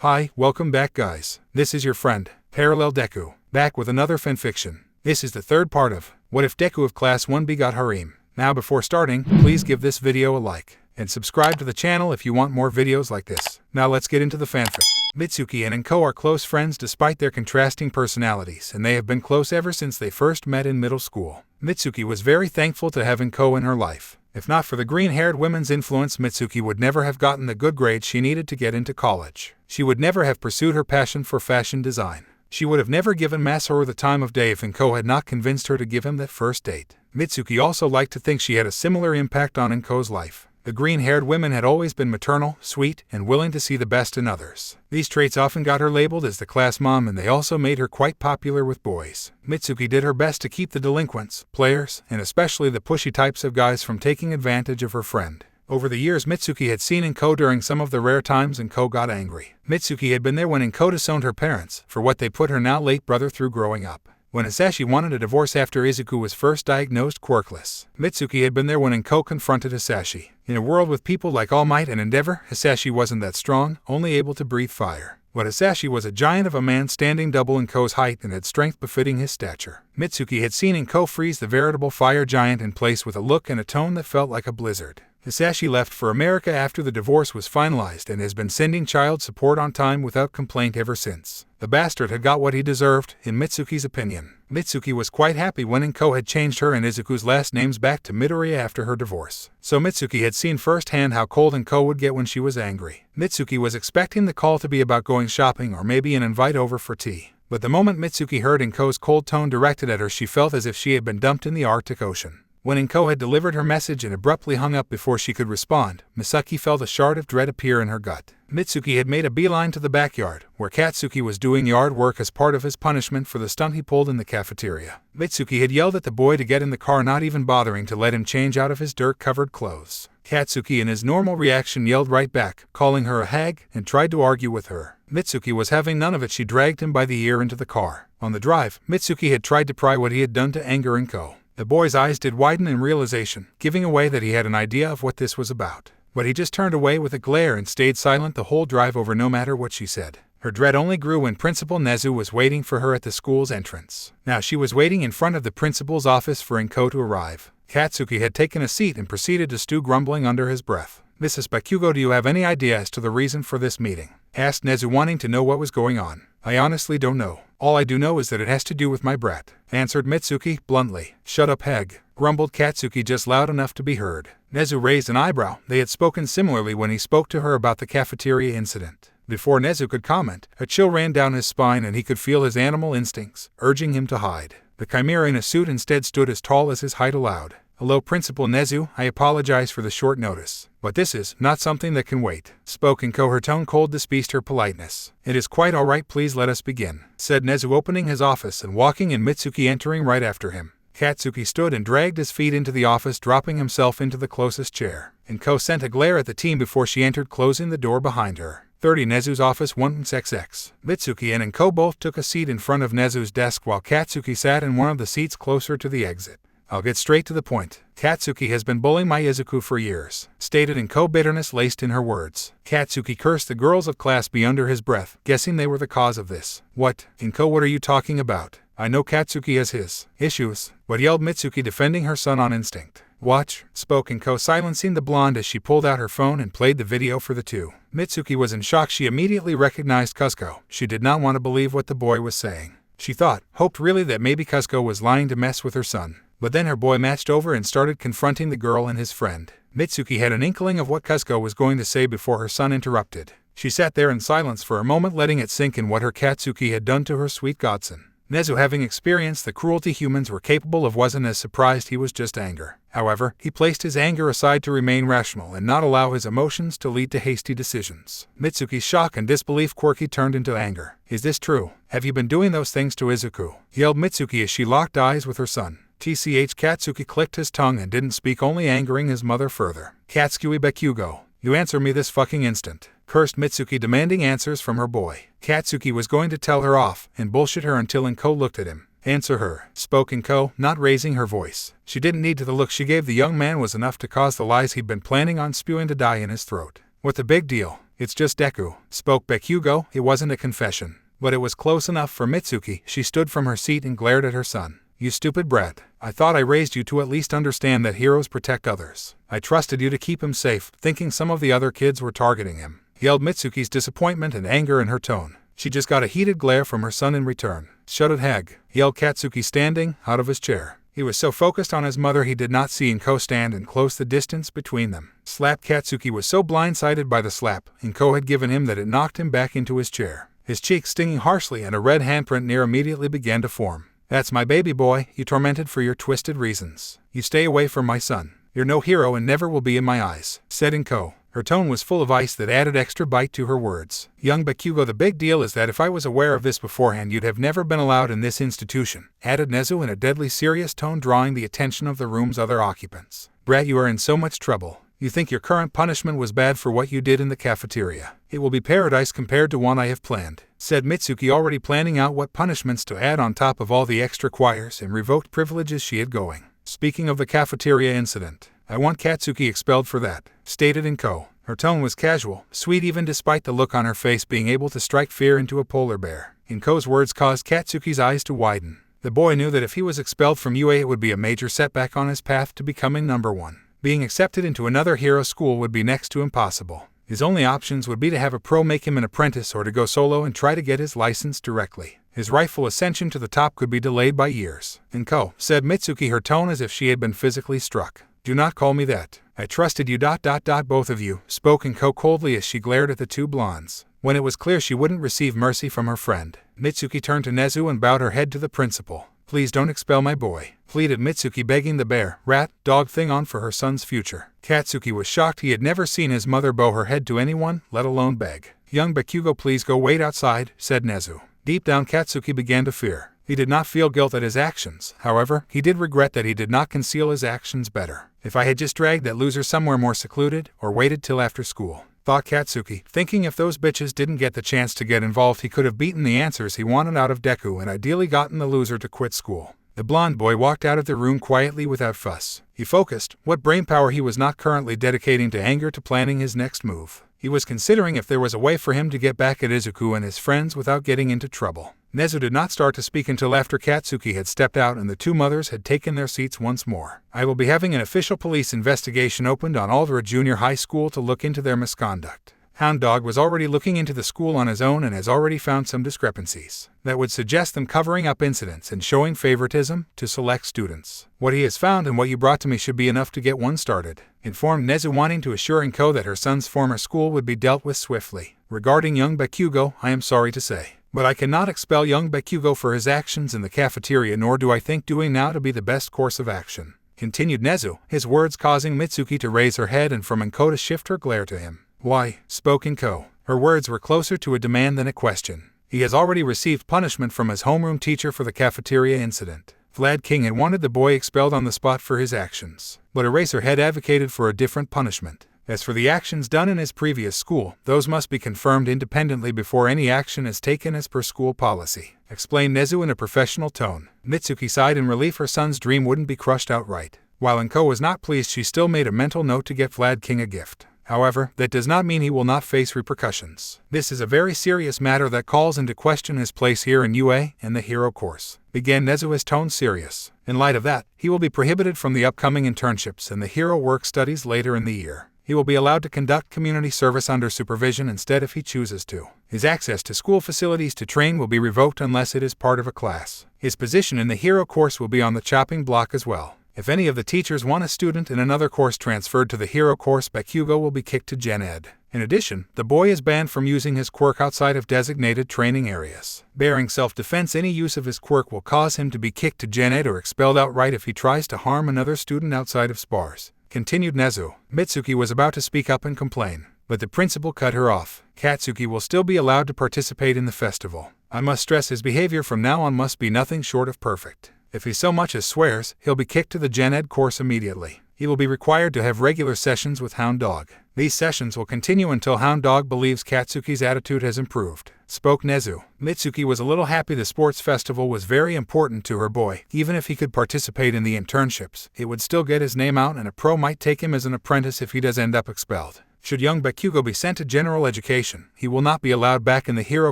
Hi, welcome back guys. This is your friend, Parallel DEKU, back with another fanfiction. This is the third part of What If DEKU of Class 1 Begot Harem. Now before starting, please give this video a like, and subscribe to the channel if you want more videos like this. Now let's get into the fanfic. Mitsuki and Enko are close friends despite their contrasting personalities, and they have been close ever since they first met in middle school. Mitsuki was very thankful to have Enko in her life. If not for the green-haired woman's influence, Mitsuki would never have gotten the good grades she needed to get into college. She would never have pursued her passion for fashion design. She would have never given Masaru the time of day if Enko had not convinced her to give him that first date. Mitsuki also liked to think she had a similar impact on Enko's life. The green-haired women had always been maternal, sweet, and willing to see the best in others. These traits often got her labeled as the class mom, and they also made her quite popular with boys. Mitsuki did her best to keep the delinquents, players, and especially the pushy types of guys from taking advantage of her friend. Over the years, Mitsuki had seen Enko during some of the rare times Enko got angry. Mitsuki had been there when Enko disowned her parents for what they put her now late brother through growing up. When Hisashi wanted a divorce after Izuku was first diagnosed quirkless, Mitsuki had been there when Enko confronted Hisashi. In a world with people like All Might and Endeavor, Hisashi wasn't that strong, only able to breathe fire. But Hisashi was a giant of a man standing double Enko's height and had strength befitting his stature. Mitsuki had seen Enko freeze the veritable fire giant in place with a look and a tone that felt like a blizzard. Hisashi left for America after the divorce was finalized and has been sending child support on time without complaint ever since. The bastard had got what he deserved, in Mitsuki's opinion. Mitsuki was quite happy when Enko had changed her and Izuku's last names back to Midori after her divorce. So Mitsuki had seen firsthand how cold Enko would get when she was angry. Mitsuki was expecting the call to be about going shopping or maybe an invite over for tea. But the moment Mitsuki heard Enko's cold tone directed at her, she felt as if she had been dumped in the Arctic Ocean. When Enko had delivered her message and abruptly hung up before she could respond, Misaki felt a shard of dread appear in her gut. Mitsuki had made a beeline to the backyard, where Katsuki was doing yard work as part of his punishment for the stunt he pulled in the cafeteria. Mitsuki had yelled at the boy to get in the car, not even bothering to let him change out of his dirt-covered clothes. Katsuki, in his normal reaction, yelled right back, calling her a hag, and tried to argue with her. Mitsuki was having none of it. She dragged him by the ear into the car. On the drive, Mitsuki had tried to pry what he had done to anger Enko. The boy's eyes did widen in realization, giving away that he had an idea of what this was about. But he just turned away with a glare and stayed silent the whole drive over, no matter what she said. Her dread only grew when Principal Nezu was waiting for her at the school's entrance. Now she was waiting in front of the principal's office for Enko to arrive. Katsuki had taken a seat and proceeded to stew, grumbling under his breath. "Mrs. Bakugo, do you have any idea as to the reason for this meeting?" asked Nezu, wanting to know what was going on. "I honestly don't know. All I do know is that it has to do with my brat," answered Mitsuki bluntly. "Shut up, hag," grumbled Katsuki just loud enough to be heard. Nezu raised an eyebrow. They had spoken similarly when he spoke to her about the cafeteria incident. Before Nezu could comment, a chill ran down his spine and he could feel his animal instincts urging him to hide. The chimera in a suit instead stood as tall as his height allowed. "Hello, Principal Nezu, I apologize for the short notice, but this is not something that can wait," spoke Enko, her tone cold despite her politeness. "It is quite all right, please let us begin," said Nezu, opening his office and walking in, Mitsuki entering right after him. Katsuki stood and dragged his feet into the office, dropping himself into the closest chair. Enko sent a glare at the team before she entered, closing the door behind her. 30 Nezu's office 1XX. Mitsuki and Enko both took a seat in front of Nezu's desk while Katsuki sat in one of the seats closer to the exit. "I'll get straight to the point. Katsuki has been bullying my Izuku for years," stated Enko, bitterness laced in her words. Katsuki cursed the girls of Class B under his breath, guessing they were the cause of this. "What, Enko, what are you talking about? I know Katsuki has his issues," but yelled Mitsuki, defending her son on instinct. "Watch," spoke Enko, silencing the blonde as she pulled out her phone and played the video for the two. Mitsuki was in shock. She immediately recognized Kazuko. She did not want to believe what the boy was saying. She hoped really that maybe Kazuko was lying to mess with her son. But then her boy matched over and started confronting the girl and his friend. Mitsuki had an inkling of what Kazuko was going to say before her son interrupted. She sat there in silence for a moment, letting it sink in what her Katsuki had done to her sweet godson. Nezu, having experienced the cruelty humans were capable of, wasn't as surprised. He was just anger. However, he placed his anger aside to remain rational and not allow his emotions to lead to hasty decisions. Mitsuki's shock and disbelief quickly turned into anger. "Is this true? Have you been doing those things to Izuku?" yelled Mitsuki as she locked eyes with her son. Katsuki clicked his tongue and didn't speak, only angering his mother further. "Katsuki Bakugo, you answer me this fucking instant," cursed Mitsuki, demanding answers from her boy. Katsuki was going to tell her off and bullshit her until Enko looked at him. "Answer her," spoke Enko, not raising her voice. She didn't need to. The look she gave the young man was enough to cause the lies he'd been planning on spewing to die in his throat. "What the big deal?" It's just Deku, spoke Bakugo. It wasn't a confession, but it was close enough for Mitsuki. She stood from her seat and glared at her son. You stupid brat. I thought I raised you to at least understand that heroes protect others. I trusted you to keep him safe, thinking some of the other kids were targeting him. Yelled Mitsuki's disappointment and anger in her tone. She just got a heated glare from her son in return. Shut it, hag, yelled Katsuki, standing out of his chair. He was so focused on his mother he did not see Inko stand and close the distance between them. Slap. Katsuki was so blindsided by the slap Inko had given him that it knocked him back into his chair. His cheek stinging harshly and a red handprint near immediately began to form. That's my baby boy, you tormented for your twisted reasons. You stay away from my son. You're no hero and never will be in my eyes, said Inko. Her tone was full of ice that added extra bite to her words. Young Bakugo, the big deal is that if I was aware of this beforehand you'd have never been allowed in this institution, added Nezu in a deadly serious tone, drawing the attention of the room's other occupants. Brat, you are in so much trouble. You think your current punishment was bad for what you did in the cafeteria. It will be paradise compared to one I have planned, said Mitsuki, already planning out what punishments to add on top of all the extra choirs and revoked privileges she had going. Speaking of the cafeteria incident, I want Katsuki expelled for that, stated Inko. Her tone was casual, sweet even despite the look on her face being able to strike fear into a polar bear. Inko's words caused Katsuki's eyes to widen. The boy knew that if he was expelled from UA it would be a major setback on his path to becoming #1. Being accepted into another hero school would be next to impossible. His only options would be to have a pro make him an apprentice or to go solo and try to get his license directly. His rightful ascension to the top could be delayed by years. Inko, said Mitsuki, her tone as if she had been physically struck. Do not call me that. I trusted you. Both of you, spoke Inko coldly as she glared at the two blondes. When it was clear she wouldn't receive mercy from her friend, Mitsuki turned to Nezu and bowed her head to the principal. Please don't expel my boy, pleaded Mitsuki, begging the bear, rat, dog thing on for her son's future. Katsuki was shocked. He had never seen his mother bow her head to anyone, let alone beg. Young Bakugo, please go wait outside, said Nezu. Deep down Katsuki began to fear. He did not feel guilt at his actions. However, he did regret that he did not conceal his actions better. If I had just dragged that loser somewhere more secluded, or waited till after school, thought Katsuki, thinking if those bitches didn't get the chance to get involved he could have beaten the answers he wanted out of Deku and ideally gotten the loser to quit school. The blonde boy walked out of the room quietly without fuss. He focused what brainpower he was not currently dedicating to anger to planning his next move. He was considering if there was a way for him to get back at Izuku and his friends without getting into trouble. Nezu did not start to speak until after Katsuki had stepped out and the two mothers had taken their seats once more. I will be having an official police investigation opened on Aldera Junior High School to look into their misconduct. Hound Dog was already looking into the school on his own and has already found some discrepancies that would suggest them covering up incidents and showing favoritism to select students. What he has found and what you brought to me should be enough to get one started, informed Nezu, wanting to assure Inko that her son's former school would be dealt with swiftly. Regarding young Bakugo, I am sorry to say, but I cannot expel young Bakugo for his actions in the cafeteria, nor do I think doing now to be the best course of action, continued Nezu, his words causing Mitsuki to raise her head and from Inko to shift her glare to him. Why, spoke Inko. Her words were closer to a demand than a question. He has already received punishment from his homeroom teacher for the cafeteria incident. Vlad King had wanted the boy expelled on the spot for his actions, but Eraserhead advocated for a different punishment. As for the actions done in his previous school, those must be confirmed independently before any action is taken as per school policy, explained Nezu in a professional tone. Mitsuki sighed in relief her son's dream wouldn't be crushed outright. While Inko was not pleased, she still made a mental note to get Vlad King a gift. However, that does not mean he will not face repercussions. This is a very serious matter that calls into question his place here in UA and the hero course, began Nezu, his tone serious. In light of that, he will be prohibited from the upcoming internships and the hero work studies later in the year. He will be allowed to conduct community service under supervision instead if he chooses to. His access to school facilities to train will be revoked unless it is part of a class. His position in the hero course will be on the chopping block as well. If any of the teachers want a student in another course transferred to the hero course, Bakugo will be kicked to Gen Ed. In addition, the boy is banned from using his quirk outside of designated training areas. Bearing self-defense, any use of his quirk will cause him to be kicked to Gen Ed or expelled outright if he tries to harm another student outside of spars, continued Nezu. Mitsuki was about to speak up and complain, but the principal cut her off. Katsuki will still be allowed to participate in the festival. I must stress his behavior from now on must be nothing short of perfect. If he so much as swears, he'll be kicked to the Gen Ed course immediately. He will be required to have regular sessions with Hound Dog. These sessions will continue until Hound Dog believes Katsuki's attitude has improved, spoke Nezu. Mitsuki was a little happy the sports festival was very important to her boy. Even if he could participate in the internships, it would still get his name out and a pro might take him as an apprentice if he does end up expelled. Should young Bakugo be sent to general education, he will not be allowed back in the hero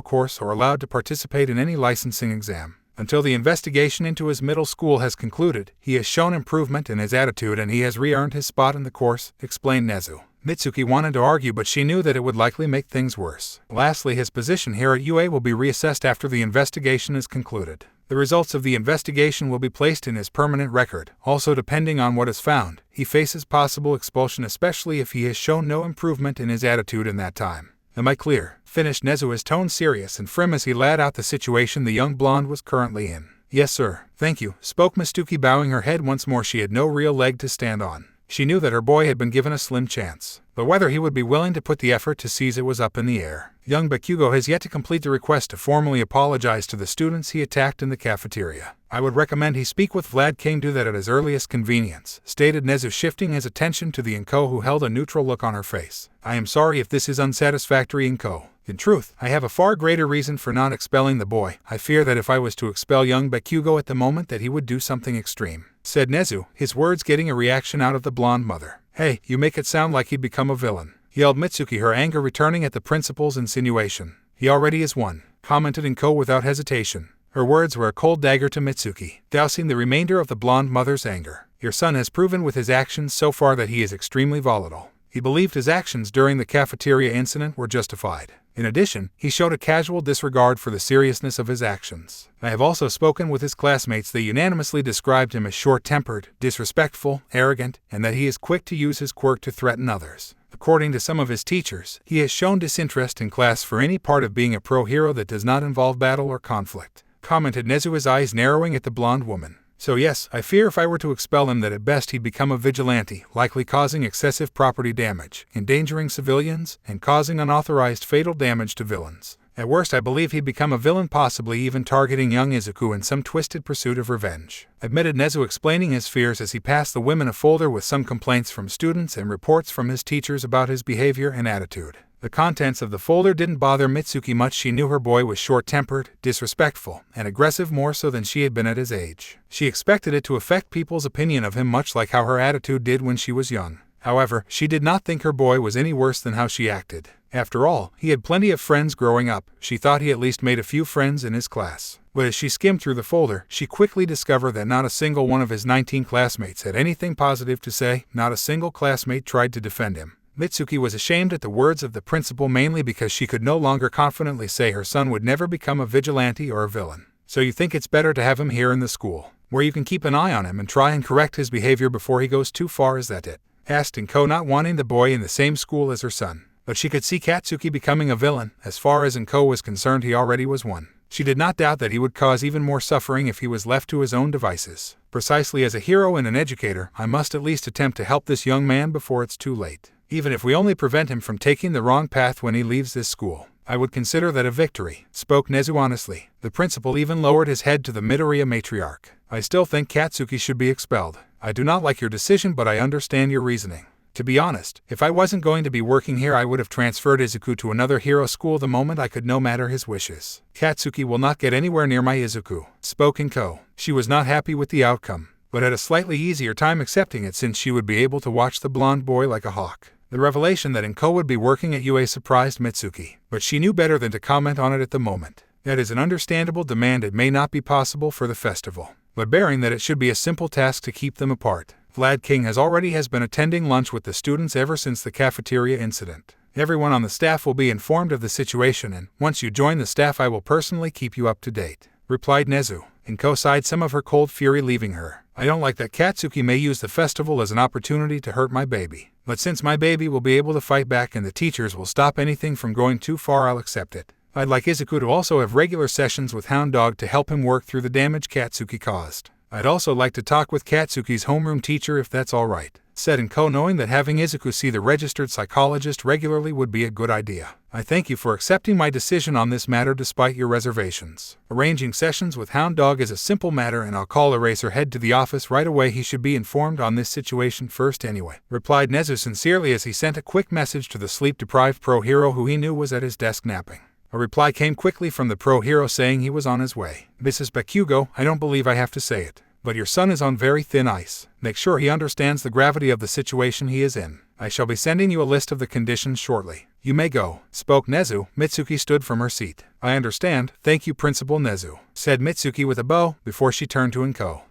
course or allowed to participate in any licensing exam. Until the investigation into his middle school has concluded, he has shown improvement in his attitude and he has re-earned his spot in the course, explained Nezu. Mitsuki wanted to argue, but she knew that it would likely make things worse. Lastly, his position here at UA will be reassessed after the investigation is concluded. The results of the investigation will be placed in his permanent record. Also, depending on what is found, he faces possible expulsion, especially if he has shown no improvement in his attitude in that time. Am I clear? Finished Nezu, his tone serious and firm as he laid out the situation the young blonde was currently in. Yes, sir. Thank you, spoke Mitsuki, bowing her head once more. She had no real leg to stand on. She knew that her boy had been given a slim chance, but whether he would be willing to put the effort to seize it was up in the air. Young Bakugo has yet to complete the request to formally apologize to the students he attacked in the cafeteria. I would recommend he speak with Vlad. Do that at his earliest convenience, stated Nezu, shifting his attention to the Inko, who held a neutral look on her face. I am sorry if this is unsatisfactory, Inko. In truth, I have a far greater reason for not expelling the boy. I fear that if I was to expel young Bakugo at the moment, that he would do something extreme, said Nezu, his words getting a reaction out of the blonde mother. Hey, you make it sound like he'd become a villain, yelled Mitsuki, her anger returning at the principal's insinuation. He already is one, commented Inko without hesitation. Her words were a cold dagger to Mitsuki, dousing the remainder of the blonde mother's anger. Your son has proven with his actions so far that he is extremely volatile. He believed his actions during the cafeteria incident were justified. In addition, he showed a casual disregard for the seriousness of his actions. I have also spoken with his classmates. They unanimously described him as short-tempered, disrespectful, arrogant, and that he is quick to use his quirk to threaten others. According to some of his teachers, he has shown disinterest in class for any part of being a pro-hero that does not involve battle or conflict, commented Nezu, his eyes narrowing at the blonde woman. So yes, I fear if I were to expel him that at best he'd become a vigilante, likely causing excessive property damage, endangering civilians, and causing unauthorized fatal damage to villains. At worst, I believe he'd become a villain, possibly even targeting young Izuku in some twisted pursuit of revenge, admitted Nezu, explaining his fears as he passed the women a folder with some complaints from students and reports from his teachers about his behavior and attitude. The contents of the folder didn't bother Mitsuki much. She knew her boy was short-tempered, disrespectful, and aggressive, more so than she had been at his age. She expected it to affect people's opinion of him much like how her attitude did when she was young. However, she did not think her boy was any worse than how she acted. After all, he had plenty of friends growing up. She thought he at least made a few friends in his class. But as she skimmed through the folder, she quickly discovered that not a single one of his 19 classmates had anything positive to say. Not a single classmate tried to defend him. Mitsuki was ashamed at the words of the principal, mainly because she could no longer confidently say her son would never become a vigilante or a villain. So you think it's better to have him here in the school, where you can keep an eye on him and try and correct his behavior before he goes too far, is that it? Asked Inko, not wanting the boy in the same school as her son. But she could see Katsuki becoming a villain. As far as Inko was concerned, he already was one. She did not doubt that he would cause even more suffering if he was left to his own devices. Precisely as a hero and an educator, I must at least attempt to help this young man before it's too late. Even if we only prevent him from taking the wrong path when he leaves this school, I would consider that a victory, spoke Nezu honestly. The principal even lowered his head to the Midoriya matriarch. I still think Katsuki should be expelled. I do not like your decision, but I understand your reasoning. To be honest, if I wasn't going to be working here, I would have transferred Izuku to another hero school the moment I could, no matter his wishes. Katsuki will not get anywhere near my Izuku, spoke Inko. She was not happy with the outcome, but had a slightly easier time accepting it since she would be able to watch the blonde boy like a hawk. The revelation that Inko would be working at UA surprised Mitsuki, but she knew better than to comment on it at the moment. That is an understandable demand. It may not be possible for the festival, but bearing that it should be a simple task to keep them apart. Vlad King has been attending lunch with the students ever since the cafeteria incident. Everyone on the staff will be informed of the situation, and once you join the staff I will personally keep you up to date, replied Nezu. Inko sighed, some of her cold fury leaving her. I don't like that Katsuki may use the festival as an opportunity to hurt my baby. But since my baby will be able to fight back and the teachers will stop anything from going too far, I'll accept it. I'd like Izuku to also have regular sessions with Hound Dog to help him work through the damage Katsuki caused. I'd also like to talk with Katsuki's homeroom teacher if that's alright, said Inko, knowing that having Izuku see the registered psychologist regularly would be a good idea. I thank you for accepting my decision on this matter despite your reservations. Arranging sessions with Hound Dog is a simple matter, and I'll call Eraserhead to the office right away. He should be informed on this situation first anyway, replied Nezu sincerely as he sent a quick message to the sleep-deprived pro-hero who he knew was at his desk napping. A reply came quickly from the pro-hero saying he was on his way. Mrs. Bakugo, I don't believe I have to say it, but your son is on very thin ice. Make sure he understands the gravity of the situation he is in. I shall be sending you a list of the conditions shortly. You may go, spoke Nezu. Mitsuki stood from her seat. I understand, thank you Principal Nezu, said Mitsuki with a bow before she turned to Inko.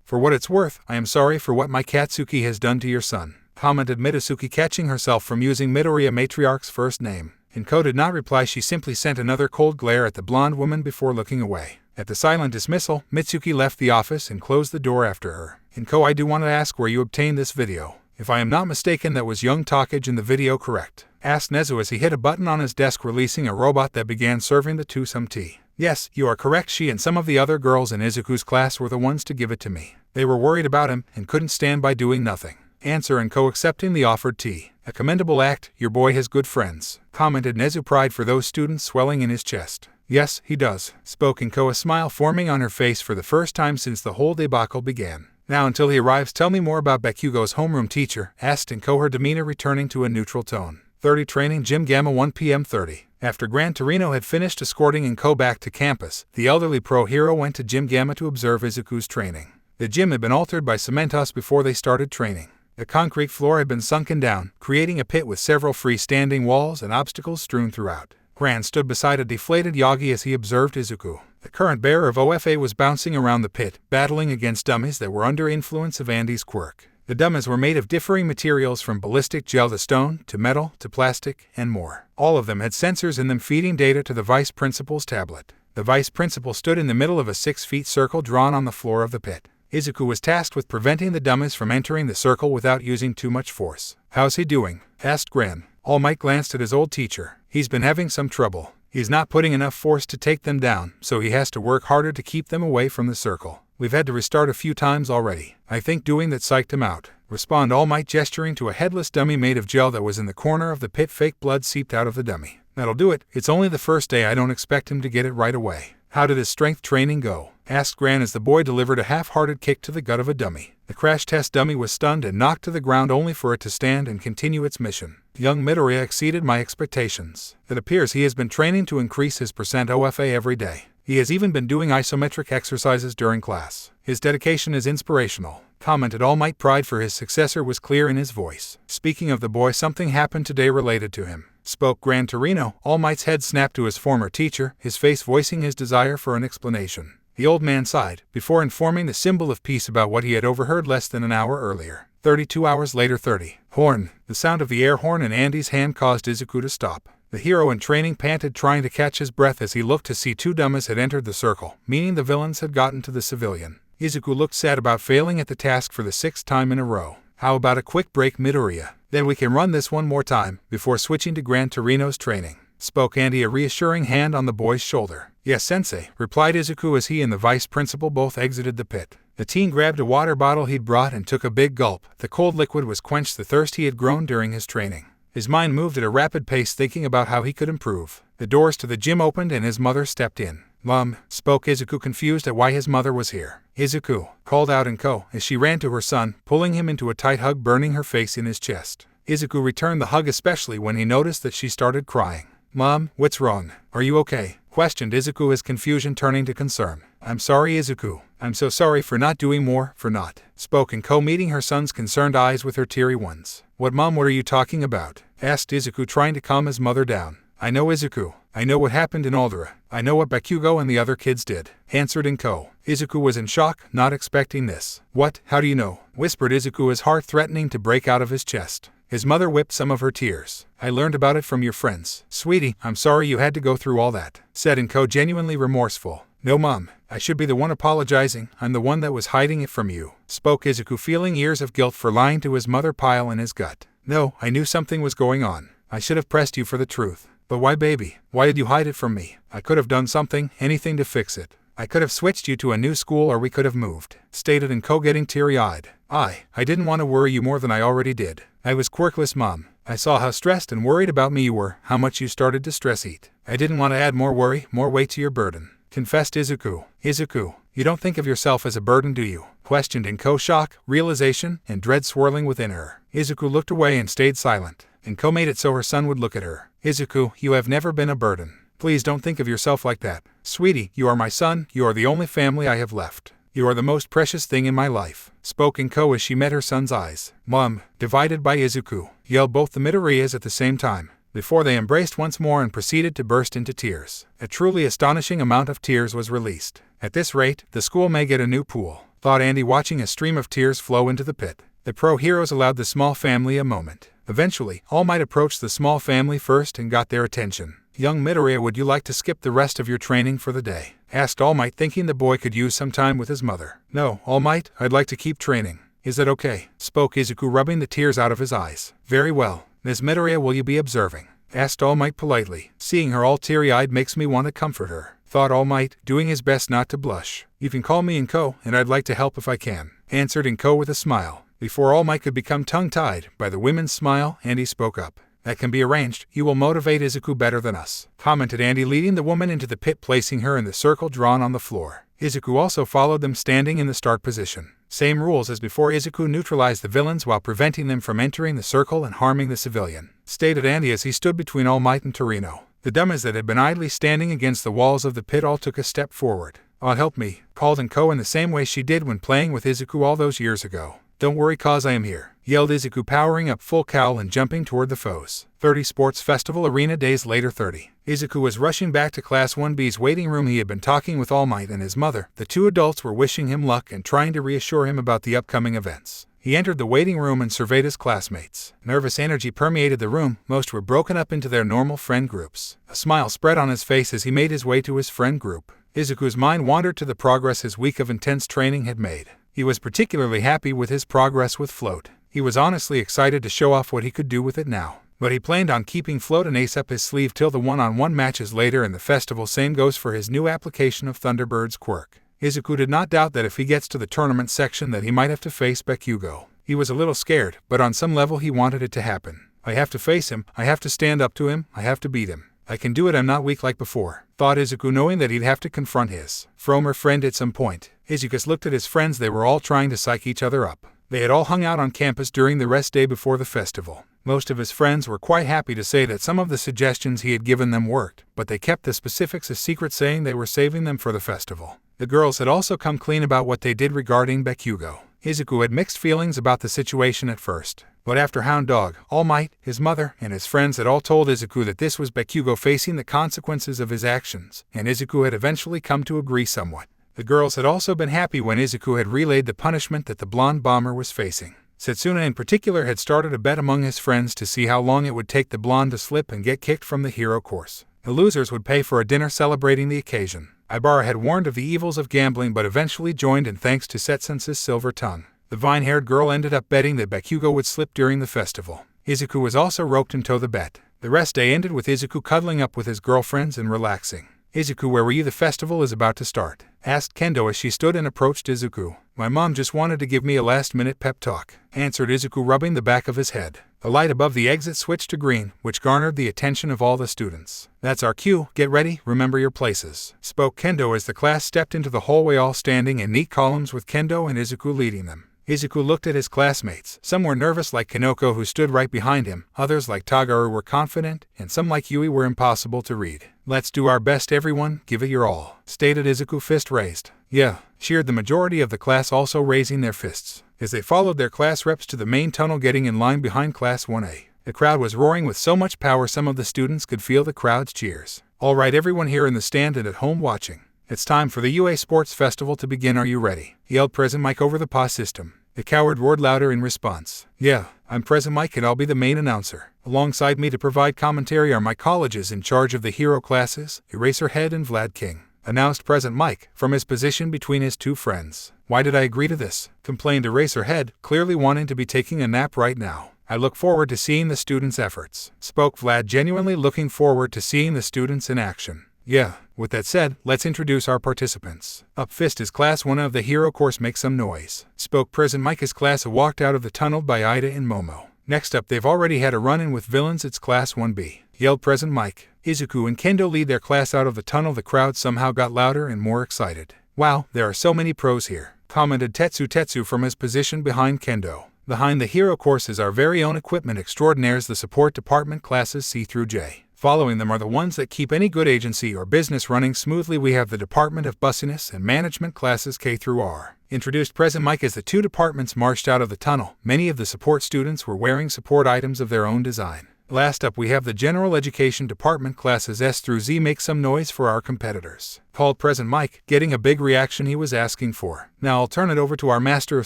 For what it's worth, I am sorry for what my Katsuki has done to your son, commented Mitsuki, catching herself from using Midoriya matriarch's first name. Inko did not reply. She simply sent another cold glare at the blonde woman before looking away. At the silent dismissal, Mitsuki left the office and closed the door after her. Inko, I do want to ask where you obtained this video. If I am not mistaken, that was young Takage in the video, correct? Asked Nezu as he hit a button on his desk, releasing a robot that began serving the two some tea. Yes, you are correct. She and some of the other girls in Izuku's class were the ones to give it to me. They were worried about him and couldn't stand by doing nothing. Answer Inko, accepting the offered tea. A commendable act. Your boy has good friends, commented Nezu, pride for those students swelling in his chest. Yes, he does, spoke Inko, a smile forming on her face for the first time since the whole debacle began. Now until he arrives, tell me more about Bakugo's homeroom teacher, asked Inko, her demeanor returning to a neutral tone. 30 Training Gym Gamma 1 p.m. 30. After Gran Torino had finished escorting Inko back to campus, the elderly pro hero went to Gym Gamma to observe Izuku's training. The gym had been altered by Cementos before they started training. The concrete floor had been sunken down, creating a pit with several freestanding walls and obstacles strewn throughout. Gran stood beside a deflated Yagi as he observed Izuku. The current bearer of OFA was bouncing around the pit, battling against dummies that were under influence of Andy's quirk. The dummies were made of differing materials, from ballistic gel to stone, to metal, to plastic, and more. All of them had sensors in them feeding data to the vice principal's tablet. The vice principal stood in the middle of a 6-foot circle drawn on the floor of the pit. Izuku was tasked with preventing the dummies from entering the circle without using too much force. How's he doing? Asked Gran. All Might glanced at his old teacher. He's been having some trouble. He's not putting enough force to take them down, so he has to work harder to keep them away from the circle. We've had to restart a few times already. I think doing that psyched him out. Respond All Might, gesturing to a headless dummy made of gel that was in the corner of the pit. Fake blood seeped out of the dummy. That'll do it. It's only the first day. I don't expect him to get it right away. How did his strength training go? Asked Gran as the boy delivered a half-hearted kick to the gut of a dummy. The crash test dummy was stunned and knocked to the ground, only for it to stand and continue its mission. Young Midoriya exceeded my expectations. It appears he has been training to increase his percent OFA every day. He has even been doing isometric exercises during class. His dedication is inspirational, commented All Might. Pride for his successor was clear in his voice. Speaking of the boy, something happened today related to him, spoke Gran Torino. All Might's head snapped to his former teacher, his face voicing his desire for an explanation. The old man sighed, before informing the symbol of peace about what he had overheard less than an hour earlier. 32 hours later. 30. Horn. The sound of the air horn in Andy's hand caused Izuku to stop. The hero in training panted, trying to catch his breath as he looked to see two dummies had entered the circle, meaning the villains had gotten to the civilian. Izuku looked sad about failing at the task for the 6th time in a row. How about a quick break, Midoriya? Then we can run this one more time, before switching to Gran Torino's training, spoke Andy, a reassuring hand on the boy's shoulder. Yes, sensei, replied Izuku as he and the vice principal both exited the pit. The teen grabbed a water bottle he'd brought and took a big gulp. The cold liquid was quenched the thirst he had grown during his training. His mind moved at a rapid pace, thinking about how he could improve. The doors to the gym opened and his mother stepped in. Mom, spoke Izuku, confused at why his mother was here. Izuku, called out Inko as she ran to her son, pulling him into a tight hug, burning her face in his chest. Izuku returned the hug, especially when he noticed that she started crying. Mom, what's wrong? Are you okay? Questioned Izuku, his confusion turning to concern. I'm sorry, Izuku. I'm so sorry for not doing more, for not, spoke Inko, meeting her son's concerned eyes with her teary ones. What, Mom, what are you talking about? Asked Izuku, trying to calm his mother down. I know, Izuku. I know what happened in Aldera. I know what Bakugo and the other kids did, answered Inko. Izuku was in shock, not expecting this. What? How do you know? Whispered Izuku, his heart threatening to break out of his chest. His mother whipped some of her tears. I learned about it from your friends. Sweetie, I'm sorry you had to go through all that, said Inko, genuinely remorseful. No, Mom. I should be the one apologizing. I'm the one that was hiding it from you, spoke Izuku, feeling years of guilt for lying to his mother pile in his gut. No, I knew something was going on. I should have pressed you for the truth. But why, baby? Why did you hide it from me? I could have done something, anything to fix it. I could have switched you to a new school, or we could have moved, stated Inko, getting teary-eyed. I didn't want to worry you more than I already did. I was quirkless, Mom. I saw how stressed and worried about me you were, how much you started to stress eat. I didn't want to add more worry, more weight to your burden, confessed Izuku. Izuku, you don't think of yourself as a burden, do you? Questioned Inko, shock, realization, and dread swirling within her. Izuku looked away and stayed silent. Inko made it so her son would look at her. Izuku, you have never been a burden. Please don't think of yourself like that. Sweetie, you are my son, you are the only family I have left. You are the most precious thing in my life, spoke Inko as she met her son's eyes. Mom, divided by Izuku, yelled both the Midoriyas at the same time, before they embraced once more and proceeded to burst into tears. A truly astonishing amount of tears was released. At this rate, the school may get a new pool, thought Andy, watching a stream of tears flow into the pit. The pro heroes allowed the small family a moment. Eventually, All Might approached the small family first and got their attention. Young Midoriya, would you like to skip the rest of your training for the day? Asked All Might, thinking the boy could use some time with his mother. No, All Might, I'd like to keep training. Is that okay? Spoke Izuku, rubbing the tears out of his eyes. Very well. Ms. Midoriya, will you be observing? Asked All Might politely. Seeing her all teary-eyed makes me want to comfort her, thought All Might, doing his best not to blush. You can call me Inko, and I'd like to help if I can, answered Inko with a smile. Before All Might could become tongue-tied by the women's smile, Andy spoke up. That can be arranged. You will motivate Izuku better than us, commented Andy, leading the woman into the pit, placing her in the circle drawn on the floor. Izuku also followed them, standing in the start position. Same rules as before. Izuku neutralized the villains while preventing them from entering the circle and harming the civilian, stated Andy as he stood between All Might and Torino. The dummies that had been idly standing against the walls of the pit all took a step forward. Help me, called Inko in the same way she did when playing with Izuku all those years ago. Don't worry, cause I am here, yelled Izuku, powering up full cowl and jumping toward the foes. 30 Sports Festival Arena. Days later. 30. Izuku was rushing back to Class 1B's waiting room. He had been talking with All Might and his mother. The two adults were wishing him luck and trying to reassure him about the upcoming events. He entered the waiting room and surveyed his classmates. Nervous energy permeated the room. Most were broken up into their normal friend groups. A smile spread on his face as he made his way to his friend group. Izuku's mind wandered to the progress his week of intense training had made. He was particularly happy with his progress with Float. He was honestly excited to show off what he could do with it now. But he planned on keeping Float and Ace up his sleeve till the one-on-one matches later in the festival. Same goes for his new application of Thunderbird's quirk. Izuku did not doubt that if he gets to the tournament section that he might have to face Bakugo. He was a little scared, but on some level he wanted it to happen. I have to face him, I have to stand up to him, I have to beat him. I can do it, I'm not weak like before, thought Izuku, knowing that he'd have to confront his former friend at some point. Izuku looked at his friends. They were all trying to psych each other up. They had all hung out on campus during the rest day before the festival. Most of his friends were quite happy to say that some of the suggestions he had given them worked, but they kept the specifics a secret, saying they were saving them for the festival. The girls had also come clean about what they did regarding Bakugo. Izuku had mixed feelings about the situation at first, but after Hound Dog, All Might, his mother, and his friends had all told Izuku that this was Bakugo facing the consequences of his actions, and Izuku had eventually come to agree somewhat. The girls had also been happy when Izuku had relayed the punishment that the blonde bomber was facing. Setsuna in particular had started a bet among his friends to see how long it would take the blonde to slip and get kicked from the hero course. The losers would pay for a dinner celebrating the occasion. Ibara had warned of the evils of gambling but eventually joined in thanks to Setsun's silver tongue. The vine-haired girl ended up betting that Bakugo would slip during the festival. Izuku was also roped into the bet. The rest day ended with Izuku cuddling up with his girlfriends and relaxing. Izuku, where were you? The festival is about to start, asked Kendo as she stood and approached Izuku. My mom just wanted to give me a last-minute pep talk, answered Izuku, rubbing the back of his head. The light above the exit switched to green, which garnered the attention of all the students. That's our cue, get ready, remember your places, spoke Kendo as the class stepped into the hallway, all standing in neat columns with Kendo and Izuku leading them. Izuku looked at his classmates. Some were nervous like Kanoko, who stood right behind him, others like Tagaru were confident, and some like Yui were impossible to read. Let's do our best everyone, give it your all, stated Izuku, fist raised. Yeah, cheered the majority of the class, also raising their fists, as they followed their class reps to the main tunnel, getting in line behind Class 1A. The crowd was roaring with so much power some of the students could feel the crowd's cheers. All right, everyone here in the stand and at home watching. It's time for the UA Sports Festival to begin. Are you ready? Yelled Present Mike over the PA system. The coward roared louder in response. Yeah, I'm Present Mike and I'll be the main announcer. Alongside me to provide commentary are my colleges in charge of the hero classes, Eraserhead and Vlad King, announced Present Mike from his position between his two friends. Why did I agree to this? Complained Eraserhead, clearly wanting to be taking a nap right now. I look forward to seeing the students' efforts, spoke Vlad, genuinely looking forward to seeing the students in action. Yeah, with that said, let's introduce our participants. Up Fist is Class 1 of the Hero course, make some noise, spoke Present Mike as class walked out of the tunnel by Ida and Momo. Next up, they've already had a run-in with villains, it's Class 1B, yelled Present Mike. Izuku and Kendo lead their class out of the tunnel. The crowd somehow got louder and more excited. Wow, there are so many pros here, commented Tetsu from his position behind Kendo. Behind the Hero course is our very own equipment extraordinaires, the support department classes C through J. Following them are the ones that keep any good agency or business running smoothly. We have the Department of Bussiness and Management classes K through R. Introduced present mic as the two departments marched out of the tunnel. Many of the support students were wearing support items of their own design. Last up we have the General Education Department classes S through Z. Make some noise for our competitors. Called present Mike, getting a big reaction he was asking for. Now I'll turn it over to our Master of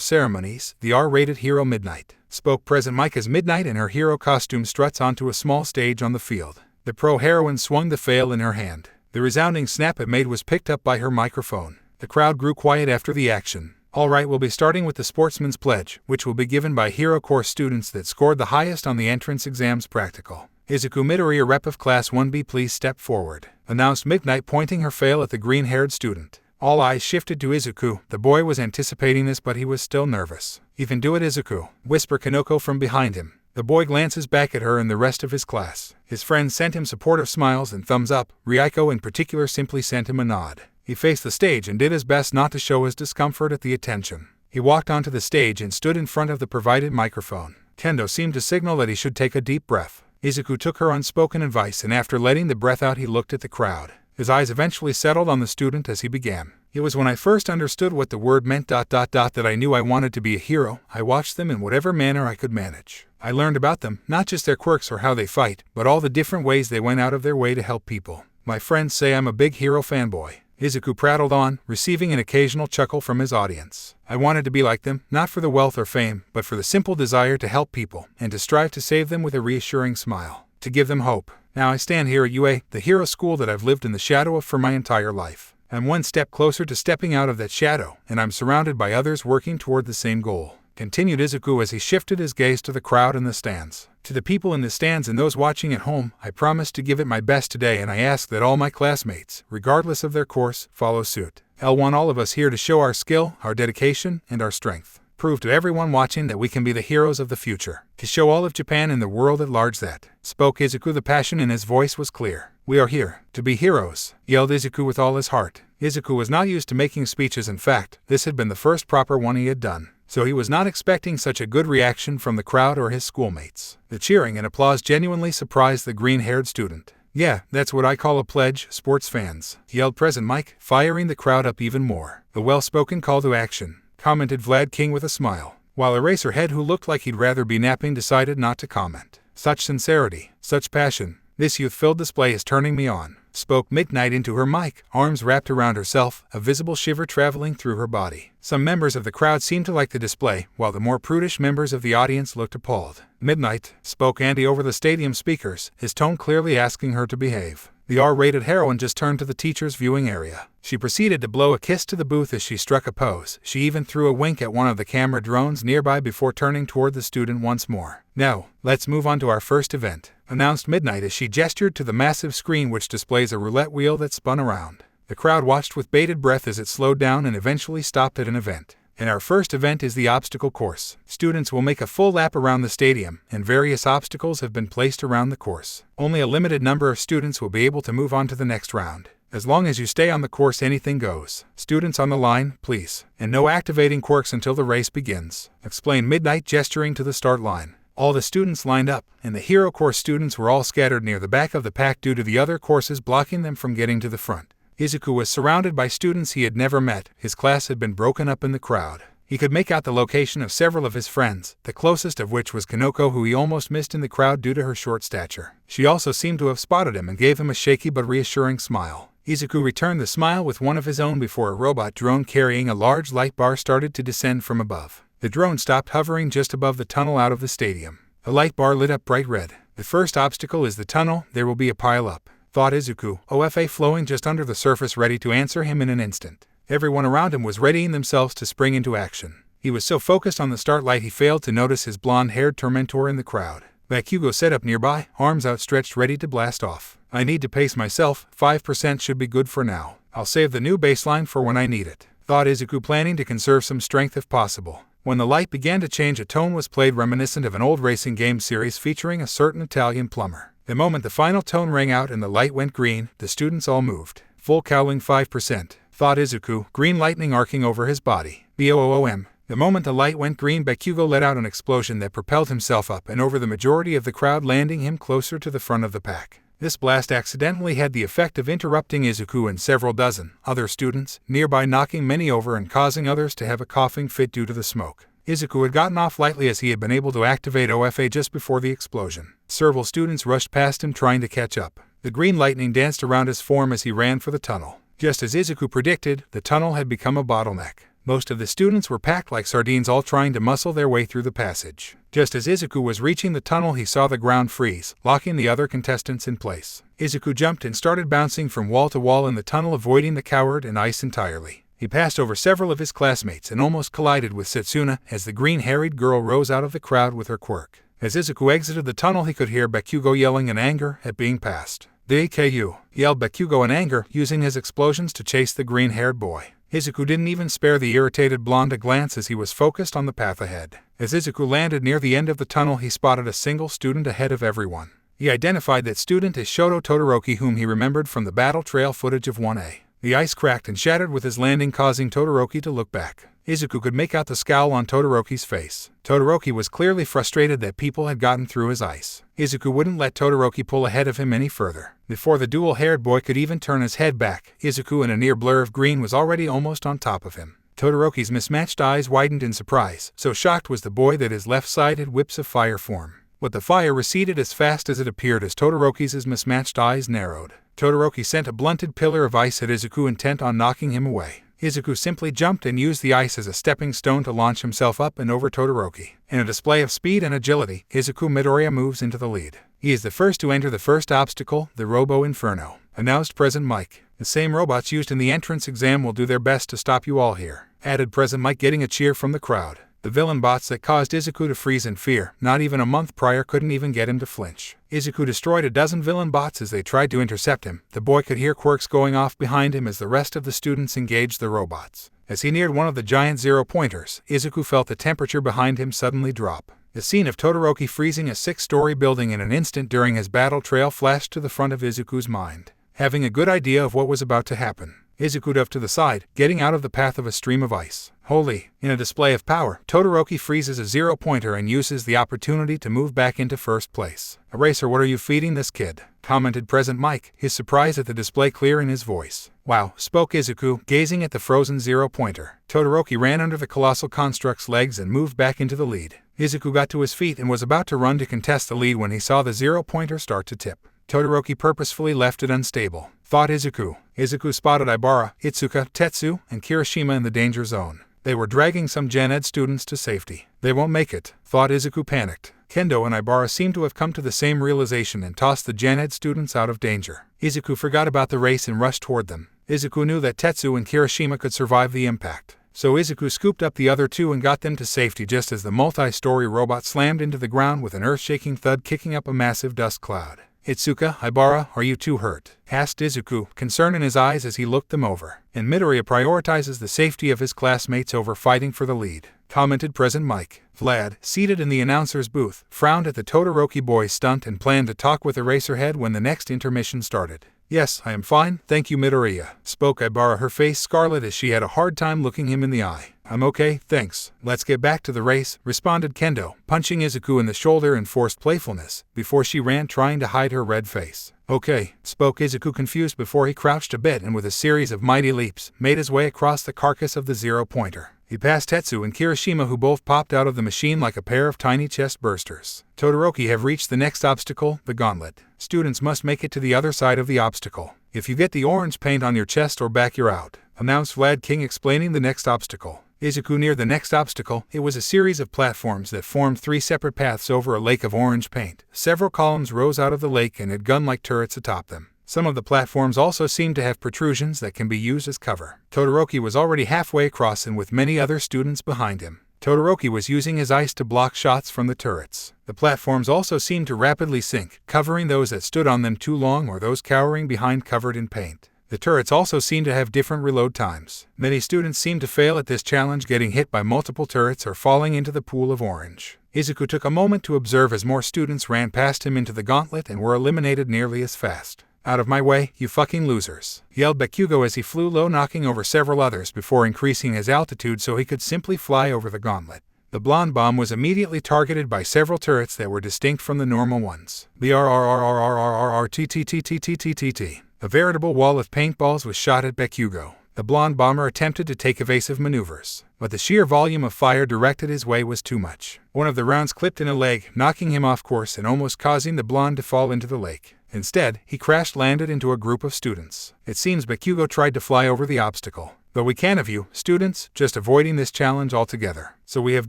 Ceremonies, the R-rated hero Midnight. Spoke present Mike as Midnight in her hero costume struts onto a small stage on the field. The pro heroine swung the flail in her hand. The resounding snap it made was picked up by her microphone. The crowd grew quiet after the action. Alright, we'll be starting with the Sportsman's Pledge, which will be given by Hero Course students that scored the highest on the entrance exams practical. Izuku Midori, a rep of Class 1B, please step forward, announced Midnight, pointing her flail at the green-haired student. All eyes shifted to Izuku. The boy was anticipating this, but he was still nervous. Even do it, Izuku, whisper Kanoko from behind him. The boy glances back at her and the rest of his class. His friends sent him supportive smiles and thumbs up. Riao in particular simply sent him a nod. He faced the stage and did his best not to show his discomfort at the attention. He walked onto the stage and stood in front of the provided microphone. Kendo seemed to signal that he should take a deep breath. Izuku took her unspoken advice, and after letting the breath out he looked at the crowd. His eyes eventually settled on the student as he began. It was when I first understood what the word meant ... that I knew I wanted to be a hero. I watched them in whatever manner I could manage. I learned about them, not just their quirks or how they fight, but all the different ways they went out of their way to help people. My friends say I'm a big hero fanboy. Izuku prattled on, receiving an occasional chuckle from his audience. I wanted to be like them, not for the wealth or fame, but for the simple desire to help people, and to strive to save them with a reassuring smile, to give them hope. Now I stand here at UA, the hero school that I've lived in the shadow of for my entire life. I'm one step closer to stepping out of that shadow, and I'm surrounded by others working toward the same goal, continued Izuku as he shifted his gaze to the crowd in the stands. To the people in the stands and those watching at home, I promise to give it my best today, and I ask that all my classmates, regardless of their course, follow suit. I'll want all of us here to show our skill, our dedication, and our strength. Prove to everyone watching that we can be the heroes of the future. To show all of Japan and the world at large that, spoke Izuku. The passion in his voice was clear. We are here to be heroes, yelled Izuku with all his heart. Izuku was not used to making speeches. In fact, this had been the first proper one he had done, so he was not expecting such a good reaction from the crowd or his schoolmates. The cheering and applause genuinely surprised the green-haired student. Yeah, that's what I call a pledge, sports fans, yelled present Mike, firing the crowd up even more. The well-spoken call to action, commented Vlad King with a smile, while Eraserhead, who looked like he'd rather be napping, decided not to comment. Such sincerity, such passion, this youth-filled display is turning me on, spoke Midnight into her mic, arms wrapped around herself, a visible shiver traveling through her body. Some members of the crowd seemed to like the display, while the more prudish members of the audience looked appalled. Midnight, spoke Andy over the stadium speakers, his tone clearly asking her to behave. The R-rated heroine just turned to the teacher's viewing area. She proceeded to blow a kiss to the booth as she struck a pose. She even threw a wink at one of the camera drones nearby before turning toward the student once more. Now, let's move on to our first event, announced Midnight as she gestured to the massive screen which displays a roulette wheel that spun around. The crowd watched with bated breath as it slowed down and eventually stopped at an event. And our first event is the obstacle course. Students will make a full lap around the stadium, and various obstacles have been placed around the course. Only a limited number of students will be able to move on to the next round. As long as you stay on the course, anything goes. Students on the line, please. And no activating quirks until the race begins, explained Midnight, gesturing to the start line. All the students lined up, and the Hero Course students were all scattered near the back of the pack due to the other courses blocking them from getting to the front. Izuku was surrounded by students he had never met. His class had been broken up in the crowd. He could make out the location of several of his friends, the closest of which was Kanoko, who he almost missed in the crowd due to her short stature. She also seemed to have spotted him and gave him a shaky but reassuring smile. Izuku returned the smile with one of his own before a robot drone carrying a large light bar started to descend from above. The drone stopped hovering just above the tunnel out of the stadium. The light bar lit up bright red. The first obstacle is the tunnel. There will be a pile-up, thought Izuku, OFA flowing just under the surface, ready to answer him in an instant. Everyone around him was readying themselves to spring into action. He was so focused on the start light he failed to notice his blonde-haired tormentor in the crowd. Bakugo sat up nearby, arms outstretched ready to blast off. I need to pace myself, 5% should be good for now. I'll save the new baseline for when I need it, thought Izuku, planning to conserve some strength if possible. When the light began to change, a tone was played reminiscent of an old racing game series featuring a certain Italian plumber. The moment the final tone rang out and the light went green, the students all moved. Full cowling 5%, thought Izuku, green lightning arcing over his body. BOOM. The moment the light went green, Bakugo let out an explosion that propelled himself up and over the majority of the crowd, landing him closer to the front of the pack. This blast accidentally had the effect of interrupting Izuku and several dozen other students nearby, knocking many over and causing others to have a coughing fit due to the smoke. Izuku had gotten off lightly as he had been able to activate OFA just before the explosion. Several students rushed past him trying to catch up. The green lightning danced around his form as he ran for the tunnel. Just as Izuku predicted, the tunnel had become a bottleneck. Most of the students were packed like sardines, all trying to muscle their way through the passage. Just as Izuku was reaching the tunnel, he saw the ground freeze, locking the other contestants in place. Izuku jumped and started bouncing from wall to wall in the tunnel, avoiding the coward and ice entirely. He passed over several of his classmates and almost collided with Setsuna as the green-haired girl rose out of the crowd with her quirk. As Izuku exited the tunnel, he could hear Bakugo yelling in anger at being passed. DEKU, yelled Bakugo in anger, using his explosions to chase the green-haired boy. Izuku didn't even spare the irritated blonde a glance as he was focused on the path ahead. As Izuku landed near the end of the tunnel, he spotted a single student ahead of everyone. He identified that student as Shoto Todoroki, whom he remembered from the battle trail footage of 1A. The ice cracked and shattered with his landing, causing Todoroki to look back. Izuku could make out the scowl on Todoroki's face. Todoroki was clearly frustrated that people had gotten through his ice. Izuku wouldn't let Todoroki pull ahead of him any further. Before the dual-haired boy could even turn his head back, Izuku, in a near blur of green, was already almost on top of him. Todoroki's mismatched eyes widened in surprise, so shocked was the boy that his left side had whips of fire form. But the fire receded as fast as it appeared as Todoroki's mismatched eyes narrowed. Todoroki sent a blunted pillar of ice at Izuku, intent on knocking him away. Izuku simply jumped and used the ice as a stepping stone to launch himself up and over Todoroki. In a display of speed and agility, Izuku Midoriya moves into the lead. He is the first to enter the first obstacle, the Robo Inferno, announced President Mike. The same robots used in the entrance exam will do their best to stop you all here, added President Mike, getting a cheer from the crowd. The villain bots that caused Izuku to freeze in fear not even a month prior couldn't even get him to flinch. Izuku destroyed a dozen villain bots as they tried to intercept him. The boy could hear quirks going off behind him as the rest of the students engaged the robots. As he neared one of the giant zero-pointers, Izuku felt the temperature behind him suddenly drop. The scene of Todoroki freezing a 6-story building in an instant during his battle trail flashed to the front of Izuku's mind. Having a good idea of what was about to happen, Izuku dove to the side, getting out of the path of a stream of ice. Holy! In a display of power, Todoroki freezes a zero-pointer and uses the opportunity to move back into first place. "Eraser, what are you feeding this kid?" commented President Mike, his surprise at the display clear in his voice. "Wow," spoke Izuku, gazing at the frozen zero-pointer. Todoroki ran under the colossal construct's legs and moved back into the lead. Izuku got to his feet and was about to run to contest the lead when he saw the zero-pointer start to tip. Todoroki purposefully left it unstable, thought Izuku. Izuku spotted Ibara, Itsuka, Tetsu, and Kirishima in the danger zone. They were dragging some Gen Ed students to safety. They won't make it, thought Izuku, panicked. Kendo and Ibara seemed to have come to the same realization and tossed the Gen Ed students out of danger. Izuku forgot about the race and rushed toward them. Izuku knew that Tetsu and Kirishima could survive the impact. So Izuku scooped up the other two and got them to safety just as the multi-story robot slammed into the ground with an earth-shaking thud, kicking up a massive dust cloud. "Itsuka, Ibara, are you too hurt?" asked Izuku, concern in his eyes as he looked them over. "And Midoriya prioritizes the safety of his classmates over fighting for the lead," commented President Mike. Vlad, seated in the announcer's booth, frowned at the Todoroki boy's stunt and planned to talk with Eraserhead when the next intermission started. "Yes, I am fine, thank you, Midoriya," spoke Ibara, her face scarlet as she had a hard time looking him in the eye. "I'm okay, thanks. Let's get back to the race," responded Kendo, punching Izuku in the shoulder in forced playfulness, before she ran, trying to hide her red face. "Okay," spoke Izuku, confused before he crouched a bit and with a series of mighty leaps, made his way across the carcass of the zero-pointer. He passed Tetsu and Kirishima, who both popped out of the machine like a pair of tiny chest bursters. Todoroki have reached the next obstacle, the gauntlet. Students must make it to the other side of the obstacle. If you get the orange paint on your chest or back, you're out, announced Vlad King, explaining the next obstacle. Izuku neared the next obstacle. It was a series of platforms that formed 3 separate paths over a lake of orange paint. Several columns rose out of the lake and had gun-like turrets atop them. Some of the platforms also seemed to have protrusions that can be used as cover. Todoroki was already halfway across and with many other students behind him. Todoroki was using his ice to block shots from the turrets. The platforms also seemed to rapidly sink, covering those that stood on them too long or those cowering behind covered in paint. The turrets also seemed to have different reload times. Many students seemed to fail at this challenge, getting hit by multiple turrets or falling into the pool of orange. Izuku took a moment to observe as more students ran past him into the gauntlet and were eliminated nearly as fast. "Out of my way, you fucking losers," yelled Bakugo as he flew low, knocking over several others before increasing his altitude so he could simply fly over the gauntlet. The blonde bomb was immediately targeted by several turrets that were distinct from the normal ones. The RRRRRRRRTTTTTTTT. A veritable wall of paintballs was shot at Bakugo. The blonde bomber attempted to take evasive maneuvers, but the sheer volume of fire directed his way was too much. One of the rounds clipped in a leg, knocking him off course and almost causing the blonde to fall into the lake. Instead, he crash-landed into a group of students. It seems Bakugo tried to fly over the obstacle. Though we can of you, students, just avoiding this challenge altogether. So we have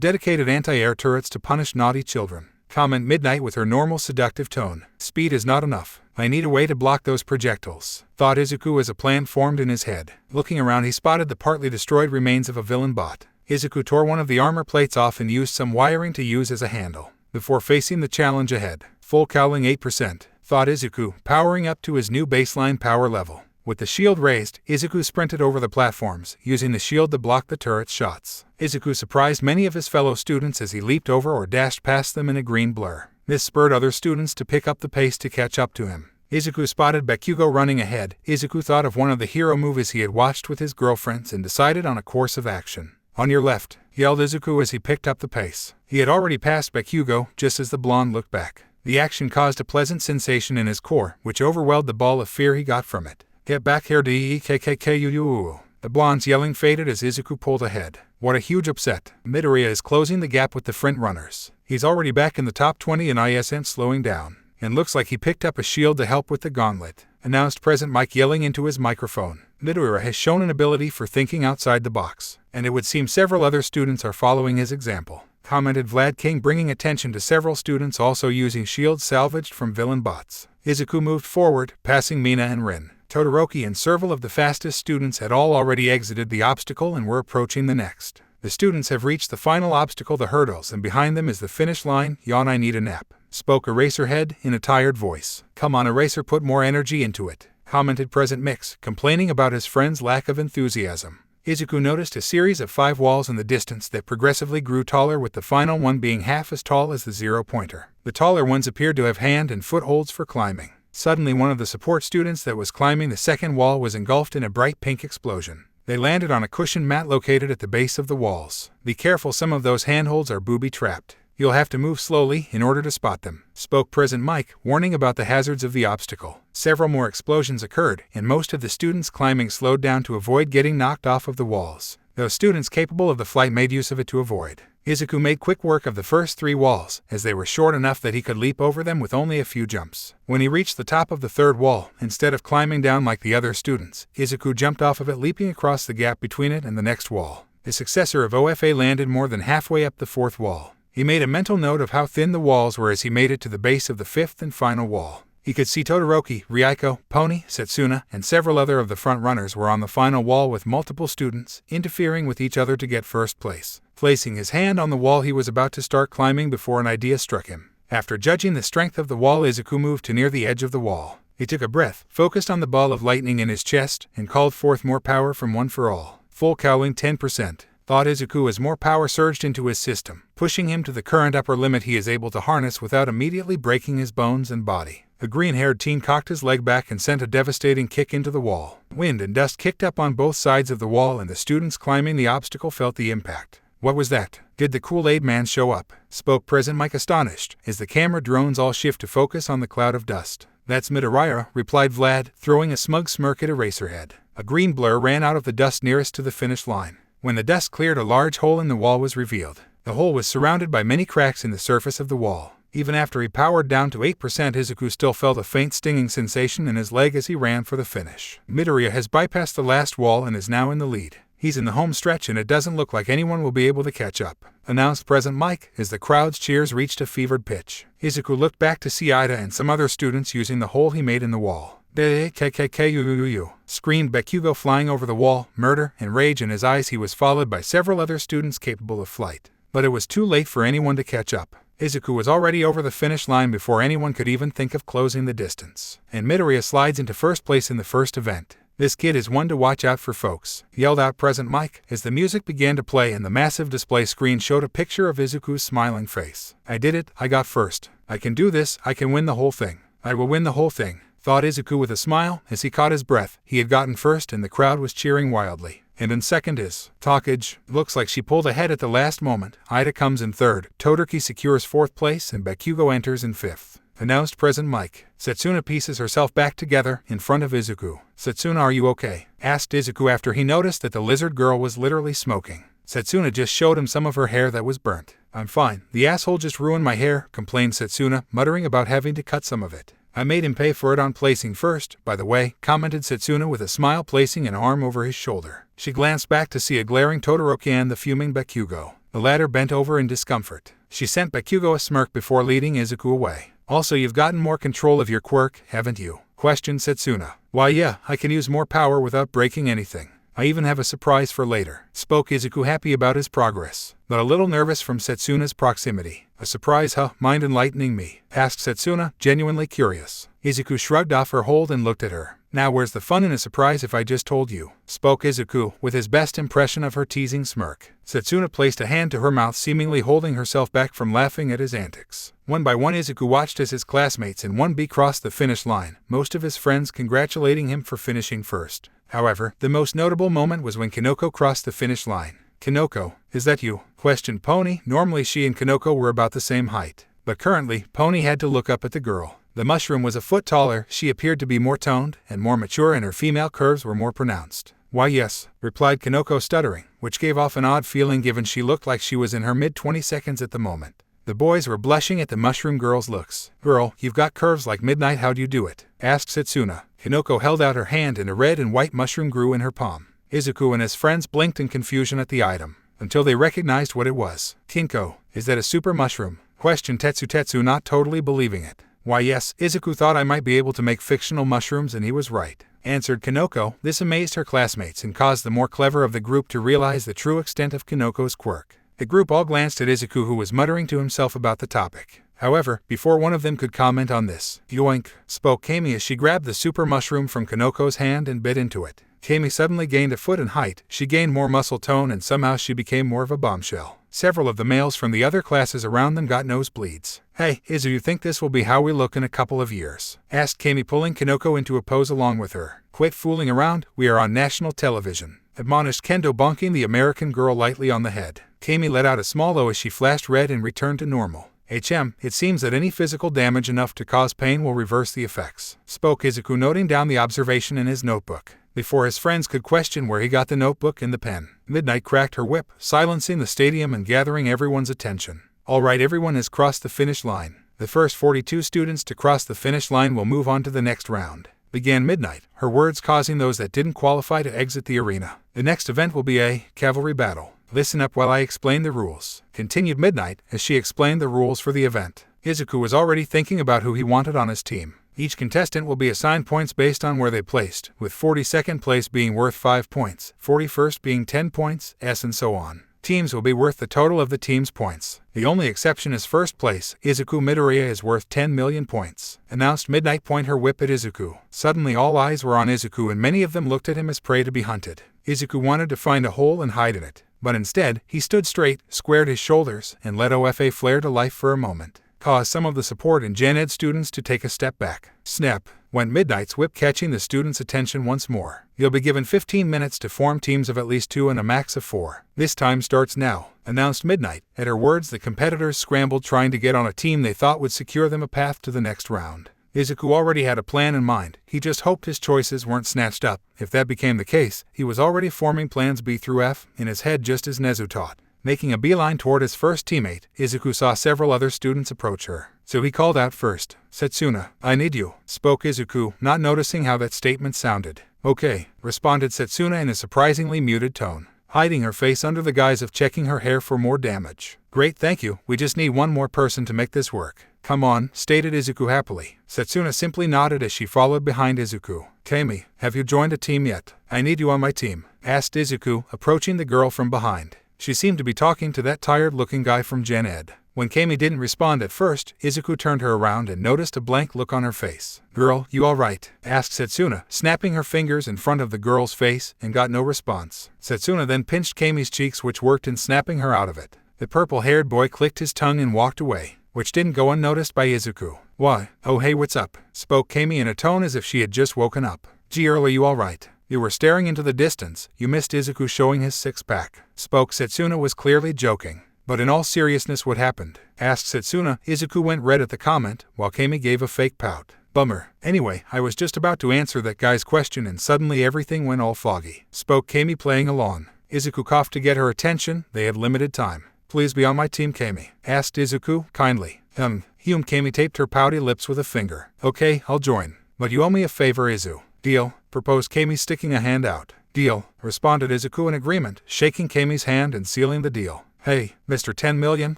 dedicated anti-air turrets to punish naughty children. Comment Midnight with her normal seductive tone. Speed is not enough. I need a way to block those projectiles, thought Izuku as a plan formed in his head. Looking around, he spotted the partly destroyed remains of a villain bot. Izuku tore one of the armor plates off and used some wiring to use as a handle, before facing the challenge ahead. Full cowling 8%, thought Izuku, powering up to his new baseline power level. With the shield raised, Izuku sprinted over the platforms, using the shield to block the turret's shots. Izuku surprised many of his fellow students as he leaped over or dashed past them in a green blur. This spurred other students to pick up the pace to catch up to him. Izuku spotted Bakugo running ahead. Izuku thought of one of the hero movies he had watched with his girlfriends and decided on a course of action. On your left, yelled Izuku as he picked up the pace. He had already passed Bakugo just as the blonde looked back. The action caused a pleasant sensation in his core, which overwhelmed the ball of fear he got from it. Get back here, DEKU. The blonde's yelling faded as Izuku pulled ahead. What a huge upset. Midoriya is closing the gap with the front runners. He's already back in the top 20 and isn't slowing down. And looks like he picked up a shield to help with the gauntlet, announced Present Mike yelling into his microphone. Midoriya has shown an ability for thinking outside the box, and it would seem several other students are following his example, commented Vlad King, bringing attention to several students also using shields salvaged from villain bots. Izuku moved forward, passing Mina and Rin. Todoroki and several of the fastest students had all already exited the obstacle and were approaching the next. The students have reached the final obstacle, the hurdles, and behind them is the finish line. Yawn, I need a nap, spoke Eraserhead in a tired voice. Come on, Eraser, put more energy into it, commented Present Mix, complaining about his friend's lack of enthusiasm. Izuku noticed a series of 5 walls in the distance that progressively grew taller, with the final one being half as tall as the zero-pointer. The taller ones appeared to have hand and footholds for climbing. Suddenly, one of the support students that was climbing the second wall was engulfed in a bright pink explosion. They landed on a cushioned mat located at the base of the walls. Be careful, some of those handholds are booby-trapped. You'll have to move slowly in order to spot them, spoke Present Mike, warning about the hazards of the obstacle. Several more explosions occurred, and most of the students climbing slowed down to avoid getting knocked off of the walls. Those students capable of the flight made use of it to avoid. Izuku made quick work of the first 3 walls, as they were short enough that he could leap over them with only a few jumps. When he reached the top of the 3rd wall, instead of climbing down like the other students, Izuku jumped off of it, leaping across the gap between it and the next wall. The successor of OFA landed more than halfway up the 4th wall. He made a mental note of how thin the walls were as he made it to the base of the 5th and final wall. He could see Todoroki, Riao, Pony, Setsuna, and several other of the front runners were on the final wall with multiple students interfering with each other to get first place. Placing his hand on the wall, he was about to start climbing before an idea struck him. After judging the strength of the wall, Izuku moved to near the edge of the wall. He took a breath, focused on the ball of lightning in his chest, and called forth more power from One for All. Full cowling 10%. Thought Izuku as more power surged into his system, pushing him to the current upper limit he is able to harness without immediately breaking his bones and body. The green-haired teen cocked his leg back and sent a devastating kick into the wall. Wind and dust kicked up on both sides of the wall, and the students climbing the obstacle felt the impact. What was that? Did the Kool-Aid Man show up? Spoke Present Mike, astonished, as the camera drones all shift to focus on the cloud of dust. That's Midoriya, replied Vlad, throwing a smug smirk at Eraserhead. A green blur ran out of the dust nearest to the finish line. When the dust cleared, a large hole in the wall was revealed. The hole was surrounded by many cracks in the surface of the wall. Even after he powered down to 8%, Izuku still felt a faint stinging sensation in his leg as he ran for the finish. Midoriya has bypassed the last wall and is now in the lead. He's in the home stretch and it doesn't look like anyone will be able to catch up, announced Present Mike as the crowd's cheers reached a fevered pitch. Izuku looked back to see Ida and some other students using the hole he made in the wall. DEKU, screamed Bakugo, flying over the wall, murder and rage in his eyes. He was followed by several other students capable of flight. But it was too late for anyone to catch up. Izuku was already over the finish line before anyone could even think of closing the distance. And Midoriya slides into first place in the first event. This kid is one to watch out for, folks, yelled out Present Mike as the music began to play and the massive display screen showed a picture of Izuku's smiling face. I did it, I got first. I can do this, I can win the whole thing. I will win the whole thing, thought Izuku with a smile as he caught his breath. He had gotten first and the crowd was cheering wildly. and in second is Takage. Looks like she pulled ahead at the last moment. Ida comes in third, Todoroki secures fourth place, and Bakugo enters in fifth. Announced President Mike. Setsuna pieces herself back together in front of Izuku. Setsuna, are you okay? Asked Izuku after he noticed that the lizard girl was literally smoking. Setsuna just showed him some of her hair that was burnt. I'm fine. The asshole just ruined my hair, complained Setsuna, muttering about having to cut some of it. I made him pay for it on placing first, by the way, commented Setsuna with a smile, placing an arm over his shoulder. She glanced back to see a glaring Todoroki and the fuming Bakugo. The latter bent over in discomfort. She sent Bakugo a smirk before leading Izuku away. Also, you've gotten more control of your quirk, haven't you? Questioned Setsuna. Why yeah, I can use more power without breaking anything. I even have a surprise for later, spoke Izuku, happy about his progress, but a little nervous from Setsuna's proximity. A surprise, huh? Mind enlightening me? Asked Setsuna, genuinely curious. Izuku shrugged off her hold and looked at her. Now where's the fun in a surprise if I just told you? Spoke Izuku, with his best impression of her teasing smirk. Setsuna placed a hand to her mouth, seemingly holding herself back from laughing at his antics. One by one Izuku watched as his classmates in 1B crossed the finish line, most of his friends congratulating him for finishing first. However, the most notable moment was when Kinoko crossed the finish line. Kinoko, is that you? Questioned Pony. Normally she and Kinoko were about the same height, but currently, Pony had to look up at the girl. The mushroom was a foot taller, she appeared to be more toned and more mature, and her female curves were more pronounced. Why yes, replied Kinoko, stuttering, which gave off an odd feeling given she looked like she was in her mid-20s at the moment. The boys were blushing at the mushroom girl's looks. Girl, you've got curves like midnight, how'd you do it? Asked Setsuna. Kinoko held out her hand and a red and white mushroom grew in her palm. Izuku and his friends blinked in confusion at the item, until they recognized what it was. Kinko, is that a super mushroom? Questioned Tetsu, not totally believing it. Why yes, Izuku thought I might be able to make fictional mushrooms, and he was right, answered Kinoko. This amazed her classmates and caused the more clever of the group to realize the true extent of Kinoko's quirk. The group all glanced at Izuku, who was muttering to himself about the topic. However, before one of them could comment on this, yoink, spoke Kami as she grabbed the super mushroom from Kinoko's hand and bit into it. Kami suddenly gained a foot in height, she gained more muscle tone, and somehow she became more of a bombshell. Several of the males from the other classes around them got nosebleeds. Hey, Izu, you think this will be how we look in a couple of years? Asked Kami, pulling Kinoko into a pose along with her. Quit fooling around, we are on national television, admonished Kendo, bonking the American girl lightly on the head. Kami let out a small "oh" as she flashed red and returned to normal. It seems that any physical damage enough to cause pain will reverse the effects, spoke Izuku, noting down the observation in his notebook. Before his friends could question where he got the notebook and the pen, Midnight cracked her whip, silencing the stadium and gathering everyone's attention. All right, everyone has crossed the finish line. The first 42 students to cross the finish line will move on to the next round, began Midnight, her words causing those that didn't qualify to exit the arena. The next event will be a cavalry battle. Listen up while I explain the rules, continued Midnight as she explained the rules for the event. Izuku was already thinking about who he wanted on his team. Each contestant will be assigned points based on where they placed, with 42nd place being worth 5 points, 41st being 10 points, and so on. Teams will be worth the total of the team's points. The only exception is first place. Izuku Midoriya is worth 10 million points, announced Midnight, point her whip at Izuku. Suddenly all eyes were on Izuku, and many of them looked at him as prey to be hunted. Izuku wanted to find a hole and hide in it, but instead, he stood straight, squared his shoulders, and let OFA flare to life for a moment, caused some of the support and Gen Ed students to take a step back. Snap went Midnight's whip, catching the students' attention once more. You'll be given 15 minutes to form teams of at least 2 and a max of 4. This time starts now, announced Midnight. At her words, the competitors scrambled, trying to get on a team they thought would secure them a path to the next round. Izuku already had a plan in mind. He just hoped his choices weren't snatched up. If that became the case, he was already forming plans B through F in his head, just as Nezu taught. Making a beeline toward his first teammate, Izuku saw several other students approach her, so he called out first. Setsuna, I need you, spoke Izuku, not noticing how that statement sounded. Okay, responded Setsuna in a surprisingly muted tone, hiding her face under the guise of checking her hair for more damage. Great, thank you, we just need one more person to make this work. Come on, stated Izuku happily. Setsuna simply nodded as she followed behind Izuku. Kami, have you joined a team yet? I need you on my team, asked Izuku, approaching the girl from behind. She seemed to be talking to that tired-looking guy from Gen Ed. When Kami didn't respond at first, Izuku turned her around and noticed a blank look on her face. Girl, you alright? Asked Setsuna, snapping her fingers in front of the girl's face, and got no response. Setsuna then pinched Kami's cheeks, which worked in snapping her out of it. The purple-haired boy clicked his tongue and walked away, which didn't go unnoticed by Izuku. Why? Oh hey, what's up? Spoke Kami in a tone as if she had just woken up. Gee, Earl, are you alright? You were staring into the distance. You missed Izuku showing his six-pack. Spoke Setsuna was clearly joking. But in all seriousness, what happened? Asked Setsuna. Izuku went red at the comment, while Kami gave a fake pout. Bummer. Anyway, I was just about to answer that guy's question and suddenly everything went all foggy. Spoke Kami playing along. Izuku coughed to get her attention. They had limited time. Please be on my team, Kami. Asked Izuku, kindly. Kami taped her pouty lips with a finger. Okay, I'll join. But you owe me a favor, Izu. Deal? Proposed Kami, sticking a hand out. Deal, responded Izuku in agreement, shaking Kami's hand and sealing the deal. Hey, Mr. 10 million,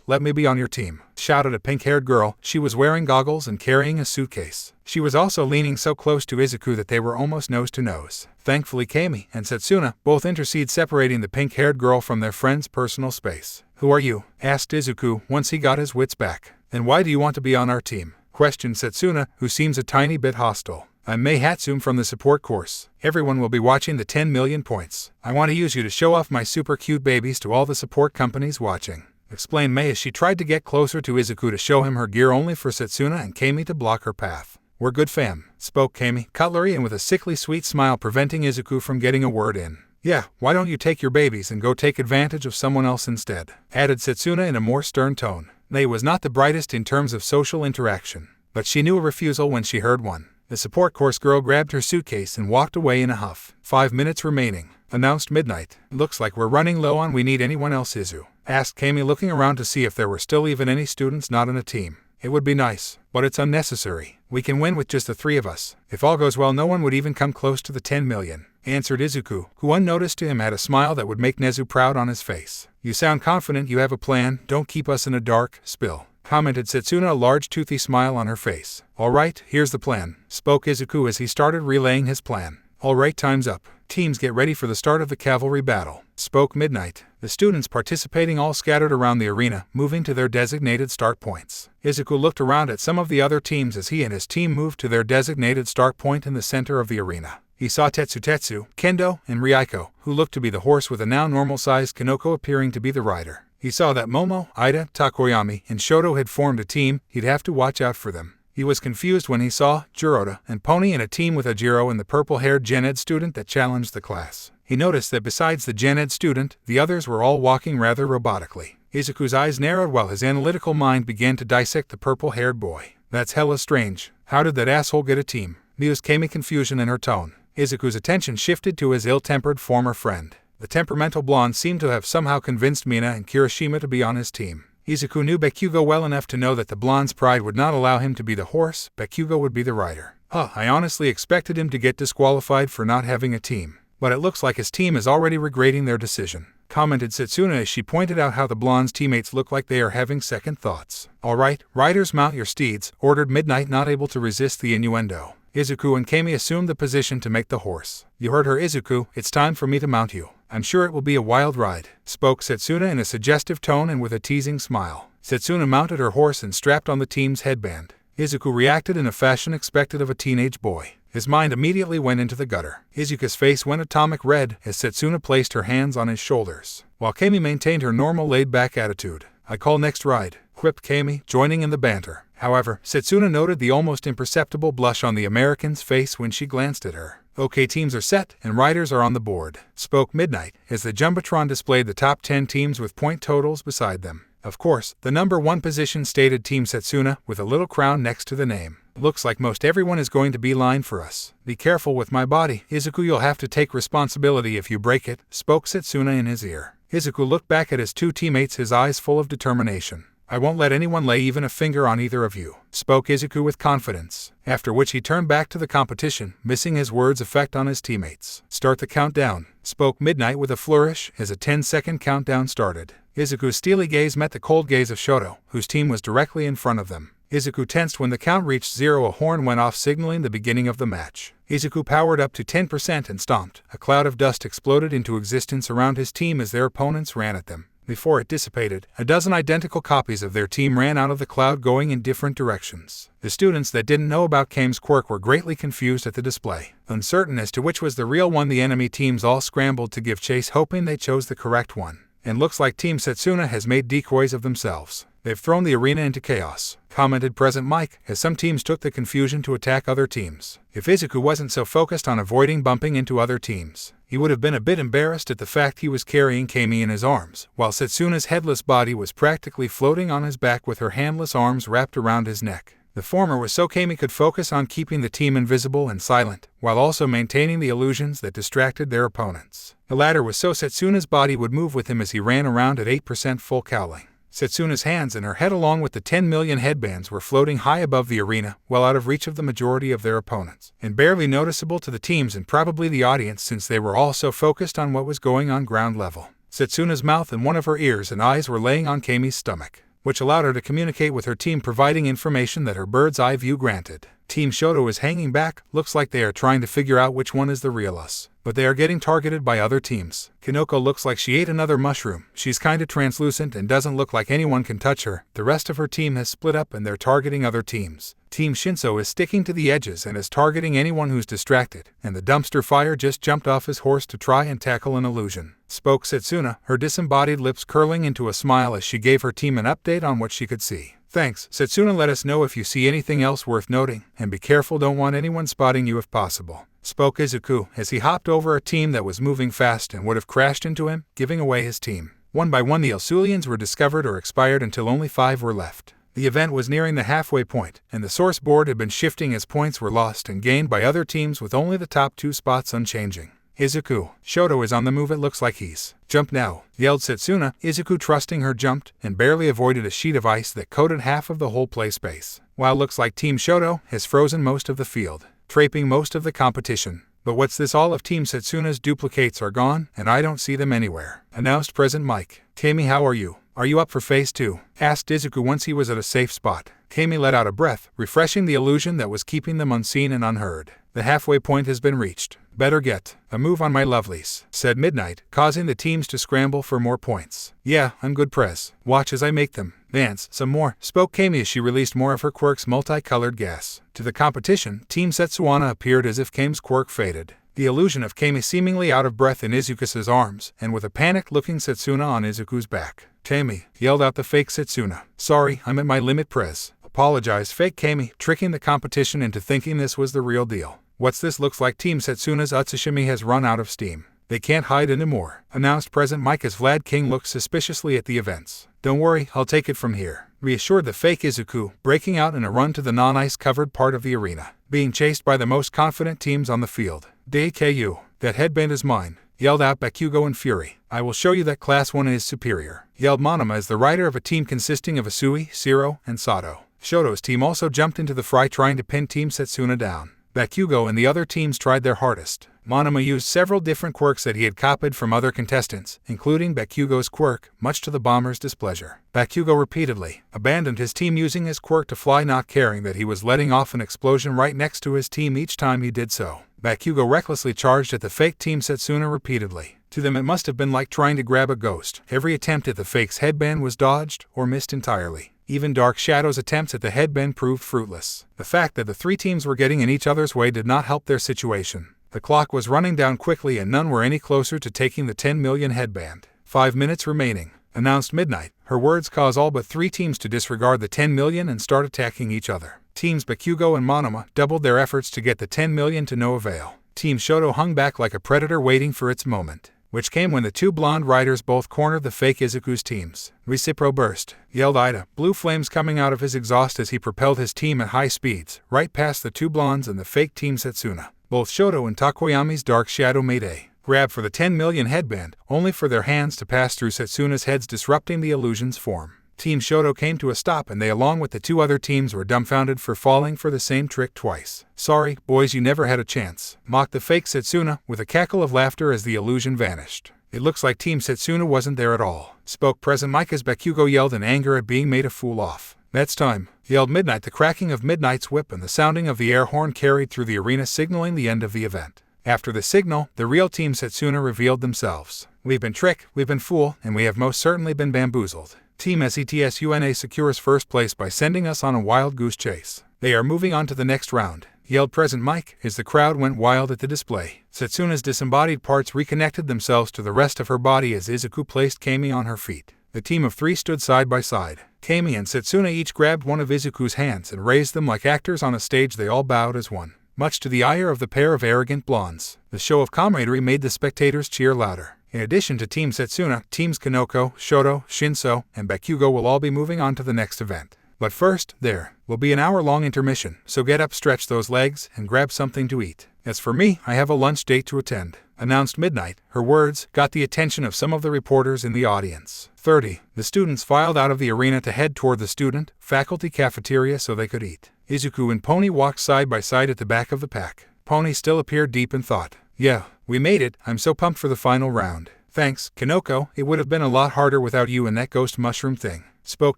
let me be on your team, shouted a pink-haired girl. She was wearing goggles and carrying a suitcase. She was also leaning so close to Izuku that they were almost nose to nose. Thankfully, Kami and Setsuna both intercede, separating the pink-haired girl from their friend's personal space. Who are you? Asked Izuku once he got his wits back. And why do you want to be on our team? Questioned Setsuna, who seems a tiny bit hostile. I'm Mei Hatsum from the support course. Everyone will be watching the 10 million points. I want to use you to show off my super cute babies to all the support companies watching. Explained Mei as she tried to get closer to Izuku to show him her gear, only for Setsuna and Kami to block her path. We're good, fam, spoke Kami, cutlery and with a sickly sweet smile preventing Izuku from getting a word in. Yeah, why don't you take your babies and go take advantage of someone else instead? Added Setsuna in a more stern tone. Mei was not the brightest in terms of social interaction, but she knew a refusal when she heard one. The support course girl grabbed her suitcase and walked away in a huff. 5 minutes remaining, announced Midnight. Looks like we're running low on. We need anyone else, Izu? Asked Kami, looking around to see if there were still even any students not in a team. It would be nice, but it's unnecessary. We can win with just the 3 of us. If all goes well, no one would even come close to the 10 million, answered Izuku, who unnoticed to him had a smile that would make Nezu proud on his face. You sound confident you have a plan. Don't keep us in a dark spill, commented Setsuna, a large toothy smile on her face. Alright, here's the plan, spoke Izuku as he started relaying his plan. Alright, time's up. Teams get ready for the start of the cavalry battle, spoke Midnight. The students participating all scattered around the arena, moving to their designated start points. Izuku looked around at some of the other teams as he and his team moved to their designated start point in the center of the arena. He saw Tetsu, Kendo, and Riao, who looked to be the horse, with a now normal-sized Koko appearing to be the rider. He saw that Momo, Ida, Takoyami, and Shoto had formed a team. He'd have to watch out for them. He was confused when he saw Jiroda and Pony in a team with Ajiro and the purple-haired Gen Ed student that challenged the class. He noticed that besides the Gen Ed student, the others were all walking rather robotically. Izuku's eyes narrowed while his analytical mind began to dissect the purple-haired boy. That's hella strange. How did that asshole get a team? Mused Kami, confusion in her tone. Izuku's attention shifted to his ill-tempered former friend. The temperamental blonde seemed to have somehow convinced Mina and Kirishima to be on his team. Izuku knew Bakugo well enough to know that the blonde's pride would not allow him to be the horse. Bakugo would be the rider. I honestly expected him to get disqualified for not having a team. But it looks like his team is already regretting their decision, commented Setsuna as she pointed out how the blonde's teammates look like they are having second thoughts. Alright, riders, mount your steeds, ordered Midnight, not able to resist the innuendo. Izuku and Kami assumed the position to make the horse. You heard her, Izuku. It's time for me to mount you. I'm sure it will be a wild ride, spoke Setsuna in a suggestive tone and with a teasing smile. Setsuna mounted her horse and strapped on the team's headband. Izuku reacted in a fashion expected of a teenage boy. His mind immediately went into the gutter. Izuku's face went atomic red as Setsuna placed her hands on his shoulders, while Kami maintained her normal laid-back attitude. I call next ride, quipped Kami, joining in the banter. However, Setsuna noted the almost imperceptible blush on the American's face when she glanced at her. Okay, teams are set and riders are on the board, spoke Midnight as the Jumbotron displayed the top 10 teams with point totals beside them. Of course, the number 1 position stated Team Setsuna with a little crown next to the name. Looks like most everyone is going to beeline for us. Be careful with my body, Izuku. You'll have to take responsibility if you break it, spoke Setsuna in his ear. Izuku looked back at his 2 teammates, his eyes full of determination. I won't let anyone lay even a finger on either of you, spoke Izuku with confidence, after which he turned back to the competition, missing his words' effect on his teammates. Start the countdown, spoke Midnight with a flourish as a 10-second countdown started. Izuku's steely gaze met the cold gaze of Shoto, whose team was directly in front of them. Izuku tensed when the count reached 0. A horn went off signaling the beginning of the match. Izuku powered up to 10% and stomped. A cloud of dust exploded into existence around his team as their opponents ran at them. Before it dissipated, a dozen identical copies of their team ran out of the cloud going in different directions. The students that didn't know about Kame's quirk were greatly confused at the display. Uncertain as to which was the real one, the enemy teams all scrambled to give chase, hoping they chose the correct one. And looks like Team Setsuna has made decoys of themselves. They've thrown the arena into chaos, commented Present Mike, as some teams took the confusion to attack other teams. If Izuku wasn't so focused on avoiding bumping into other teams, he would have been a bit embarrassed at the fact he was carrying Kami in his arms, while Setsuna's headless body was practically floating on his back with her handless arms wrapped around his neck. The former was so Kami could focus on keeping the team invisible and silent, while also maintaining the illusions that distracted their opponents. The latter was so Setsuna's body would move with him as he ran around at 8% full cowling. Setsuna's hands and her head along with the 10 million headbands were floating high above the arena, well out of reach of the majority of their opponents, and barely noticeable to the teams and probably the audience since they were all so focused on what was going on ground level. Setsuna's mouth and one of her ears and eyes were laying on Kami's stomach, which allowed her to communicate with her team, providing information that her bird's eye view granted. Team Shoto is hanging back, looks like they are trying to figure out which one is the real us, but they are getting targeted by other teams. Koko looks like she ate another mushroom. She's kinda translucent and doesn't look like anyone can touch her. The rest of her team has split up and they're targeting other teams. Team Shinso is sticking to the edges and is targeting anyone who's distracted, and the dumpster fire just jumped off his horse to try and tackle an illusion, spoke Setsuna, her disembodied lips curling into a smile as she gave her team an update on what she could see. Thanks, Setsuna, let us know if you see anything else worth noting, and be careful, don't want anyone spotting you if possible, spoke Izuku as he hopped over a team that was moving fast and would have crashed into him, giving away his team. One by one the Ilsulians were discovered or expired until only 5 were left. The event was nearing the halfway point, and the source board had been shifting as points were lost and gained by other teams with only the top 2 spots unchanging. Izuku, Shoto is on the move, it looks like he's jump now, yelled Setsuna. Izuku, trusting her, jumped and barely avoided a sheet of ice that coated half of the whole play space, while looks like Team Shoto has frozen most of the field, trapping most of the competition. But what's this, all of Team Setsuna's duplicates are gone, and I don't see them anywhere, announced Present Mike. Kami, how are you? Are you up for phase 2? Asked Izuku once he was at a safe spot. Kami let out a breath, refreshing the illusion that was keeping them unseen and unheard. The halfway point has been reached. Better get a move on, my lovelies, said Midnight, causing the teams to scramble for more points. Yeah, I'm good, Prez. Watch as I make them dance some more, spoke Kami as she released more of her quirk's multicolored gas. To the competition, Team Setsuna appeared as if Kami's quirk faded. The illusion of Kami seemingly out of breath in Izuku's arms, and with a panicked-looking Setsuna on Izuku's back. Kami, yelled out the fake Setsuna. Sorry, I'm at my limit, Prez, apologized fake Kami, tricking the competition into thinking this was the real deal. What's this, looks like Team Setsuna's Utsushimi has run out of steam. They can't hide anymore, announced Present Mike as Vlad King looked suspiciously at the events. Don't worry, I'll take it from here, reassured the fake Izuku, breaking out in a run to the non-ice covered part of the arena, being chased by the most confident teams on the field. DEKU, that headband is mine, yelled out Bakugo in fury. I will show you that Class 1 is superior, yelled Momo as the rider of a team consisting of Asui, Shiro, and Sato. Shoto's team also jumped into the fray trying to pin Team Setsuna down. Bakugo and the other teams tried their hardest. Momo used several different quirks that he had copied from other contestants, including Bakugo's quirk, much to the bomber's displeasure. Bakugo repeatedly abandoned his team using his quirk to fly, not caring that he was letting off an explosion right next to his team each time he did so. Bakugo recklessly charged at the fake Team Setsuna repeatedly. To them it must have been like trying to grab a ghost. Every attempt at the fake's headband was dodged or missed entirely. Even Dark Shadow's attempts at the headband proved fruitless. The fact that the 3 teams were getting in each other's way did not help their situation. The clock was running down quickly and none were any closer to taking the 10 million headband. 5 minutes remaining, announced Midnight. Her words caused all but 3 teams to disregard the 10 million and start attacking each other. Teams Bakugo and Momo doubled their efforts to get the 10 million to no avail. Team Shoto hung back like a predator waiting for its moment, which came when the 2 blonde riders both cornered the fake Izuku's teams. Recipro burst, yelled Ida, blue flames coming out of his exhaust as he propelled his team at high speeds, right past the 2 blondes and the fake Team Setsuna. Both Shoto and Takoyami's Dark Shadow made a grab for the 10 million headband, only for their hands to pass through Setsuna's heads, disrupting the illusion's form. Team Shoto came to a stop and they, along with the 2 other teams, were dumbfounded for falling for the same trick twice. Sorry, boys, you never had a chance, mocked the fake Setsuna, with a cackle of laughter as the illusion vanished. It looks like Team Setsuna wasn't there at all, spoke Present Mike as Bakugo yelled in anger at being made a fool of. That's time, yelled Midnight. The cracking of Midnight's whip and the sounding of the air horn carried through the arena, signaling the end of the event. After the signal, the real Team Setsuna revealed themselves. We've been tricked, we've been fooled, and we have most certainly been bamboozled. Team Setsuna secures first place by sending us on a wild goose chase. They are moving on to the next round, yelled Present Mike as the crowd went wild at the display. Setsuna's disembodied parts reconnected themselves to the rest of her body as Izuku placed Kami on her feet. The team of 3 stood side by side. Kami and Setsuna each grabbed one of Izuku's hands and raised them like actors on a stage. They all bowed as one. Much to the ire of the pair of arrogant blondes, the show of camaraderie made the spectators cheer louder. In addition to Team Setsuna, Teams Koko, Shoto, Shinso, and Bakugo will all be moving on to the next event. But first, there will be an hour-long intermission, so get up, stretch those legs, and grab something to eat. As for me, I have a lunch date to attend, announced Midnight. Her words got the attention of some of the reporters in the audience. 30. The students filed out of the arena to head toward the student-faculty cafeteria so they could eat. Izuku and Pony walked side by side at the back of the pack. Pony still appeared deep in thought. Yeah, we made it. I'm so pumped for the final round. Thanks, Kanoko. It would have been a lot harder without you and that ghost mushroom thing, spoke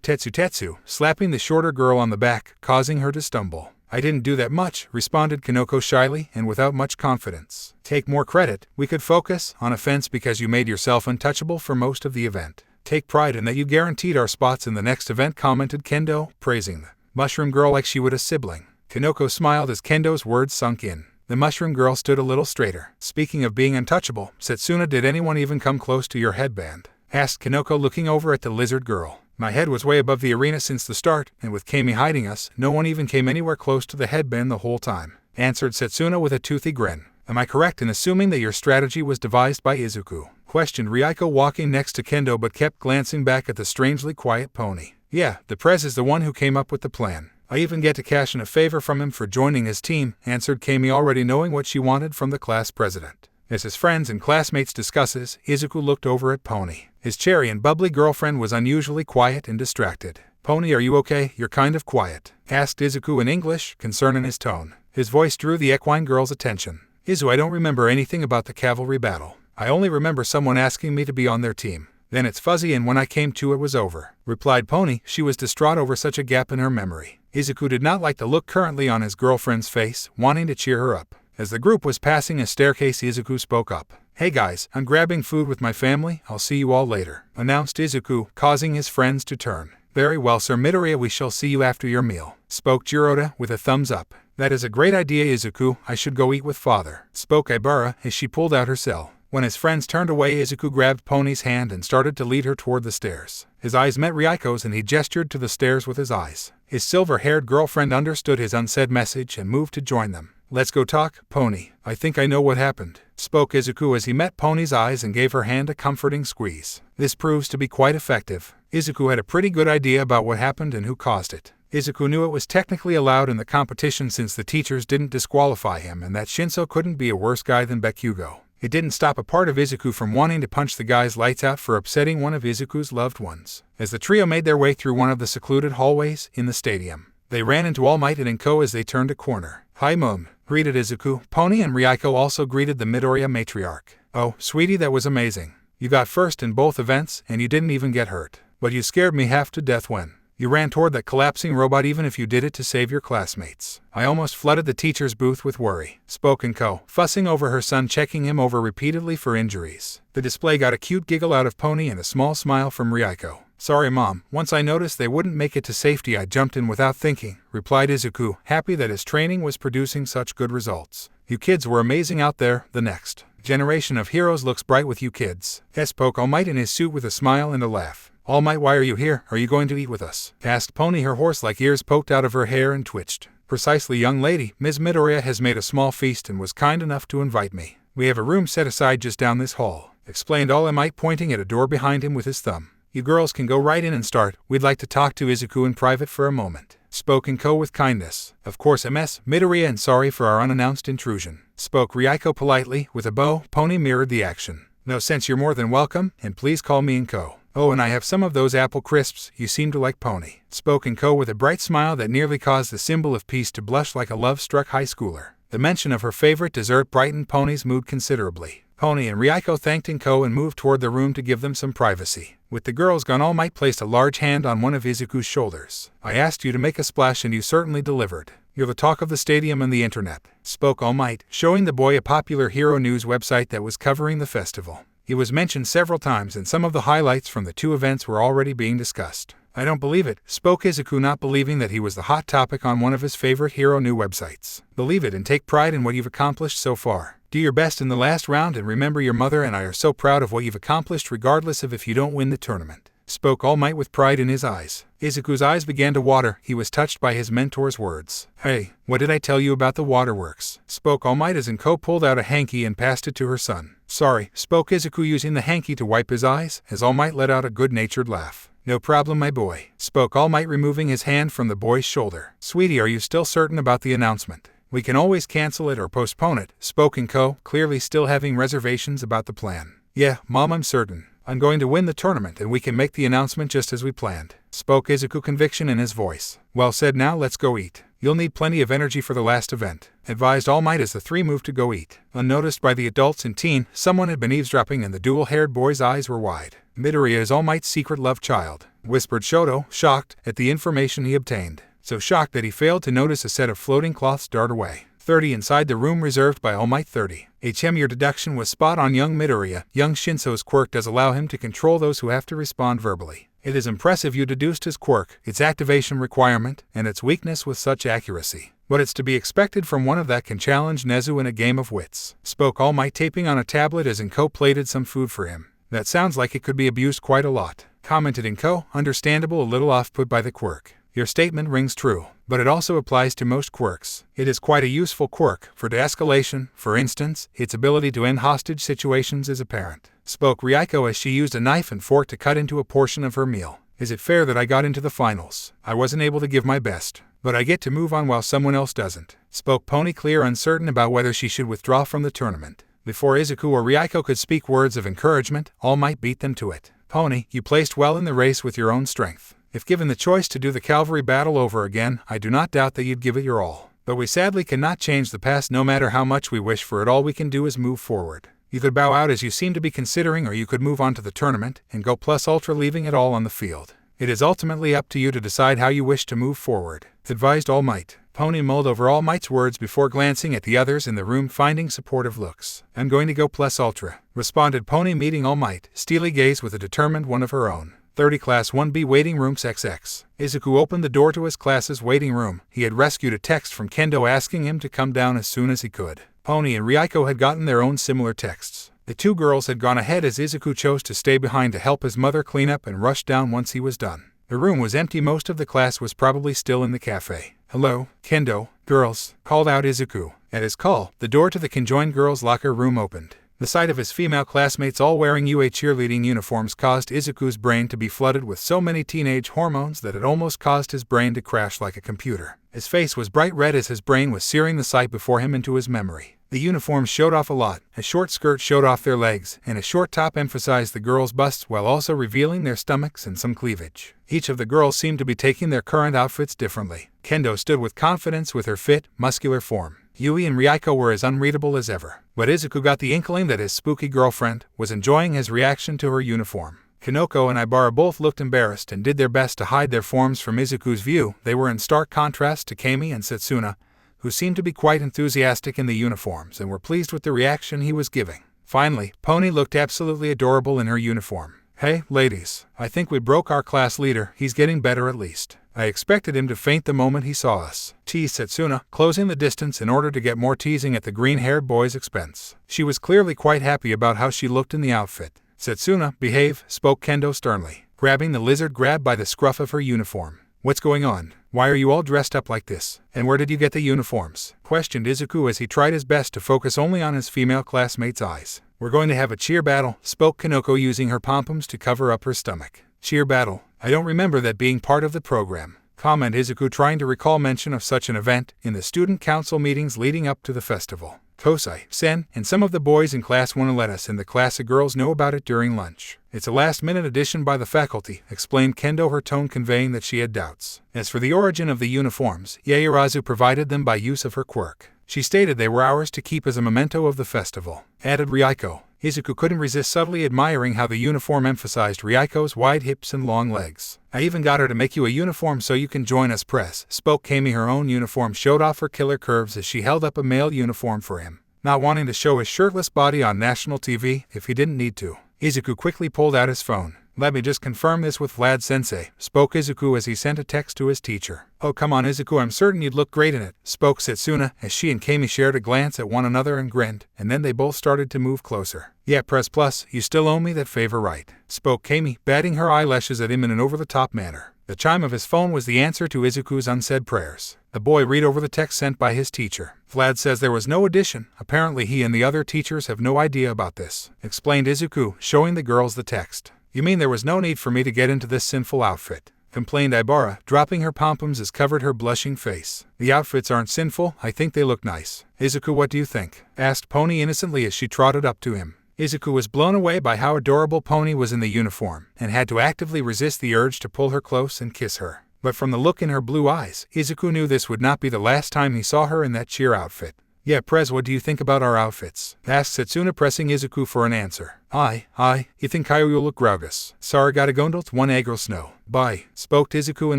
Tetsu, slapping the shorter girl on the back, causing her to stumble. I didn't do that much, responded Kanoko shyly and without much confidence. Take more credit. We could focus on offense because you made yourself untouchable for most of the event. Take pride in that you guaranteed our spots in the next event, commented Kendo, praising the mushroom girl like she would a sibling. Kanoko smiled as Kendo's words sunk in. The mushroom girl stood a little straighter. Speaking of being untouchable, Setsuna, did anyone even come close to your headband? Asked Kanoko, looking over at the lizard girl. My head was way above the arena since the start, and with Kami hiding us, no one even came anywhere close to the headband the whole time, answered Setsuna with a toothy grin. Am I correct in assuming that your strategy was devised by Izuku? Questioned Riao, walking next to Kendo but kept glancing back at the strangely quiet Pony. Yeah, the Prez is the one who came up with the plan. I even get to cash in a favor from him for joining his team, answered Kami, already knowing what she wanted from the class president. As his friends and classmates discusses, Izuku looked over at Pony. His cherry and bubbly girlfriend was unusually quiet and distracted. Pony, are you okay? You're kind of quiet, asked Izuku in English, concern in his tone. His voice drew the equine girl's attention. Izu, I don't remember anything about the cavalry battle. I only remember someone asking me to be on their team. Then it's fuzzy, and when I came to it was over, replied Pony. She was distraught over such a gap in her memory. Izuku did not like the look currently on his girlfriend's face, wanting to cheer her up. As the group was passing a staircase, Izuku spoke up. Hey guys, I'm grabbing food with my family. I'll see you all later, announced Izuku, causing his friends to turn. Very well, Sir Midoriya, we shall see you after your meal, spoke Jiroda with a thumbs up. That is a great idea, Izuku. I should go eat with father, spoke Ibara as she pulled out her cell. When his friends turned away, Izuku grabbed Pony's hand and started to lead her toward the stairs. His eyes met Riako's and he gestured to the stairs with his eyes. His silver-haired girlfriend understood his unsaid message and moved to join them. Let's go talk, Pony. I think I know what happened, spoke Izuku as he met Pony's eyes and gave her hand a comforting squeeze. This proves to be quite effective. Izuku had a pretty good idea about what happened and who caused it. Izuku knew it was technically allowed in the competition since the teachers didn't disqualify him, and that Shinso couldn't be a worse guy than Bakugo. It didn't stop a part of Izuku from wanting to punch the guy's lights out for upsetting one of Izuku's loved ones. As the trio made their way through one of the secluded hallways in the stadium, they ran into All Might and Ko as they turned a corner. Hi Mom, greeted Izuku. Pony and Riao also greeted the Midoriya matriarch. Oh, sweetie, that was amazing. You got first in both events and you didn't even get hurt. But you scared me half to death when you ran toward that collapsing robot, even if you did it to save your classmates. I almost flooded the teacher's booth with worry, spoke Ko, fussing over her son, checking him over repeatedly for injuries. The display got a cute giggle out of Pony and a small smile from Riao. Sorry Mom, once I noticed they wouldn't make it to safety I jumped in without thinking, replied Izuku, happy that his training was producing such good results. You kids were amazing out there. The next generation of heroes looks bright with you kids, spoke All Might in his suit with a smile and a laugh. All Might, why are you here? Are you going to eat with us? Asked Pony, her horse-like ears poked out of her hair and twitched. Precisely, young lady. Ms. Midoriya has made a small feast and was kind enough to invite me. We have a room set aside just down this hall, explained All Might, pointing at a door behind him with his thumb. You girls can go right in and start. We'd like to talk to Izuku in private for a moment, spoke Ko with kindness. Of course, Ms. Midoriya, and sorry for our unannounced intrusion, spoke Riao politely. With a bow, Pony mirrored the action. No sense, you're more than welcome, and please call me Ko. Oh, and I have some of those apple crisps you seem to like, Pony, spoke Ko with a bright smile that nearly caused the symbol of peace to blush like a love-struck high schooler. The mention of her favorite dessert brightened Pony's mood considerably. Pony and Riao thanked Ko and moved toward the room to give them some privacy. With the girls gone, All Might placed a large hand on one of Izuku's shoulders. I asked you to make a splash and you certainly delivered. You're the talk of the stadium and the internet, spoke All Might, showing the boy a popular hero news website that was covering the festival. He was mentioned several times and some of the highlights from the two events were already being discussed. I don't believe it, spoke Izuku, not believing that he was the hot topic on one of his favorite hero news websites. Believe it and take pride in what you've accomplished so far. Do your best in the last round and remember your mother and I are so proud of what you've accomplished regardless of if you don't win the tournament. spoke All Might with pride in his eyes. Izuku's eyes began to water. He was touched by his mentor's words. Hey, what did I tell you about the waterworks? Spoke All Might as Inko pulled out a hanky and passed it to her son. Sorry, spoke Izuku using the hanky to wipe his eyes, as All Might let out a good-natured laugh. No problem, my boy, spoke All Might, removing his hand from the boy's shoulder. Sweetie, are you still certain about the announcement? We can always cancel it or postpone it, spoke Inko, clearly still having reservations about the plan. Yeah, Mom, I'm certain. I'm going to win the tournament and we can make the announcement just as we planned, spoke Izuku, conviction in his voice. Well said, now let's go eat. You'll need plenty of energy for the last event, advised All Might as the three moved to go eat. Unnoticed by the adults and teen, someone had been eavesdropping and the dual-haired boy's eyes were wide. Midoriya is All Might's secret love child, whispered Shoto, shocked at the information he obtained. So shocked that he failed to notice a set of floating cloths dart away. 30 inside the room reserved by All Might 30. Your deduction was spot on, young Midoriya. Young Shinso's quirk does allow him to control those who have to respond verbally. It is impressive you deduced his quirk, its activation requirement, and its weakness with such accuracy. But it's to be expected from one of that can challenge Nezu in a game of wits, spoke All Might, taping on a tablet as Inko plated some food for him. That sounds like it could be abused quite a lot, commented Inko, understandable, a little off-put by the quirk. Your statement rings true, but it also applies to most quirks. It is quite a useful quirk. For de-escalation, for instance, its ability to end hostage situations is apparent, spoke Riao as she used a knife and fork to cut into a portion of her meal. Is it fair that I got into the finals? I wasn't able to give my best, but I get to move on while someone else doesn't, spoke Pony Clear, uncertain about whether she should withdraw from the tournament. Before Izuku or Riao could speak words of encouragement, All Might beat them to it. Pony, you placed well in the race with your own strength. If given the choice to do the Cavalry battle over again, I do not doubt that you'd give it your all. But we sadly cannot change the past no matter how much we wish for it. All we can do is move forward. You could bow out as you seem to be considering, or you could move on to the tournament and go plus ultra, leaving it all on the field. It is ultimately up to you to decide how you wish to move forward, advised All Might. Pony mulled over All Might's words before glancing at the others in the room, finding supportive looks. I'm going to go plus ultra, responded Pony, meeting All Might, steely gaze with a determined one of her own. 30 Class 1B Waiting Rooms XX. Izuku opened the door to his class's waiting room. He had rescued a text from Kendo asking him to come down as soon as he could. Pony and Riao had gotten their own similar texts. The two girls had gone ahead as Izuku chose to stay behind to help his mother clean up and rush down once he was done. The room was empty. Most of the class was probably still in the cafe. Hello, Kendo, girls, called out Izuku. At his call, the door to the conjoined girls' locker room opened. The sight of his female classmates all wearing UA cheerleading uniforms caused Izuku's brain to be flooded with so many teenage hormones that it almost caused his brain to crash like a computer. His face was bright red as his brain was searing the sight before him into his memory. The uniforms showed off a lot. A short skirt showed off their legs, and a short top emphasized the girls' busts while also revealing their stomachs and some cleavage. Each of the girls seemed to be taking their current outfits differently. Kendo stood with confidence with her fit, muscular form. Yui and Riao were as unreadable as ever, but Izuku got the inkling that his spooky girlfriend was enjoying his reaction to her uniform. Kanoko and Ibara both looked embarrassed and did their best to hide their forms from Izuku's view. They were in stark contrast to Kami and Setsuna, who seemed to be quite enthusiastic in the uniforms and were pleased with the reaction he was giving. Finally, Pony looked absolutely adorable in her uniform. Hey, ladies, I think we broke our class leader. He's getting better at least. I expected him to faint the moment he saw us, teased Setsuna, closing the distance in order to get more teasing at the green-haired boy's expense. She was clearly quite happy about how she looked in the outfit. Setsuna, behave, spoke Kendo sternly, grabbing the lizard grab by the scruff of her uniform. What's going on? Why are you all dressed up like this? And where did you get the uniforms? Questioned Izuku as he tried his best to focus only on his female classmate's eyes. We're going to have a cheer battle, spoke Kanoko, using her pom-poms to cover up her stomach. Cheer battle? I don't remember that being part of the program, commented Izuku, trying to recall mention of such an event in the student council meetings leading up to the festival. Kosai, Sen, and some of the boys in class want to let us and the class of girls know about it during lunch. It's a last-minute addition by the faculty, explained Kendo, her tone conveying that she had doubts. As for the origin of the uniforms, Yaoyorozu provided them by use of her quirk. She stated they were ours to keep as a memento of the festival, added Riao. Izuku couldn't resist subtly admiring how the uniform emphasized Ryako's wide hips and long legs. I even got her to make you a uniform so you can join us, press, spoke Kami. Her own uniform showed off her killer curves as she held up a male uniform for him, not wanting to show his shirtless body on national TV if he didn't need to. Izuku quickly pulled out his phone. Let me just confirm this with Vlad sensei, spoke Izuku as he sent a text to his teacher. Oh come on Izuku, I'm certain you'd look great in it, spoke Setsuna as she and Kami shared a glance at one another and grinned, and then they both started to move closer. Yeah press plus, you still owe me that favor right, spoke Kami, batting her eyelashes at him in an over-the-top manner. The chime of his phone was the answer to Izuku's unsaid prayers. The boy read over the text sent by his teacher. Vlad says there was no addition. Apparently he and the other teachers have no idea about this, explained Izuku, showing the girls the text. You mean there was no need for me to get into this sinful outfit? Complained Ibara, dropping her pom-poms as covered her blushing face. The outfits aren't sinful, I think they look nice. Izuku, what do you think? Asked Pony innocently as she trotted up to him. Izuku was blown away by how adorable Pony was in the uniform, and had to actively resist the urge to pull her close and kiss her. But from the look in her blue eyes, Izuku knew this would not be the last time he saw her in that cheer outfit. Yeah Prez, what do you think about our outfits? Asked Setsuna, pressing Izuku for an answer. You think Kaio will look graugus. Sarigata one agro snow. Bye, spoke Izuku in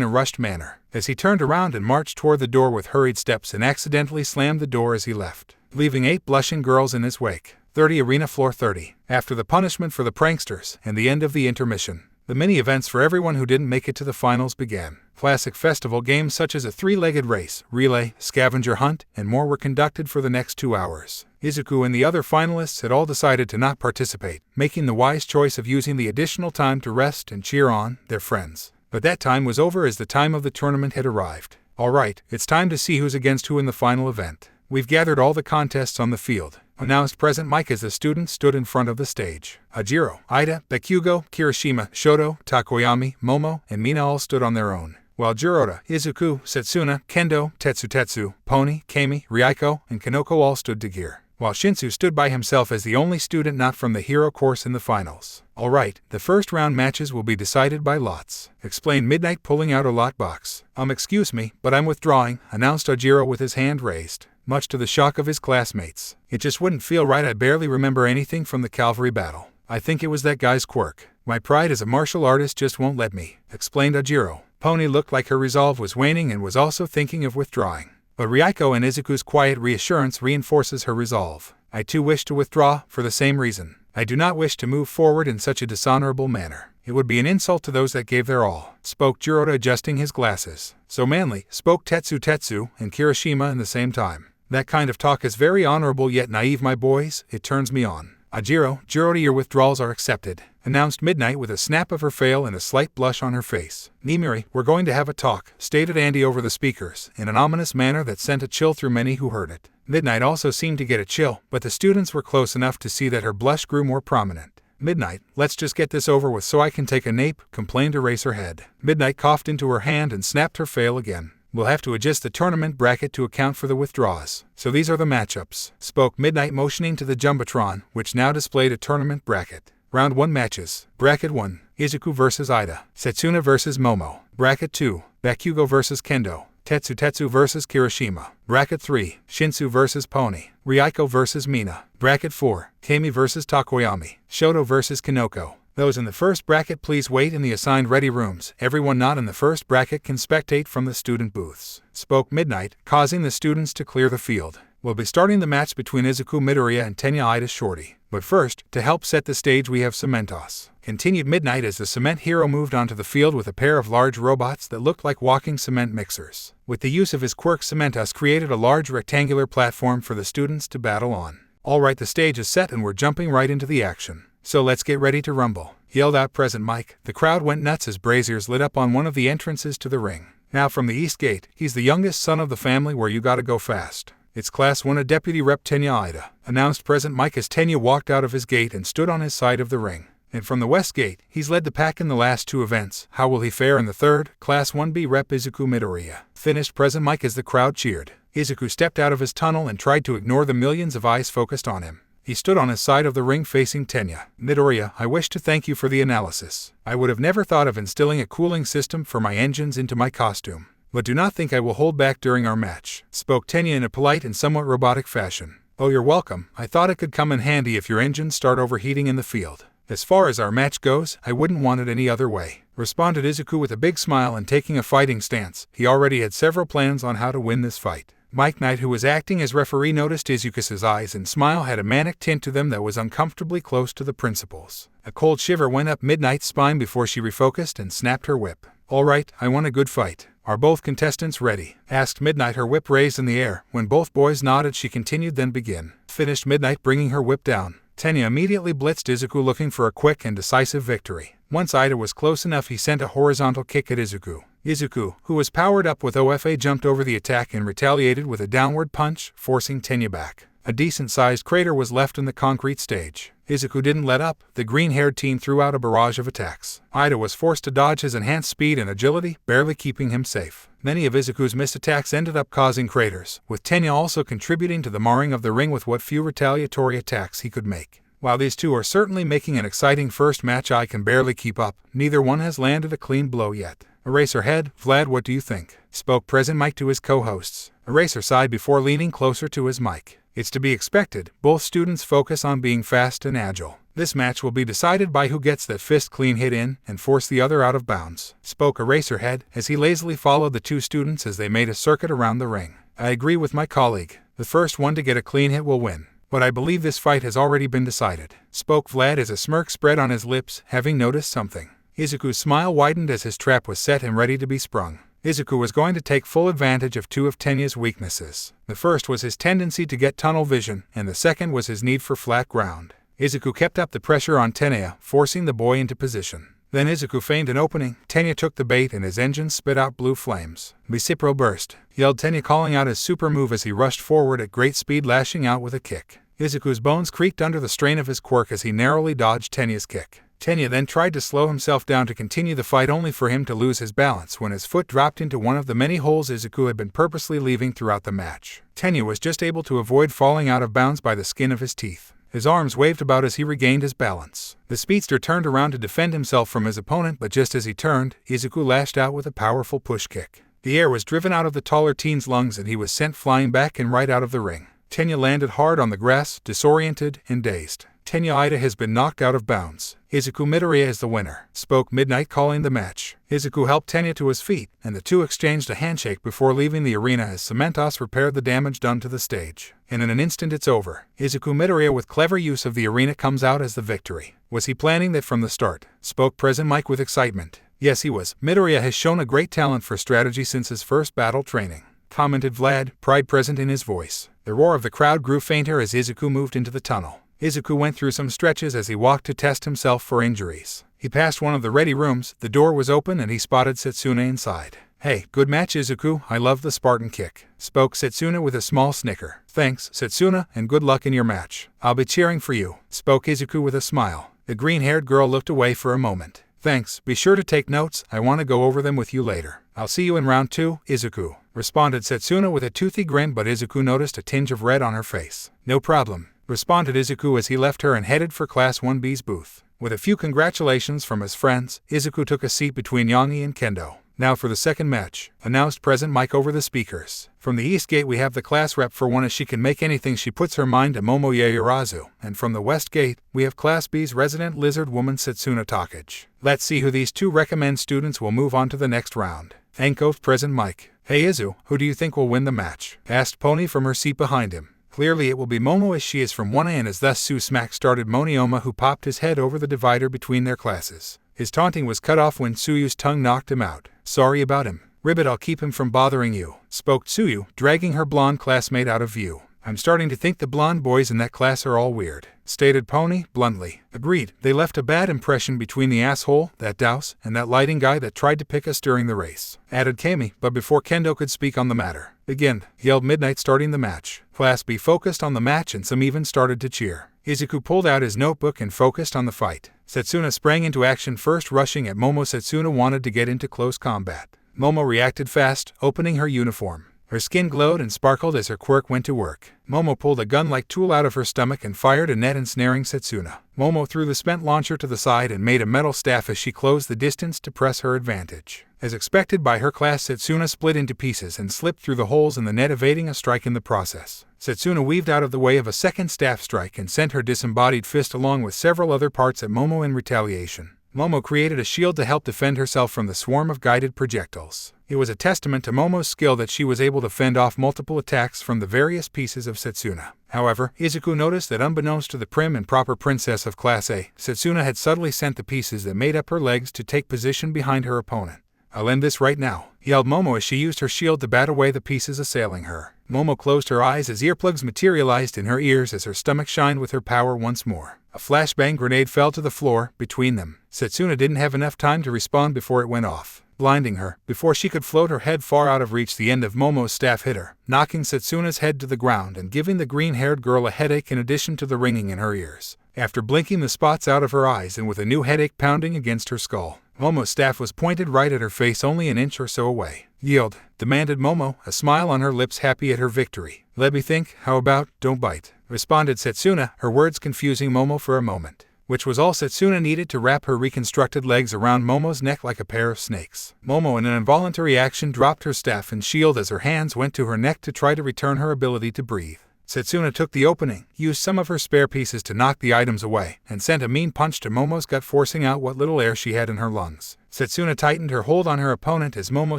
a rushed manner, as he turned around and marched toward the door with hurried steps and accidentally slammed the door as he left, leaving 8 blushing girls in his wake. 30 Arena Floor 30. After the punishment for the pranksters and the end of the intermission, the mini-events for everyone who didn't make it to the finals began. Classic festival games such as a 3-legged race, relay, scavenger hunt, and more were conducted for the next 2 hours. Izuku and the other finalists had all decided to not participate, making the wise choice of using the additional time to rest and cheer on their friends. But that time was over as the time of the tournament had arrived. Alright, it's time to see who's against who in the final event. We've gathered all the contests on the field, announced President Mike as the students stood in front of the stage. Ajiro, Ida, Bakugo, Kirishima, Shoto, Takoyami, Momo, and Mina all stood on their own, while Jiroda, Izuku, Setsuna, Kendo, Tetsu, Pony, Kami, Riao, and Kanoko all stood to gear, while Shinso stood by himself as the only student not from the hero course in the finals. Alright, the first round matches will be decided by lots, explained Midnight, pulling out a lot box. Excuse me, but I'm withdrawing, announced Ajiro with his hand raised, much to the shock of his classmates. It just wouldn't feel right. I barely remember anything from the Cavalry battle. I think it was that guy's quirk. My pride as a martial artist just won't let me, explained Ajiro. Pony looked like her resolve was waning and was also thinking of withdrawing. But Riao and Izuku's quiet reassurance reinforces her resolve. I too wish to withdraw, for the same reason. I do not wish to move forward in such a dishonorable manner. It would be an insult to those that gave their all, spoke Jiroda, adjusting his glasses. So manly, spoke Tetsu and Kirishima in the same time. That kind of talk is very honorable yet naive, my boys. It turns me on. Jiroda, your withdrawals are accepted, announced Midnight with a snap of her veil and a slight blush on her face. Nimiri, we're going to have a talk, stated Andy over the speakers, in an ominous manner that sent a chill through many who heard it. Midnight also seemed to get a chill, but the students were close enough to see that her blush grew more prominent. Midnight, let's just get this over with so I can take a nape, complained Eraserhead. Midnight coughed into her hand and snapped her veil again. We'll have to adjust the tournament bracket to account for the withdrawals. So these are the matchups, spoke Midnight, motioning to the Jumbotron, which now displayed a tournament bracket. Round 1 matches. Bracket 1, Izuku vs. Ida. Setsuna vs. Momo. Bracket 2, Bakugo vs. Kendo. Tetsu vs. Kirishima. Bracket 3, Shinso vs. Pony. Riao vs. Mina. Bracket 4, Kami vs. Takoyami. Shoto vs. Kanoko. Those in the first bracket please wait in the assigned ready rooms. Everyone not in the first bracket can spectate from the student booths, spoke Midnight, causing the students to clear the field. We'll be starting the match between Izuku Midoriya and Tenya Ida Shorty. But first, to help set the stage we have Cementos, continued Midnight as the cement hero moved onto the field with a pair of large robots that looked like walking cement mixers. With the use of his quirk, Cementos created a large rectangular platform for the students to battle on. Alright, the stage is set and we're jumping right into the action. So let's get ready to rumble, yelled out President Mike. The crowd went nuts as braziers lit up on one of the entrances to the ring. Now from the east gate, he's the youngest son of the family where you gotta go fast. It's Class 1 Deputy Rep Tenya Ida, announced President Mike as Tenya walked out of his gate and stood on his side of the ring. And from the west gate, he's led the pack in the last 2 events. How will he fare in the third? Class 1B Rep Izuku Midoriya, finished President Mike as the crowd cheered. Izuku stepped out of his tunnel and tried to ignore the millions of eyes focused on him. He stood on his side of the ring facing Tenya. Midoriya, I wish to thank you for the analysis. I would have never thought of instilling a cooling system for my engines into my costume. But do not think I will hold back during our match, spoke Tenya in a polite and somewhat robotic fashion. Oh, you're welcome. I thought it could come in handy if your engines start overheating in the field. As far as our match goes, I wouldn't want it any other way, responded Izuku with a big smile and taking a fighting stance. He already had several plans on how to win this fight. Mike Knight, who was acting as referee, noticed Izuku's eyes and smile had a manic tint to them that was uncomfortably close to the principal's. A cold shiver went up Midnight's spine before she refocused and snapped her whip. "All right, I want a good fight. Are both contestants ready?" asked Midnight, her whip raised in the air. When both boys nodded, she continued, "Then begin." Finished Midnight, bringing her whip down. Tenya immediately blitzed Izuku, looking for a quick and decisive victory. Once Ida was close enough, he sent a horizontal kick at Izuku. Izuku, who was powered up with OFA, jumped over the attack and retaliated with a downward punch, forcing Tenya back. A decent-sized crater was left in the concrete stage. Izuku didn't let up. The green-haired teen threw out a barrage of attacks. Ida was forced to dodge his enhanced speed and agility, barely keeping him safe. Many of Izuku's missed attacks ended up causing craters, with Tenya also contributing to the marring of the ring with what few retaliatory attacks he could make. While these two are certainly making an exciting first match, I can barely keep up. Neither one has landed a clean blow yet. Eraserhead, Vlad, what do you think? Spoke Present Mike to his co-hosts. Eraser sighed before leaning closer to his mic. It's to be expected. Both students focus on being fast and agile. This match will be decided by who gets that fist clean hit in and force the other out of bounds, spoke Eraserhead as he lazily followed the two students as they made a circuit around the ring. I agree with my colleague. The first one to get a clean hit will win. But I believe this fight has already been decided, spoke Vlad as a smirk spread on his lips, having noticed something. Izuku's smile widened as his trap was set and ready to be sprung. Izuku was going to take full advantage of two of Tenya's weaknesses. The first was his tendency to get tunnel vision, and the second was his need for flat ground. Izuku kept up the pressure on Tenya, forcing the boy into position. Then Izuku feigned an opening. Tenya took the bait and his engine spit out blue flames. Bicipro burst, yelled Tenya, calling out his super move as he rushed forward at great speed, lashing out with a kick. Izuku's bones creaked under the strain of his quirk as he narrowly dodged Tenya's kick. Tenya then tried to slow himself down to continue the fight, only for him to lose his balance when his foot dropped into one of the many holes Izuku had been purposely leaving throughout the match. Tenya was just able to avoid falling out of bounds by the skin of his teeth. His arms waved about as he regained his balance. The speedster turned around to defend himself from his opponent, but just as he turned, Izuku lashed out with a powerful push kick. The air was driven out of the taller teen's lungs and he was sent flying back and right out of the ring. Tenya landed hard on the grass, disoriented and dazed. Tenya Ida has been knocked out of bounds. Izuku Midoriya is the winner, spoke Midnight, calling the match. Izuku helped Tenya to his feet, and the two exchanged a handshake before leaving the arena as Cementos repaired the damage done to the stage. And in an instant it's over. Izuku Midoriya, with clever use of the arena, comes out as the victory. Was he planning that from the start? Spoke Present Mike with excitement. Yes, he was. Midoriya has shown a great talent for strategy since his first battle training, commented Vlad, pride present in his voice. The roar of the crowd grew fainter as Izuku moved into the tunnel. Izuku went through some stretches as he walked to test himself for injuries. He passed one of the ready rooms, the door was open and he spotted Setsuna inside. Hey, good match Izuku, I love the Spartan kick, spoke Setsuna with a small snicker. Thanks, Setsuna, and good luck in your match. I'll be cheering for you, spoke Izuku with a smile. The green-haired girl looked away for a moment. Thanks, be sure to take notes, I want to go over them with you later. I'll see you in round 2, Izuku, responded Setsuna with a toothy grin, but Izuku noticed a tinge of red on her face. No problem, responded Izuku as he left her and headed for Class 1B's booth. With a few congratulations from his friends, Izuku took a seat between Yangi and Kendo. Now for the second match, announced Present Mike over the speakers. From the East Gate we have the class rep for one, as she can make anything she puts her mind to, Momo Yaoyorozu. And from the West Gate, we have Class B's resident lizard woman Setsuna Takage. Let's see who these two recommend students will move on to the next round. Anko Present Mike. Hey Izu, who do you think will win the match? Asked Pony from her seat behind him. Clearly it will be Momo, as she is from 1A and as thus Su Smack started Monioma, who popped his head over the divider between their classes. His taunting was cut off when Tsuyu's tongue knocked him out. Sorry about him. Ribbit, I'll keep him from bothering you, spoke Tsuyu, dragging her blonde classmate out of view. I'm starting to think the blonde boys in that class are all weird, stated Pony, bluntly. Agreed, they left a bad impression between the asshole, that douse, and that lighting guy that tried to pick us during the race, added Kami, but before Kendo could speak on the matter. Begin, yelled Midnight, starting the match. Class B focused on the match and some even started to cheer. Izuku pulled out his notebook and focused on the fight. Setsuna sprang into action, first rushing at Momo. Setsuna wanted to get into close combat. Momo reacted fast, opening her uniform. Her skin glowed and sparkled as her quirk went to work. Momo pulled a gun-like tool out of her stomach and fired a net, ensnaring Setsuna. Momo threw the spent launcher to the side and made a metal staff as she closed the distance to press her advantage. As expected by her class, Setsuna split into pieces and slipped through the holes in the net, evading a strike in the process. Setsuna weaved out of the way of a second staff strike and sent her disembodied fist along with several other parts at Momo in retaliation. Momo created a shield to help defend herself from the swarm of guided projectiles. It was a testament to Momo's skill that she was able to fend off multiple attacks from the various pieces of Setsuna. However, Izuku noticed that unbeknownst to the prim and proper princess of Class A, Setsuna had subtly sent the pieces that made up her legs to take position behind her opponent. "I'll end this right now," yelled Momo as she used her shield to bat away the pieces assailing her. Momo closed her eyes as earplugs materialized in her ears as her stomach shined with her power once more. A flashbang grenade fell to the floor between them. Setsuna didn't have enough time to respond before it went off, blinding her. Before she could float her head far out of reach, the end of Momo's staff hit her, knocking Setsuna's head to the ground and giving the green-haired girl a headache in addition to the ringing in her ears. After blinking the spots out of her eyes and with a new headache pounding against her skull, Momo's staff was pointed right at her face only an inch or so away. "Yield," demanded Momo, a smile on her lips, happy at her victory. "Let me think, how about, don't bite," responded Setsuna, her words confusing Momo for a moment, which was all Setsuna needed to wrap her reconstructed legs around Momo's neck like a pair of snakes. Momo, in an involuntary action, dropped her staff and shield as her hands went to her neck to try to return her ability to breathe. Setsuna took the opening, used some of her spare pieces to knock the items away, and sent a mean punch to Momo's gut, forcing out what little air she had in her lungs. Setsuna tightened her hold on her opponent as Momo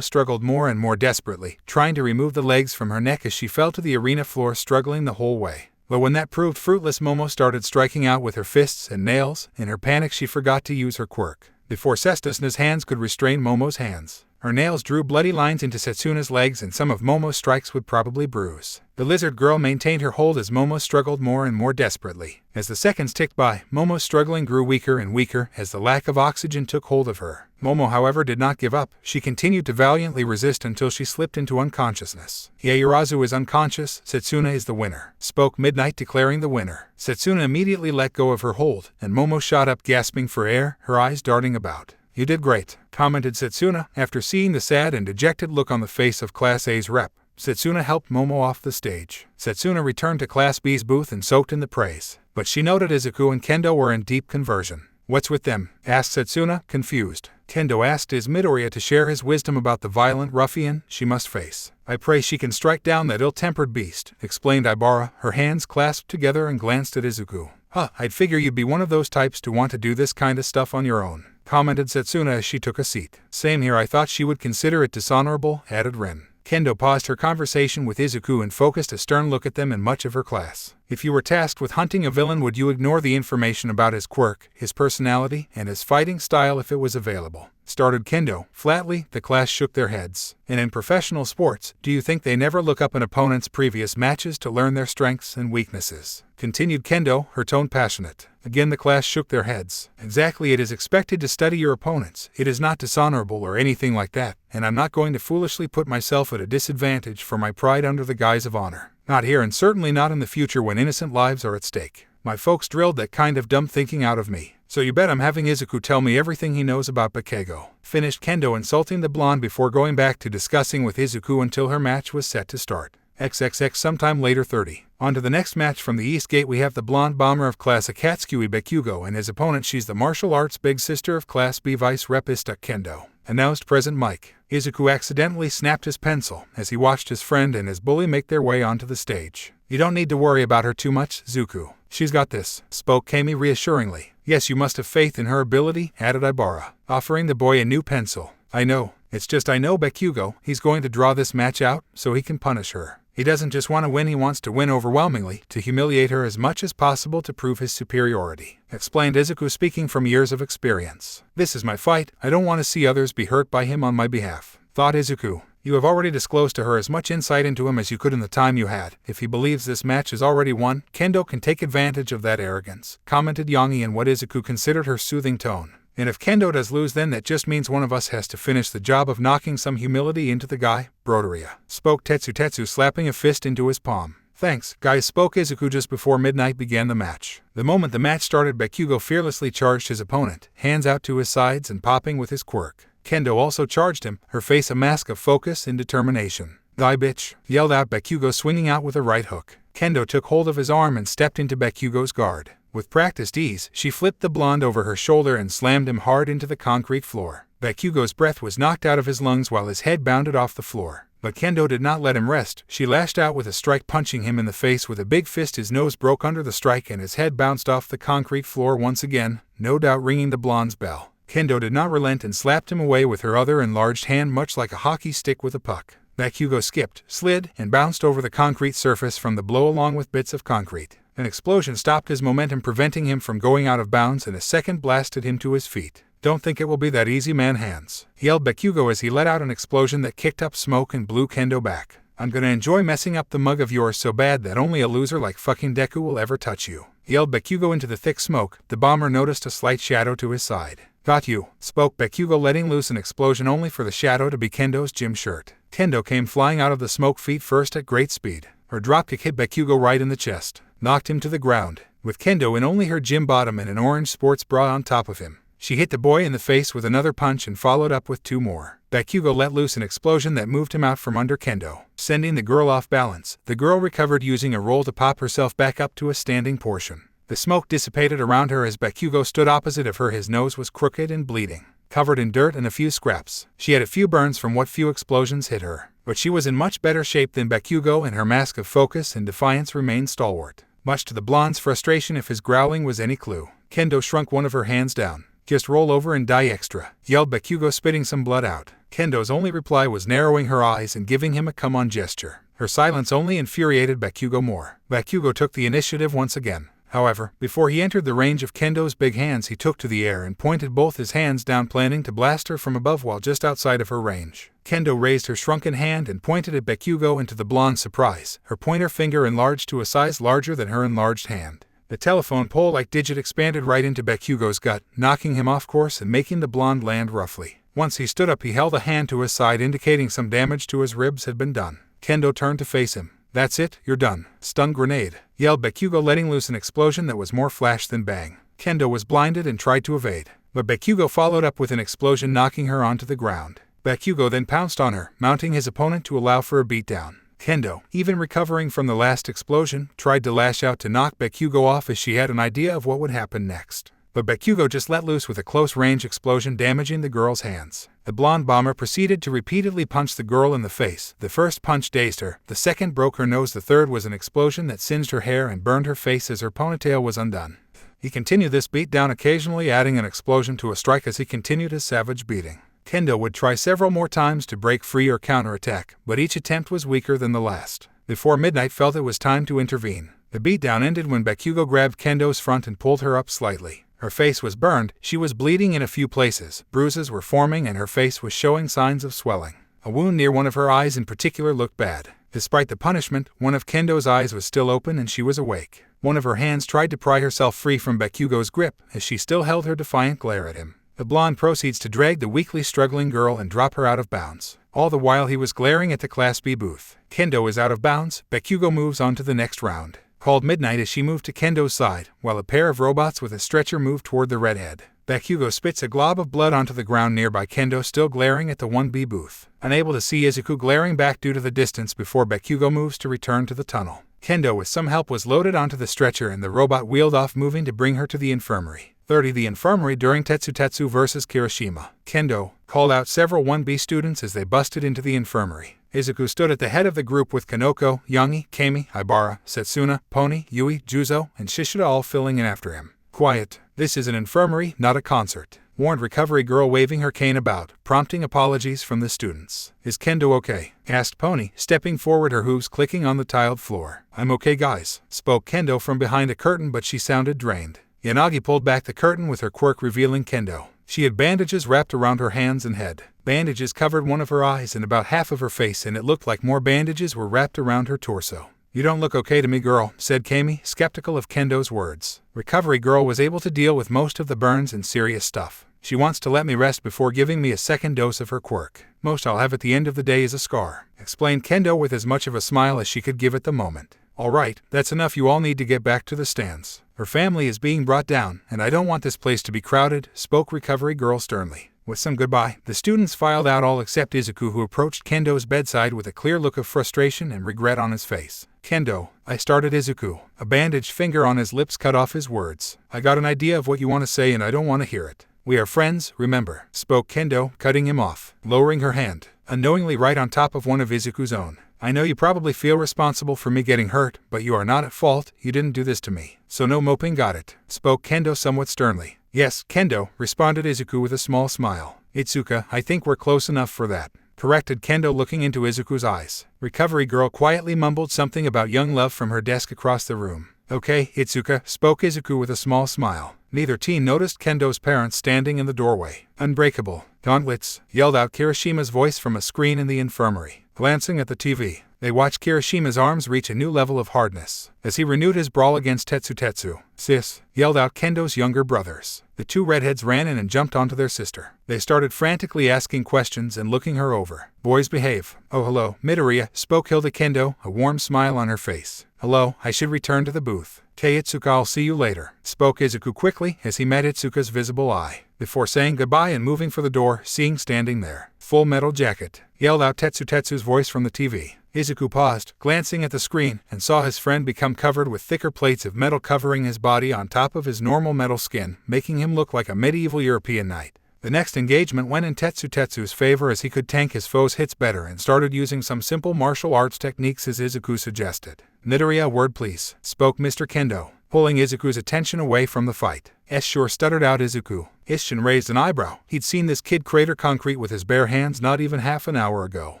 struggled more and more desperately, trying to remove the legs from her neck as she fell to the arena floor, struggling the whole way. But when that proved fruitless, Momo started striking out with her fists and nails. In her panic, she forgot to use her quirk. Before Setsuna's hands could restrain Momo's hands, her nails drew bloody lines into Setsuna's legs, and some of Momo's strikes would probably bruise. The lizard girl maintained her hold as Momo struggled more and more desperately. As the seconds ticked by, Momo's struggling grew weaker and weaker as the lack of oxygen took hold of her. Momo, however, did not give up. She continued to valiantly resist until she slipped into unconsciousness. "Yaoyorozu is unconscious, Setsuna is the winner," spoke Midnight, declaring the winner. Setsuna immediately let go of her hold, and Momo shot up, gasping for air, her eyes darting about. "You did great," commented Setsuna, after seeing the sad and dejected look on the face of Class A's rep. Setsuna helped Momo off the stage. Setsuna returned to Class B's booth and soaked in the praise, but she noted Izuku and Kendo were in deep conversion. "What's with them?" asked Setsuna, confused. Kendo asked his Midoriya to share his wisdom about the violent ruffian she must face. "I pray she can strike down that ill-tempered beast," explained Ibara, her hands clasped together, and glanced at Izuku. "Huh, I'd figure you'd be one of those types to want to do this kind of stuff on your own," commented Setsuna as she took a seat. "Same here, I thought she would consider it dishonorable," added Rin. Kendo paused her conversation with Izuku and focused a stern look at them and much of her class. "If you were tasked with hunting a villain, would you ignore the information about his quirk, his personality, and his fighting style if it was available?" started Kendo. Flatly, the class shook their heads. "And in professional sports, do you think they never look up an opponent's previous matches to learn their strengths and weaknesses?" continued Kendo, her tone passionate. Again the class shook their heads. "Exactly, it is expected to study your opponents. It is not dishonorable or anything like that, and I'm not going to foolishly put myself at a disadvantage for my pride under the guise of honor. Not here, and certainly not in the future when innocent lives are at stake. My folks drilled that kind of dumb thinking out of me. So you bet I'm having Izuku tell me everything he knows about Bakugo," finished Kendo, insulting the blonde before going back to discussing with Izuku until her match was set to start. XXX sometime later 30. On to the next match. From the East Gate we have the blonde bomber of Class A Katsuki Bakugo and his opponent. She's the martial arts big sister of Class B Vice Rep Kendo, announced President Mike. Izuku accidentally snapped his pencil as he watched his friend and his bully make their way onto the stage. "You don't need to worry about her too much, Zuku. She's got this," spoke Kami reassuringly. "Yes, you must have faith in her ability," added Ibara, offering the boy a new pencil. "I know. It's just I know Bakugo. He's going to draw this match out so he can punish her. He doesn't just want to win, he wants to win overwhelmingly, to humiliate her as much as possible to prove his superiority," explained Izuku, speaking from years of experience. "This is my fight. I don't want to see others be hurt by him on my behalf," thought Izuku. "You have already disclosed to her as much insight into him as you could in the time you had. If he believes this match is already won, Kendo can take advantage of that arrogance," commented Yangi in what Izuku considered her soothing tone. "And if Kendo does lose, then that just means one of us has to finish the job of knocking some humility into the guy, Broderia," spoke Tetsu, slapping a fist into his palm. "Thanks, guys," spoke Izuku just before Midnight began the match. The moment the match started, Bakugo fearlessly charged his opponent, hands out to his sides and popping with his quirk. Kendo also charged him, her face a mask of focus and determination. "Die, bitch," yelled out Bakugo, swinging out with a right hook. Kendo took hold of his arm and stepped into Bakugo's guard. With practiced ease, she flipped the blonde over her shoulder and slammed him hard into the concrete floor. Bakugo's breath was knocked out of his lungs while his head bounded off the floor. But Kendo did not let him rest. She lashed out with a strike, punching him in the face with a big fist. His nose broke under the strike and his head bounced off the concrete floor once again, no doubt ringing the blonde's bell. Kendo did not relent and slapped him away with her other enlarged hand much like a hockey stick with a puck. Bakugo skipped, slid, and bounced over the concrete surface from the blow along with bits of concrete. An explosion stopped his momentum, preventing him from going out of bounds, and a second blasted him to his feet. "Don't think it will be that easy, man hands," yelled Bakugo as he let out an explosion that kicked up smoke and blew Kendo back. "I'm gonna enjoy messing up the mug of yours so bad that only a loser like fucking Deku will ever touch you," yelled Bakugo into the thick smoke. The bomber noticed a slight shadow to his side. "Got you," spoke Bakugo, letting loose an explosion only for the shadow to be Kendo's gym shirt. Kendo came flying out of the smoke feet first at great speed. Her dropkick hit Bakugo right in the chest, knocked him to the ground, with Kendo in only her gym bottom and an orange sports bra on top of him. She hit the boy in the face with another punch and followed up with 2 more. Bakugo let loose an explosion that moved him out from under Kendo, sending the girl off balance. The girl recovered using a roll to pop herself back up to a standing portion. The smoke dissipated around her as Bakugo stood opposite of her. His nose was crooked and bleeding, covered in dirt and a few scraps. She had a few burns from what few explosions hit her, but she was in much better shape than Bakugo, and her mask of focus and defiance remained stalwart, much to the blonde's frustration if his growling was any clue. Kendo shrunk one of her hands down. "Just roll over and die extra," yelled Bakugo, spitting some blood out. Kendo's only reply was narrowing her eyes and giving him a come-on gesture. Her silence only infuriated Bakugo more. Bakugo took the initiative once again. However, before he entered the range of Kendo's big hands, he took to the air and pointed both his hands down, planning to blast her from above while just outside of her range. Kendo raised her shrunken hand and pointed at Bakugo, and to the blonde's surprise, her pointer finger enlarged to a size larger than her enlarged hand. The telephone pole-like digit expanded right into Bakugo's gut, knocking him off course and making the blonde land roughly. Once he stood up, he held a hand to his side, indicating some damage to his ribs had been done. Kendo turned to face him. "That's it, you're done." "Stun grenade," yelled Bakugo, letting loose an explosion that was more flash than bang. Kendo was blinded and tried to evade, but Bakugo followed up with an explosion, knocking her onto the ground. Bakugo then pounced on her, mounting his opponent to allow for a beatdown. Kendo, even recovering from the last explosion, tried to lash out to knock Bakugo off as she had an idea of what would happen next. But Bakugo just let loose with a close-range explosion, damaging the girl's hands. The blonde bomber proceeded to repeatedly punch the girl in the face. The first punch dazed her, the second broke her nose, the third was an explosion that singed her hair and burned her face as her ponytail was undone. He continued this beatdown, occasionally adding an explosion to a strike as he continued his savage beating. Kendo would try several more times to break free or counterattack, but each attempt was weaker than the last. Before midnight felt it was time to intervene. The beatdown ended when Bakugo grabbed Kendo's front and pulled her up slightly. Her face was burned, she was bleeding in a few places, bruises were forming, and her face was showing signs of swelling. A wound near one of her eyes in particular looked bad. Despite the punishment, one of Kendo's eyes was still open and she was awake. One of her hands tried to pry herself free from Bakugo's grip as she still held her defiant glare at him. The blonde proceeds to drag the weakly struggling girl and drop her out of bounds. All the while he was glaring at the Class B booth. Kendo is out of bounds. Bakugo moves on to the next round, called Midnight, as she moved to Kendo's side, while a pair of robots with a stretcher moved toward the redhead. Bakugo spits a glob of blood onto the ground nearby, Kendo still glaring at the 1B booth, unable to see Izuku glaring back due to the distance before Bakugo moves to return to the tunnel. Kendo, with some help, was loaded onto the stretcher and the robot wheeled off, moving to bring her to the infirmary. 30. The infirmary during Tetsu vs. Kirishima. Kendo called out several 1B students as they busted into the infirmary. Izuku stood at the head of the group with Kanoko, Yangi, Kami, Ibara, Setsuna, Pony, Yui, Juzo, and Shishida all filling in after him. "Quiet. This is an infirmary, not a concert," warned Recovery Girl, waving her cane about, prompting apologies from the students. "Is Kendo okay?" asked Pony, stepping forward, her hooves clicking on the tiled floor. "I'm okay, guys," spoke Kendo from behind a curtain, but she sounded drained. Yanagi pulled back the curtain with her quirk, revealing Kendo. She had bandages wrapped around her hands and head. Bandages covered one of her eyes and about half of her face, and it looked like more bandages were wrapped around her torso. "You don't look okay to me, girl," said Kami, skeptical of Kendo's words. Recovery Girl was able to deal with most of the burns and serious stuff. "She wants to let me rest before giving me a second dose of her quirk. Most I'll have at the end of the day is a scar," explained Kendo with as much of a smile as she could give at the moment. "All right, that's enough. You all need to get back to the stands. Her family is being brought down, and I don't want this place to be crowded," spoke Recovery Girl sternly. With some goodbye, the students filed out, all except Izuku, who approached Kendo's bedside with a clear look of frustration and regret on his face. "Kendo," I started Izuku. A bandaged finger on his lips cut off his words. "I got an idea of what you want to say and I don't want to hear it. We are friends, remember," spoke Kendo, cutting him off, lowering her hand, unknowingly right on top of one of Izuku's own. "I know you probably feel responsible for me getting hurt, but you are not at fault. You didn't do this to me. So no moping, got it?" spoke Kendo somewhat sternly. Yes, Kendo, responded Izuku with a small smile. Itsuka, I think we're close enough for that, corrected Kendo looking into Izuku's eyes. Recovery girl quietly mumbled something about young love from her desk across the room. Okay, Itsuka, spoke Izuku with a small smile. Neither teen noticed Kendo's parents standing in the doorway. Unbreakable gauntlets, yelled out Kirishima's voice from a screen in the infirmary. Glancing at the TV, they watched Kirishima's arms reach a new level of hardness as he renewed his brawl against Tetsu. Sis, yelled out Kendo's younger brothers. The two redheads ran in and jumped onto their sister. They started frantically asking questions and looking her over. Boys behave. Oh hello, Midoriya, spoke Hilda Kendo, a warm smile on her face. Hello, I should return to the booth. Okay Itsuka, I'll see you later, spoke Izuku quickly as he met Itsuka's visible eye. Before saying goodbye and moving for the door, seeing standing there, Full Metal Jacket, yelled out Tetsu's voice from the TV. Izuku paused, glancing at the screen, and saw his friend become covered with thicker plates of metal covering his body on top of his normal metal skin, making him look like a medieval European knight. The next engagement went in Tetsu's favor as he could tank his foe's hits better and started using some simple martial arts techniques as Izuku suggested. Midoriya, word please, spoke Mr. Kendo, pulling Izuku's attention away from the fight. Sure, stuttered out Izuku. Isshin raised an eyebrow. He'd seen this kid crater concrete with his bare hands not even half an hour ago.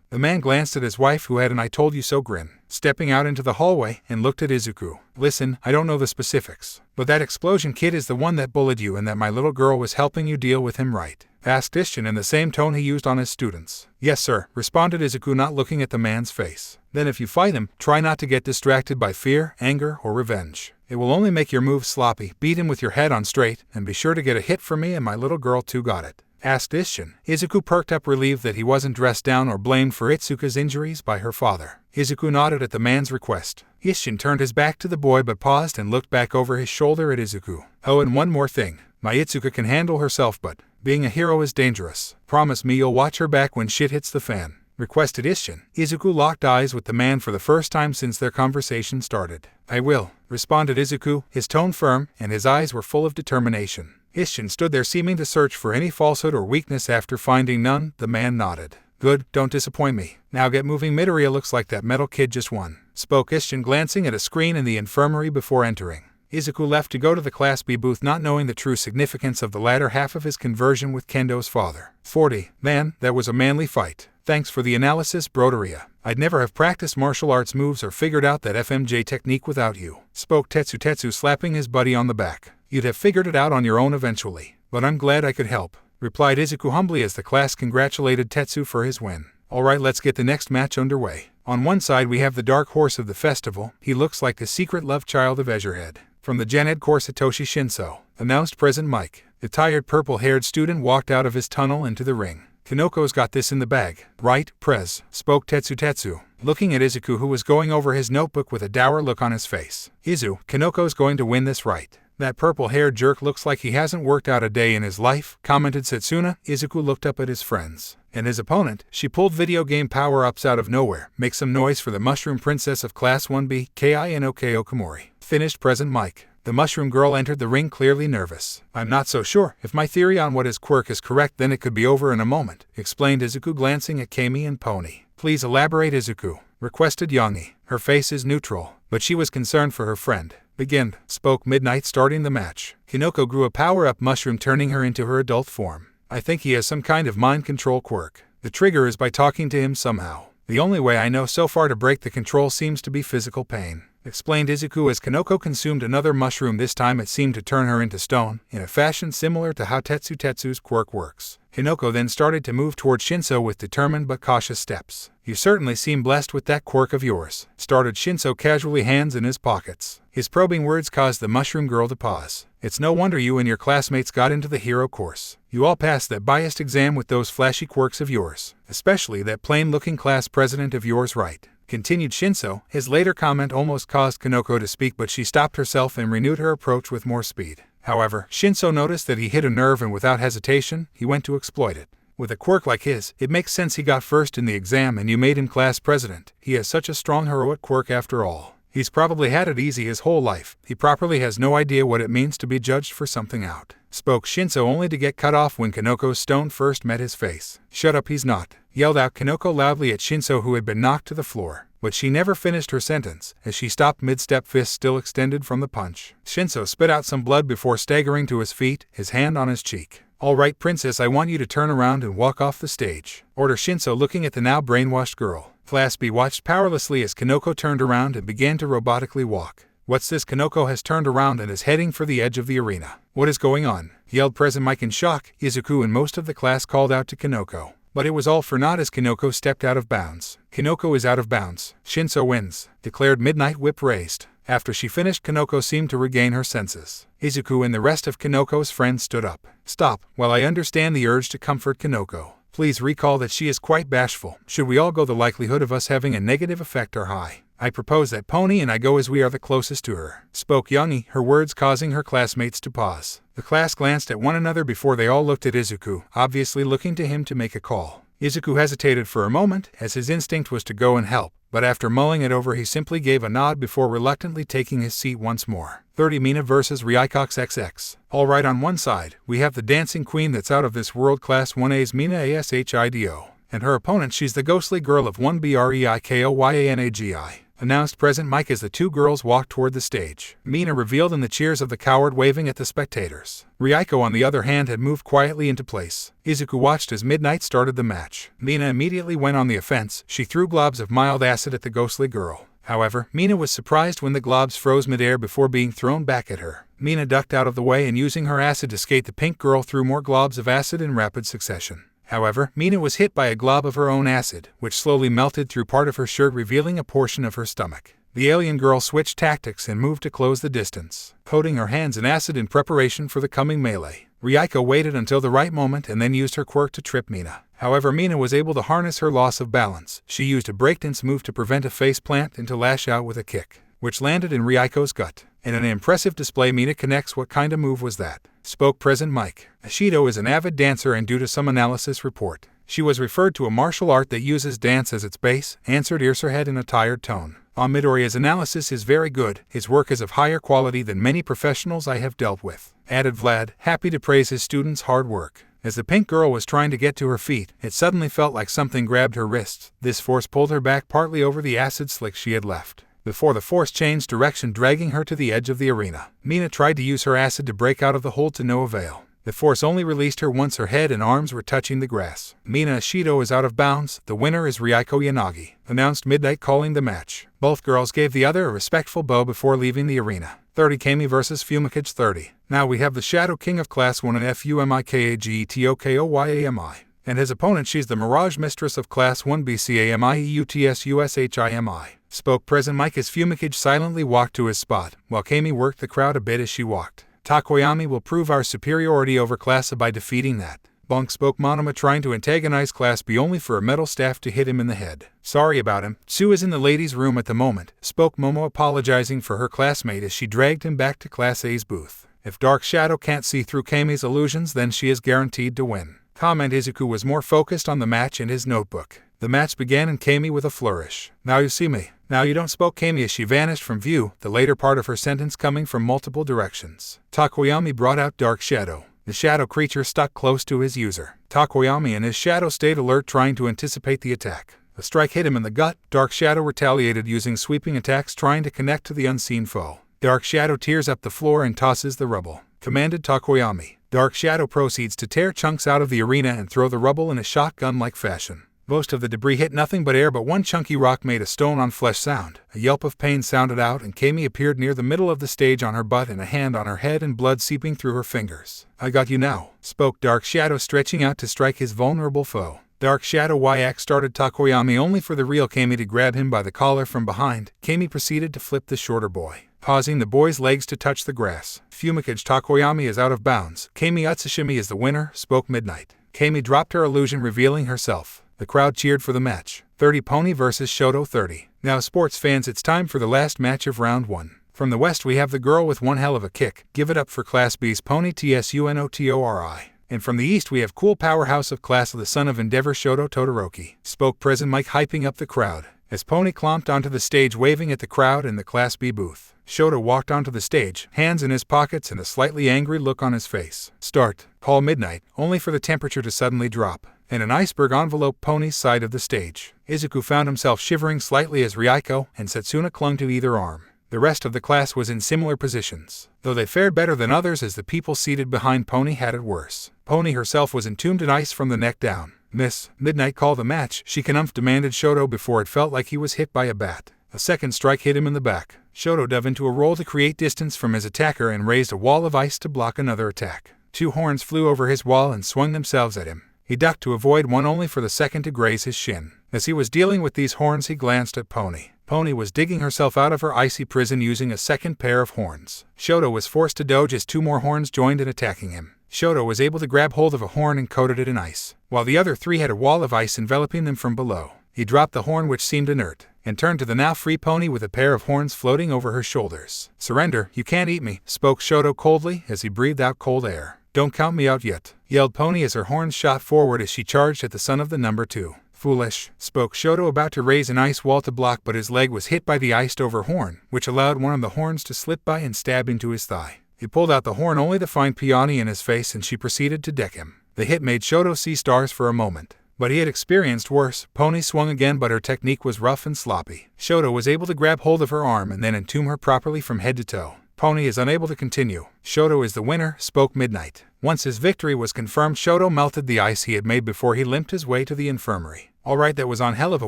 The man glanced at his wife who had an I told you so grin, stepping out into the hallway and looked at Izuku. Listen, I don't know the specifics, but that explosion kid is the one that bullied you and that my little girl was helping you deal with him, right? Asked Isshin in the same tone he used on his students. Yes sir, responded Izuku, not looking at the man's face. Then if you fight him, try not to get distracted by fear, anger, or revenge. It will only make your moves sloppy. Beat him with your head on straight, and be sure to get a hit for me and my little girl too, got it? Asked Isshin. Izuku perked up, relieved that he wasn't dressed down or blamed for Itsuka's injuries by her father. Izuku nodded at the man's request. Isshin turned his back to the boy but paused and looked back over his shoulder at Izuku. Oh, and one more thing. My Itsuka can handle herself, but being a hero is dangerous. Promise me you'll watch her back when shit hits the fan, requested Isshin. Izuku locked eyes with the man for the first time since their conversation started. I will, responded Izuku, his tone firm, and his eyes were full of determination. Isshin stood there seeming to search for any falsehood or weakness. After finding none, the man nodded. Good, don't disappoint me. Now get moving. Midoriya, looks like that metal kid just won, spoke Isshin, glancing at a screen in the infirmary before entering. Izuku left to go to the Class B booth, not knowing the true significance of the latter half of his conversion with Kendo's father. 40. Man, that was a manly fight. Thanks for the analysis, Broderia. I'd never have practiced martial arts moves or figured out that FMJ technique without you, spoke Tetsu, slapping his buddy on the back. You'd have figured it out on your own eventually, but I'm glad I could help, replied Izuku humbly as the class congratulated Tetsu for his win. Alright, let's get the next match underway. On one side we have the dark horse of the festival. He looks like the secret love child of Ezurhead. From the Gen Ed course, Satoshi Shinso, announced President Mike. The tired purple-haired student walked out of his tunnel into the ring. Kanoko's got this in the bag, right, Prez, spoke Tetsu, looking at Izuku, who was going over his notebook with a dour look on his face. Kanoko's going to win this, right? That purple-haired jerk looks like he hasn't worked out a day in his life, commented Setsuna. Izuku looked up at his friends and his opponent. She pulled video game power-ups out of nowhere. Make some noise for the Mushroom Princess of Class 1B, Kinoke Okamori, finished President Mike. The mushroom girl entered the ring clearly nervous. I'm not so sure. If my theory on what his quirk is correct, then it could be over in a moment, explained Izuku, glancing at Kami and Pony. Please elaborate, Izuku, requested Yangi. Her face is neutral, but she was concerned for her friend. Begin, spoke Midnight, starting the match. Kinoko grew a power-up mushroom, turning her into her adult form. I think he has some kind of mind control quirk. The trigger is by talking to him somehow. The only way I know so far to break the control seems to be physical pain, explained Izuku as Kinoko consumed another mushroom. This time it seemed to turn her into stone, in a fashion similar to how Tetsu's quirk works. Kinoko then started to move towards Shinso with determined but cautious steps. You certainly seem blessed with that quirk of yours, started Shinso casually, hands in his pockets. His probing words caused the mushroom girl to pause. It's no wonder you and your classmates got into the hero course. You all passed that biased exam with those flashy quirks of yours, especially that plain-looking class president of yours, right? Continued Shinso. His later comment almost caused Kinoko to speak, but she stopped herself and renewed her approach with more speed. However, Shinso noticed that he hit a nerve, and without hesitation, he went to exploit it. With a quirk like his, it makes sense he got first in the exam and you made him class president. He has such a strong heroic quirk after all. He's probably had it easy his whole life. He properly has no idea what it means to be judged for something out, spoke Shinso, only to get cut off when Kanoko's stone first met his face. Shut up, he's not, yelled out Kinoko loudly at Shinso, who had been knocked to the floor. But she never finished her sentence, as she stopped mid-step, fist still extended from the punch. Shinso spit out some blood before staggering to his feet, his hand on his cheek. "All right, princess, I want you to turn around and walk off the stage," ordered Shinso, looking at the now brainwashed girl. Class B watched powerlessly as Koko turned around and began to robotically walk. "What's this?" Koko has turned around and is heading for the edge of the arena. "What is going on?" yelled President Mike in shock. Izuku and most of the class called out to Koko. But it was all for naught as Koko stepped out of bounds. "Koko is out of bounds. Shinso wins," declared Midnight, whip raised. After she finished, Koko seemed to regain her senses. Izuku and the rest of Konoko's friends stood up. "Stop. While I understand the urge to comfort Koko, please recall that she is quite bashful. Should we all go, the likelihood of us having a negative effect are high. I propose that Pony and I go as we are the closest to her," spoke Youngie, her words causing her classmates to pause. The class glanced at one another before they all looked at Izuku, obviously looking to him to make a call. Izuku hesitated for a moment, as his instinct was to go and help, but after mulling it over he simply gave a nod before reluctantly taking his seat once more. 30 Mina vs. Ryaikox XX. Alright, on one side, we have the dancing queen that's out of this world, Class 1A's Mina Ashido. And her opponent, she's the ghostly girl of 1BREIKOYANAGI. Announced President Mike as the two girls walked toward the stage. Mina revealed in the cheers of the coward waving at the spectators. Riao, on the other hand, had moved quietly into place. Izuku watched as Midnight started the match. Mina immediately went on the offense. She threw globs of mild acid at the ghostly girl. However, Mina was surprised when the globs froze midair before being thrown back at her. Mina ducked out of the way and using her acid to skate the pink girl threw more globs of acid in rapid succession. However, Mina was hit by a glob of her own acid, which slowly melted through part of her shirt, revealing a portion of her stomach. The alien girl switched tactics and moved to close the distance, coating her hands in acid in preparation for the coming melee. Riao waited until the right moment and then used her quirk to trip Mina. However, Mina was able to harness her loss of balance. She used a breakdance move to prevent a face plant and to lash out with a kick, which landed in Riako's gut. In an impressive display, Mina connects. What kind of move was that? Spoke President Mike. Ashido is an avid dancer, and due to some analysis report, she was referred to a martial art that uses dance as its base, answered Earserhead in a tired tone. Midoriya's analysis is very good. His work is of higher quality than many professionals I have dealt with, added Vlad, happy to praise his students' hard work. As the pink girl was trying to get to her feet, it suddenly felt like something grabbed her wrists. This force pulled her back partly over the acid slick she had left, before the force changed direction, dragging her to the edge of the arena. Mina tried to use her acid to break out of the hold to no avail. The force only released her once her head and arms were touching the grass. Mina Ashido is out of bounds. The winner is Riao Yanagi, announced Midnight, calling the match. Both girls gave the other a respectful bow before leaving the arena. 30 Kami vs. Fumikage 30. Now we have the Shadow King of Class 1 and Fumikagetokoyami. And his opponent, she's the Mirage Mistress of Class 1 BCAMIEUTSUSHIMI. Spoke President Mike as Fumikage silently walked to his spot, while Kami worked the crowd a bit as she walked. Takoyami will prove our superiority over Class A by defeating that bunk, spoke Monoma, trying to antagonize Class B only for a metal staff to hit him in the head. Sorry about him. Sue is in the ladies' room at the moment, spoke Momo, apologizing for her classmate as she dragged him back to Class A's booth. If Dark Shadow can't see through Kami's illusions, then she is guaranteed to win. Comment. Izuku was more focused on the match and his notebook. The match began and Kami with a flourish. Now you see me. Now you don't, spoke Kami as she vanished from view, the later part of her sentence coming from multiple directions. Takoyami brought out Dark Shadow. The shadow creature stuck close to his user. Takoyami and his shadow stayed alert, trying to anticipate the attack. A strike hit him in the gut. Dark Shadow retaliated using sweeping attacks, trying to connect to the unseen foe. Dark Shadow tears up the floor and tosses the rubble, commanded Takoyami. Dark Shadow proceeds to tear chunks out of the arena and throw the rubble in a shotgun-like fashion. Most of the debris hit nothing but air, but one chunky rock made a stone-on-flesh sound. A yelp of pain sounded out, and Kami appeared near the middle of the stage on her butt and a hand on her head and blood seeping through her fingers. I got you now, spoke Dark Shadow, stretching out to strike his vulnerable foe. Dark Shadow YX started Takoyami, only for the real Kami to grab him by the collar from behind. Kami proceeded to flip the shorter boy, causing the boy's legs to touch the grass. Fumikage Takoyami is out of bounds. Kami Utsushimi is the winner, spoke Midnight. Kami dropped her illusion, revealing herself. The crowd cheered for the match. 30 Pony vs. Shoto 30. Now sports fans, it's time for the last match of round 1. From the west we have the girl with one hell of a kick. Give it up for Class B's Pony TSUNOTORI. And from the east we have cool powerhouse of Class A, the son of Endeavor, Shoto Todoroki, spoke President Mike, hyping up the crowd. As Pony clomped onto the stage waving at the crowd in the Class B booth, Shoto walked onto the stage, hands in his pockets and a slightly angry look on his face. Start, call Midnight, only for the temperature to suddenly drop. and an iceberg enveloped Pony's side of the stage. Izuku found himself shivering slightly as Riao and Setsuna clung to either arm. The rest of the class was in similar positions, though they fared better than others as the people seated behind Pony had it worse. Pony herself was entombed in ice from the neck down. "Miss, Midnight, call the match," she demanded Shoto before it felt like he was hit by a bat. A second strike hit him in the back. Shoto dove into a roll to create distance from his attacker and raised a wall of ice to block another attack. Two horns flew over his wall and swung themselves at him. He ducked to avoid one only for the second to graze his shin. As he was dealing with these horns, he glanced at Pony. Pony was digging herself out of her icy prison using a second pair of horns. Shoto was forced to dodge as two more horns joined in attacking him. Shoto was able to grab hold of a horn and coated it in ice, while the other three had a wall of ice enveloping them from below. He dropped the horn, which seemed inert, and turned to the now free Pony with a pair of horns floating over her shoulders. "Surrender, you can't eat me," spoke Shoto coldly as he breathed out cold air. "Don't count me out yet," yelled Pony as her horns shot forward as she charged at the son of the number 2. "Foolish," spoke Shoto, about to raise an ice wall to block, but his leg was hit by the iced-over horn, which allowed one of the horns to slip by and stab into his thigh. He pulled out the horn only to find Peony in his face, and she proceeded to deck him. The hit made Shoto see stars for a moment, but he had experienced worse. Pony swung again, but her technique was rough and sloppy. Shoto was able to grab hold of her arm and then entomb her properly from head to toe. Pony is unable to continue. "Shoto is the winner," spoke Midnight. Once his victory was confirmed, Shoto melted the ice he had made before he limped his way to the infirmary. "Alright, that was on hell of a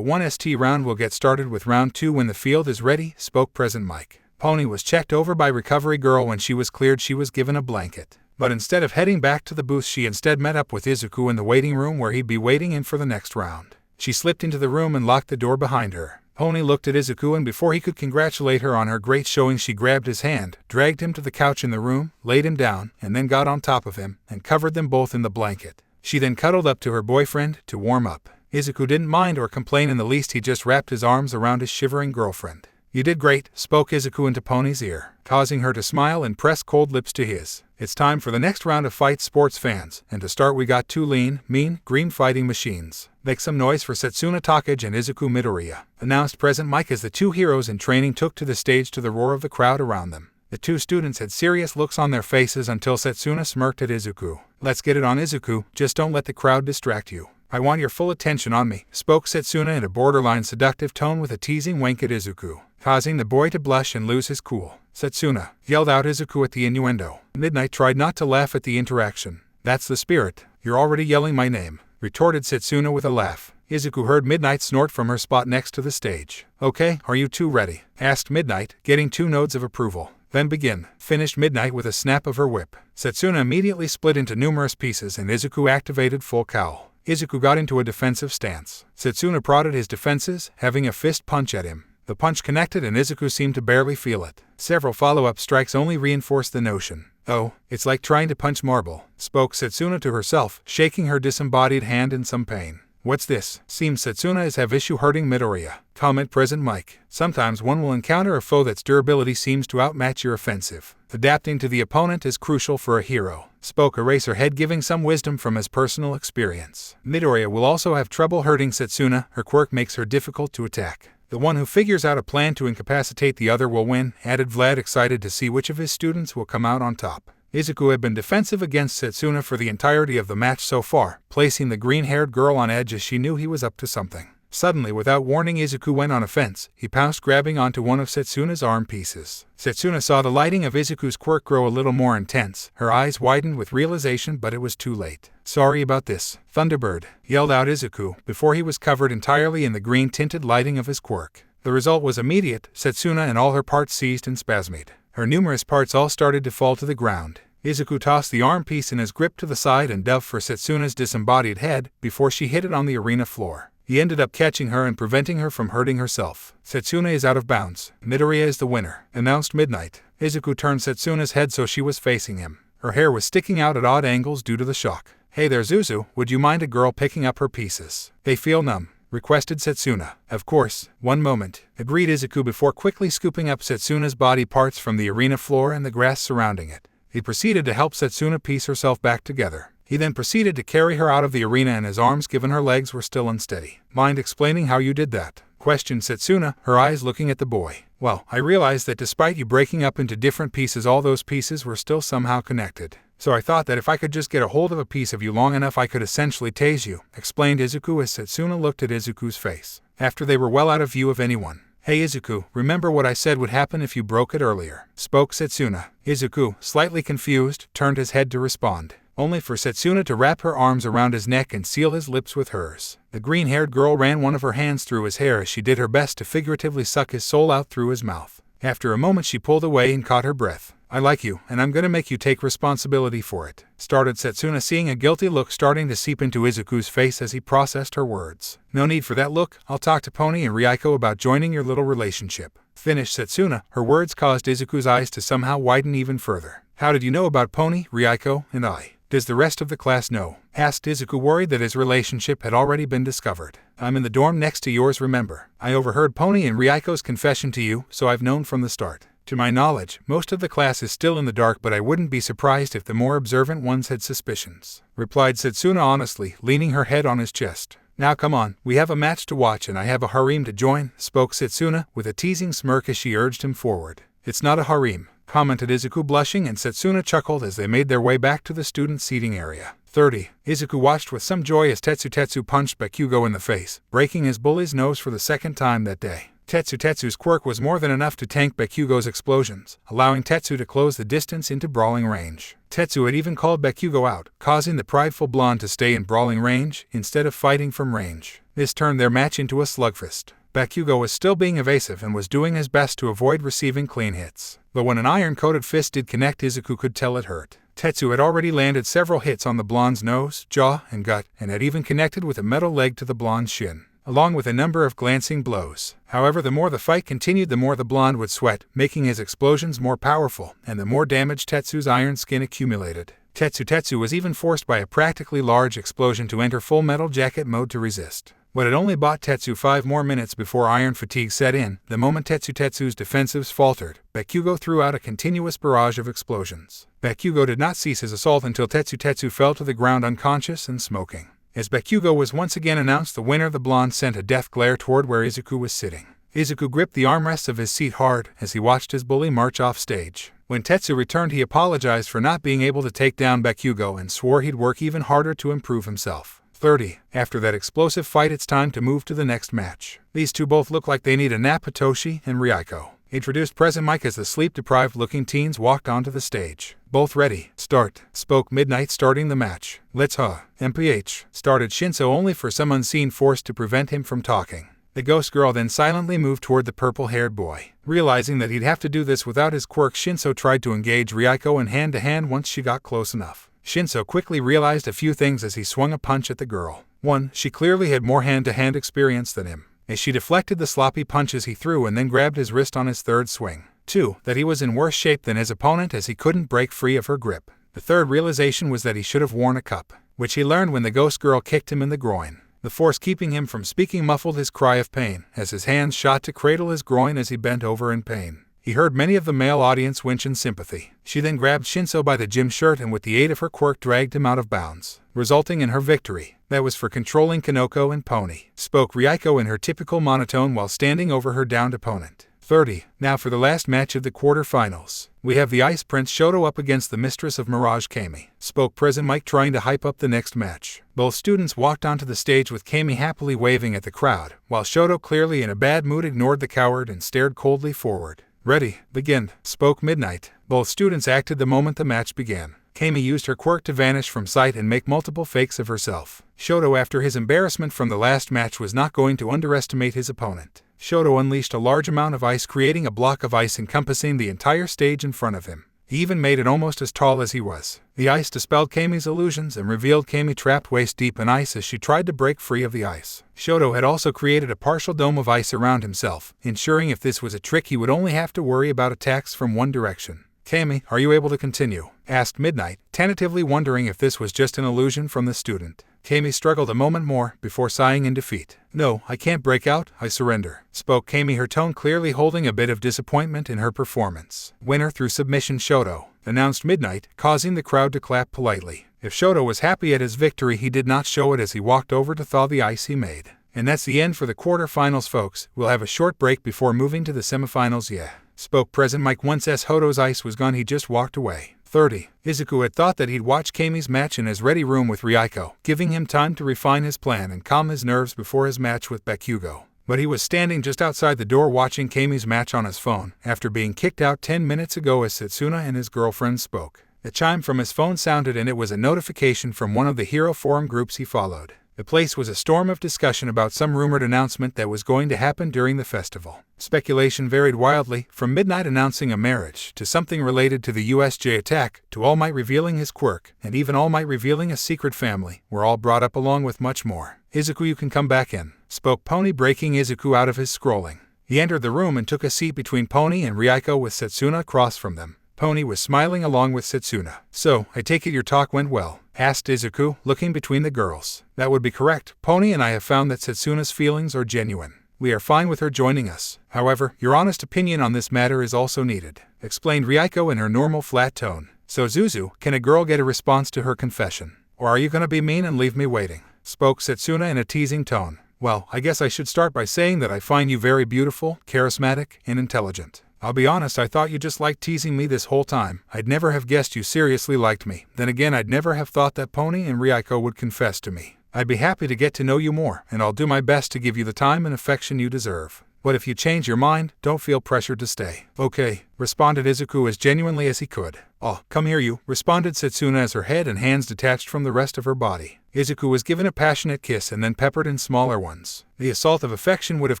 1st round. We'll get started with round 2 when the field is ready," spoke Present Mike. Pony was checked over by Recovery Girl. When she was cleared, she was given a blanket. But instead of heading back to the booth, she instead met up with Izuku in the waiting room where he'd be waiting in for the next round. She slipped into the room and locked the door behind her. Pony looked at Izuku, and before he could congratulate her on her great showing, she grabbed his hand, dragged him to the couch in the room, laid him down, and then got on top of him, and covered them both in the blanket. She then cuddled up to her boyfriend to warm up. Izuku didn't mind or complain in the least. He just wrapped his arms around his shivering girlfriend. "You did great," spoke Izuku into Pony's ear, causing her to smile and press cold lips to his. "It's time for the next round of fights, sports fans, and to start we got 2 lean, mean, green fighting machines. Make some noise for Setsuna Takage and Izuku Midoriya," announced Present Mike as the 2 heroes in training took to the stage to the roar of the crowd around them. The 2 students had serious looks on their faces until Setsuna smirked at Izuku. "Let's get it on, Izuku, just don't let the crowd distract you. I want your full attention on me," spoke Setsuna in a borderline seductive tone with a teasing wink at Izuku, causing the boy to blush and lose his cool. "Setsuna," yelled out Izuku at the innuendo. Midnight tried not to laugh at the interaction. "That's the spirit. You're already yelling my name," retorted Setsuna with a laugh. Izuku heard Midnight snort from her spot next to the stage. "Okay, are you 2 ready?" asked Midnight, getting 2 nods of approval. "Then begin," finished Midnight with a snap of her whip. Setsuna immediately split into numerous pieces and Izuku activated full cowl. Izuku got into a defensive stance. Setsuna prodded his defenses, having a fist punch at him. The punch connected and Izuku seemed to barely feel it. Several follow-up strikes only reinforced the notion. "Oh, it's like trying to punch marble," spoke Setsuna to herself, shaking her disembodied hand in some pain. "What's this? Seems Setsuna is have issue hurting Midoriya," comment Present Mike. "Sometimes one will encounter a foe that's durability seems to outmatch your offensive. Adapting to the opponent is crucial for a hero," spoke Eraserhead, giving some wisdom from his personal experience. "Midoriya will also have trouble hurting Setsuna. Her quirk makes her difficult to attack. The one who figures out a plan to incapacitate the other will win," added Vlad, excited to see which of his students will come out on top. Izuku had been defensive against Setsuna for the entirety of the match so far, placing the green-haired girl on edge as she knew he was up to something. Suddenly, without warning, Izuku went on offense. He pounced, grabbing onto one of Setsuna's arm pieces. Setsuna saw the lighting of Izuku's quirk grow a little more intense. Her eyes widened with realization, but it was too late. "Sorry about this, Thunderbird," yelled out Izuku, before he was covered entirely in the green-tinted lighting of his quirk. The result was immediate. Setsuna and all her parts seized and spasmed. Her numerous parts all started to fall to the ground. Izuku tossed the arm piece in his grip to the side and dove for Setsuna's disembodied head before she hit it on the arena floor. He ended up catching her and preventing her from hurting herself. "Setsuna is out of bounds. Midoriya is the winner," announced Midnight. Izuku turned Setsuna's head so she was facing him. Her hair was sticking out at odd angles due to the shock. "Hey there, Zuzu, would you mind a girl picking up her pieces? They feel numb," requested Setsuna. "Of course, one moment," agreed Izuku before quickly scooping up Setsuna's body parts from the arena floor and the grass surrounding it. He proceeded to help Setsuna piece herself back together. He then proceeded to carry her out of the arena in his arms, given her legs were still unsteady. "Mind explaining how you did that?" questioned Setsuna, her eyes looking at the boy. "Well, I realized that despite you breaking up into different pieces, all those pieces were still somehow connected. So I thought that if I could just get a hold of a piece of you long enough I could essentially tase you, explained Izuku as Setsuna looked at Izuku's face, after they were well out of view of anyone. Hey Izuku, remember what I said would happen if you broke it earlier, spoke Setsuna. Izuku, slightly confused, turned his head to respond, only for Setsuna to wrap her arms around his neck and seal his lips with hers. The green-haired girl ran one of her hands through his hair as she did her best to figuratively suck his soul out through his mouth. After a moment she pulled away and caught her breath. I like you, and I'm gonna make you take responsibility for it, started Setsuna, seeing a guilty look starting to seep into Izuku's face as he processed her words. No need for that look, I'll talk to Pony and Riao about joining your little relationship, finished Setsuna. Her words caused Izuku's eyes to somehow widen even further. How did you know about Pony, Riao, and I? Does the rest of the class know? Asked Izuku, worried that his relationship had already been discovered. I'm in the dorm next to yours, remember? I overheard Pony and Riako's confession to you, so I've known from the start. To my knowledge, most of the class is still in the dark, but I wouldn't be surprised if the more observant ones had suspicions, replied Setsuna honestly, leaning her head on his chest. Now come on, we have a match to watch and I have a harem to join, spoke Setsuna, with a teasing smirk as she urged him forward. It's not a harem, commented Izuku, blushing, and Setsuna chuckled as they made their way back to the student seating area. 30. Izuku watched with some joy as Tetsu punched Bakugo in the face, breaking his bully's nose for the second time that day. Tetsu's quirk was more than enough to tank Bakugo's explosions, allowing Tetsu to close the distance into brawling range. Tetsu had even called Bakugo out, causing the prideful blonde to stay in brawling range instead of fighting from range. This turned their match into a slugfest. Bakugo was still being evasive and was doing his best to avoid receiving clean hits. But when an iron-coated fist did connect, Izuku could tell it hurt. Tetsu had already landed several hits on the blonde's nose, jaw, and gut, and had even connected with a metal leg to the blonde's shin, along with a number of glancing blows. However, the more the fight continued, the more the blonde would sweat, making his explosions more powerful, and the more damage Tetsu's iron skin accumulated. Tetsu was even forced by a practically large explosion to enter full metal jacket mode to resist. But it only bought Tetsu 5 more minutes before iron fatigue set in. The moment Tetsu's defensives faltered, Bakugo threw out a continuous barrage of explosions. Bakugo did not cease his assault until Tetsu fell to the ground unconscious and smoking. As Bakugo was once again announced the winner, the blonde sent a death glare toward where Izuku was sitting. Izuku gripped the armrests of his seat hard as he watched his bully march off stage. When Tetsu returned, he apologized for not being able to take down Bakugo and swore he'd work even harder to improve himself. 30. After that explosive fight, it's time to move to the next match. These two both look like they need a nap, Hitoshi and Riao, introduced Present Mike as the sleep-deprived-looking teens walked onto the stage. Both ready, start, spoke Midnight, starting the match. Let's MPH, started Shinso, only for some unseen force to prevent him from talking. The ghost girl then silently moved toward the purple-haired boy. Realizing that he'd have to do this without his quirk, Shinso tried to engage Riao in hand-to-hand once she got close enough. Shinso quickly realized a few things as he swung a punch at the girl. 1. She clearly had more hand-to-hand experience than him, as she deflected the sloppy punches he threw and then grabbed his wrist on his third swing. 2. That he was in worse shape than his opponent as he couldn't break free of her grip. The third realization was that he should have worn a cup, which he learned when the ghost girl kicked him in the groin. The force keeping him from speaking muffled his cry of pain as his hands shot to cradle his groin as he bent over in pain. He heard many of the male audience winch in sympathy. She then grabbed Shinso by the gym shirt and with the aid of her quirk dragged him out of bounds, resulting in her victory. That was for controlling Koko and Pony, spoke Riao in her typical monotone while standing over her downed opponent. 30. Now for the last match of the quarterfinals. We have the Ice Prince Shoto up against the Mistress of Mirage Kami, spoke Present Mike, trying to hype up the next match. Both students walked onto the stage with Kami happily waving at the crowd, while Shoto, clearly in a bad mood, ignored the coward and stared coldly forward. Ready, begin, spoke Midnight. Both students acted the moment the match began. Kami used her quirk to vanish from sight and make multiple fakes of herself. Shoto, after his embarrassment from the last match, was not going to underestimate his opponent. Shoto unleashed a large amount of ice, creating a block of ice encompassing the entire stage in front of him. He even made it almost as tall as he was. The ice dispelled Kami's illusions and revealed Kami trapped waist-deep in ice as she tried to break free of the ice. Shoto had also created a partial dome of ice around himself, ensuring if this was a trick he would only have to worry about attacks from one direction. Kami, are you able to continue? Asked Midnight, tentatively wondering if this was just an illusion from the student. Kami struggled a moment more before sighing in defeat. No, I can't break out, I surrender, spoke Kami, her tone clearly holding a bit of disappointment in her performance. Winner through submission, Shoto, announced Midnight, causing the crowd to clap politely. If Shoto was happy at his victory, he did not show it as he walked over to thaw the ice he made. And that's the end for the quarterfinals, folks. We'll have a short break before moving to the semifinals, spoke Present Mike. Once Shoto's ice was gone, he just walked away. 30. Izuku had thought that he'd watch Kami's match in his ready room with Riao, giving him time to refine his plan and calm his nerves before his match with Bakugo. But he was standing just outside the door watching Kami's match on his phone, after being kicked out 10 minutes ago as Setsuna and his girlfriend spoke. A chime from his phone sounded and it was a notification from one of the hero forum groups he followed. The place was a storm of discussion about some rumored announcement that was going to happen during the festival. Speculation varied wildly, from Midnight announcing a marriage, to something related to the USJ attack, to All Might revealing his quirk, and even All Might revealing a secret family, were all brought up along with much more. "Izuku, you can come back in," spoke Pony, breaking Izuku out of his scrolling. He entered the room and took a seat between Pony and Riao with Setsuna across from them. Pony was smiling along with Setsuna. "So, I take it your talk went well?" asked Izuku, looking between the girls. "That would be correct. Pony and I have found that Setsuna's feelings are genuine. We are fine with her joining us. However, your honest opinion on this matter is also needed," explained Riao in her normal flat tone. "So Zuzu, can a girl get a response to her confession? Or are you gonna be mean and leave me waiting?" spoke Setsuna in a teasing tone. "Well, I guess I should start by saying that I find you very beautiful, charismatic, and intelligent. I'll be honest, I thought you just liked teasing me this whole time. I'd never have guessed you seriously liked me. Then again, I'd never have thought that Pony and Riao would confess to me. I'd be happy to get to know you more, and I'll do my best to give you the time and affection you deserve. But if you change your mind, don't feel pressured to stay." "Okay," responded Izuku as genuinely as he could. "Oh, come here you," responded Setsuna as her head and hands detached from the rest of her body. Izuku was given a passionate kiss and then peppered in smaller ones. The assault of affection would have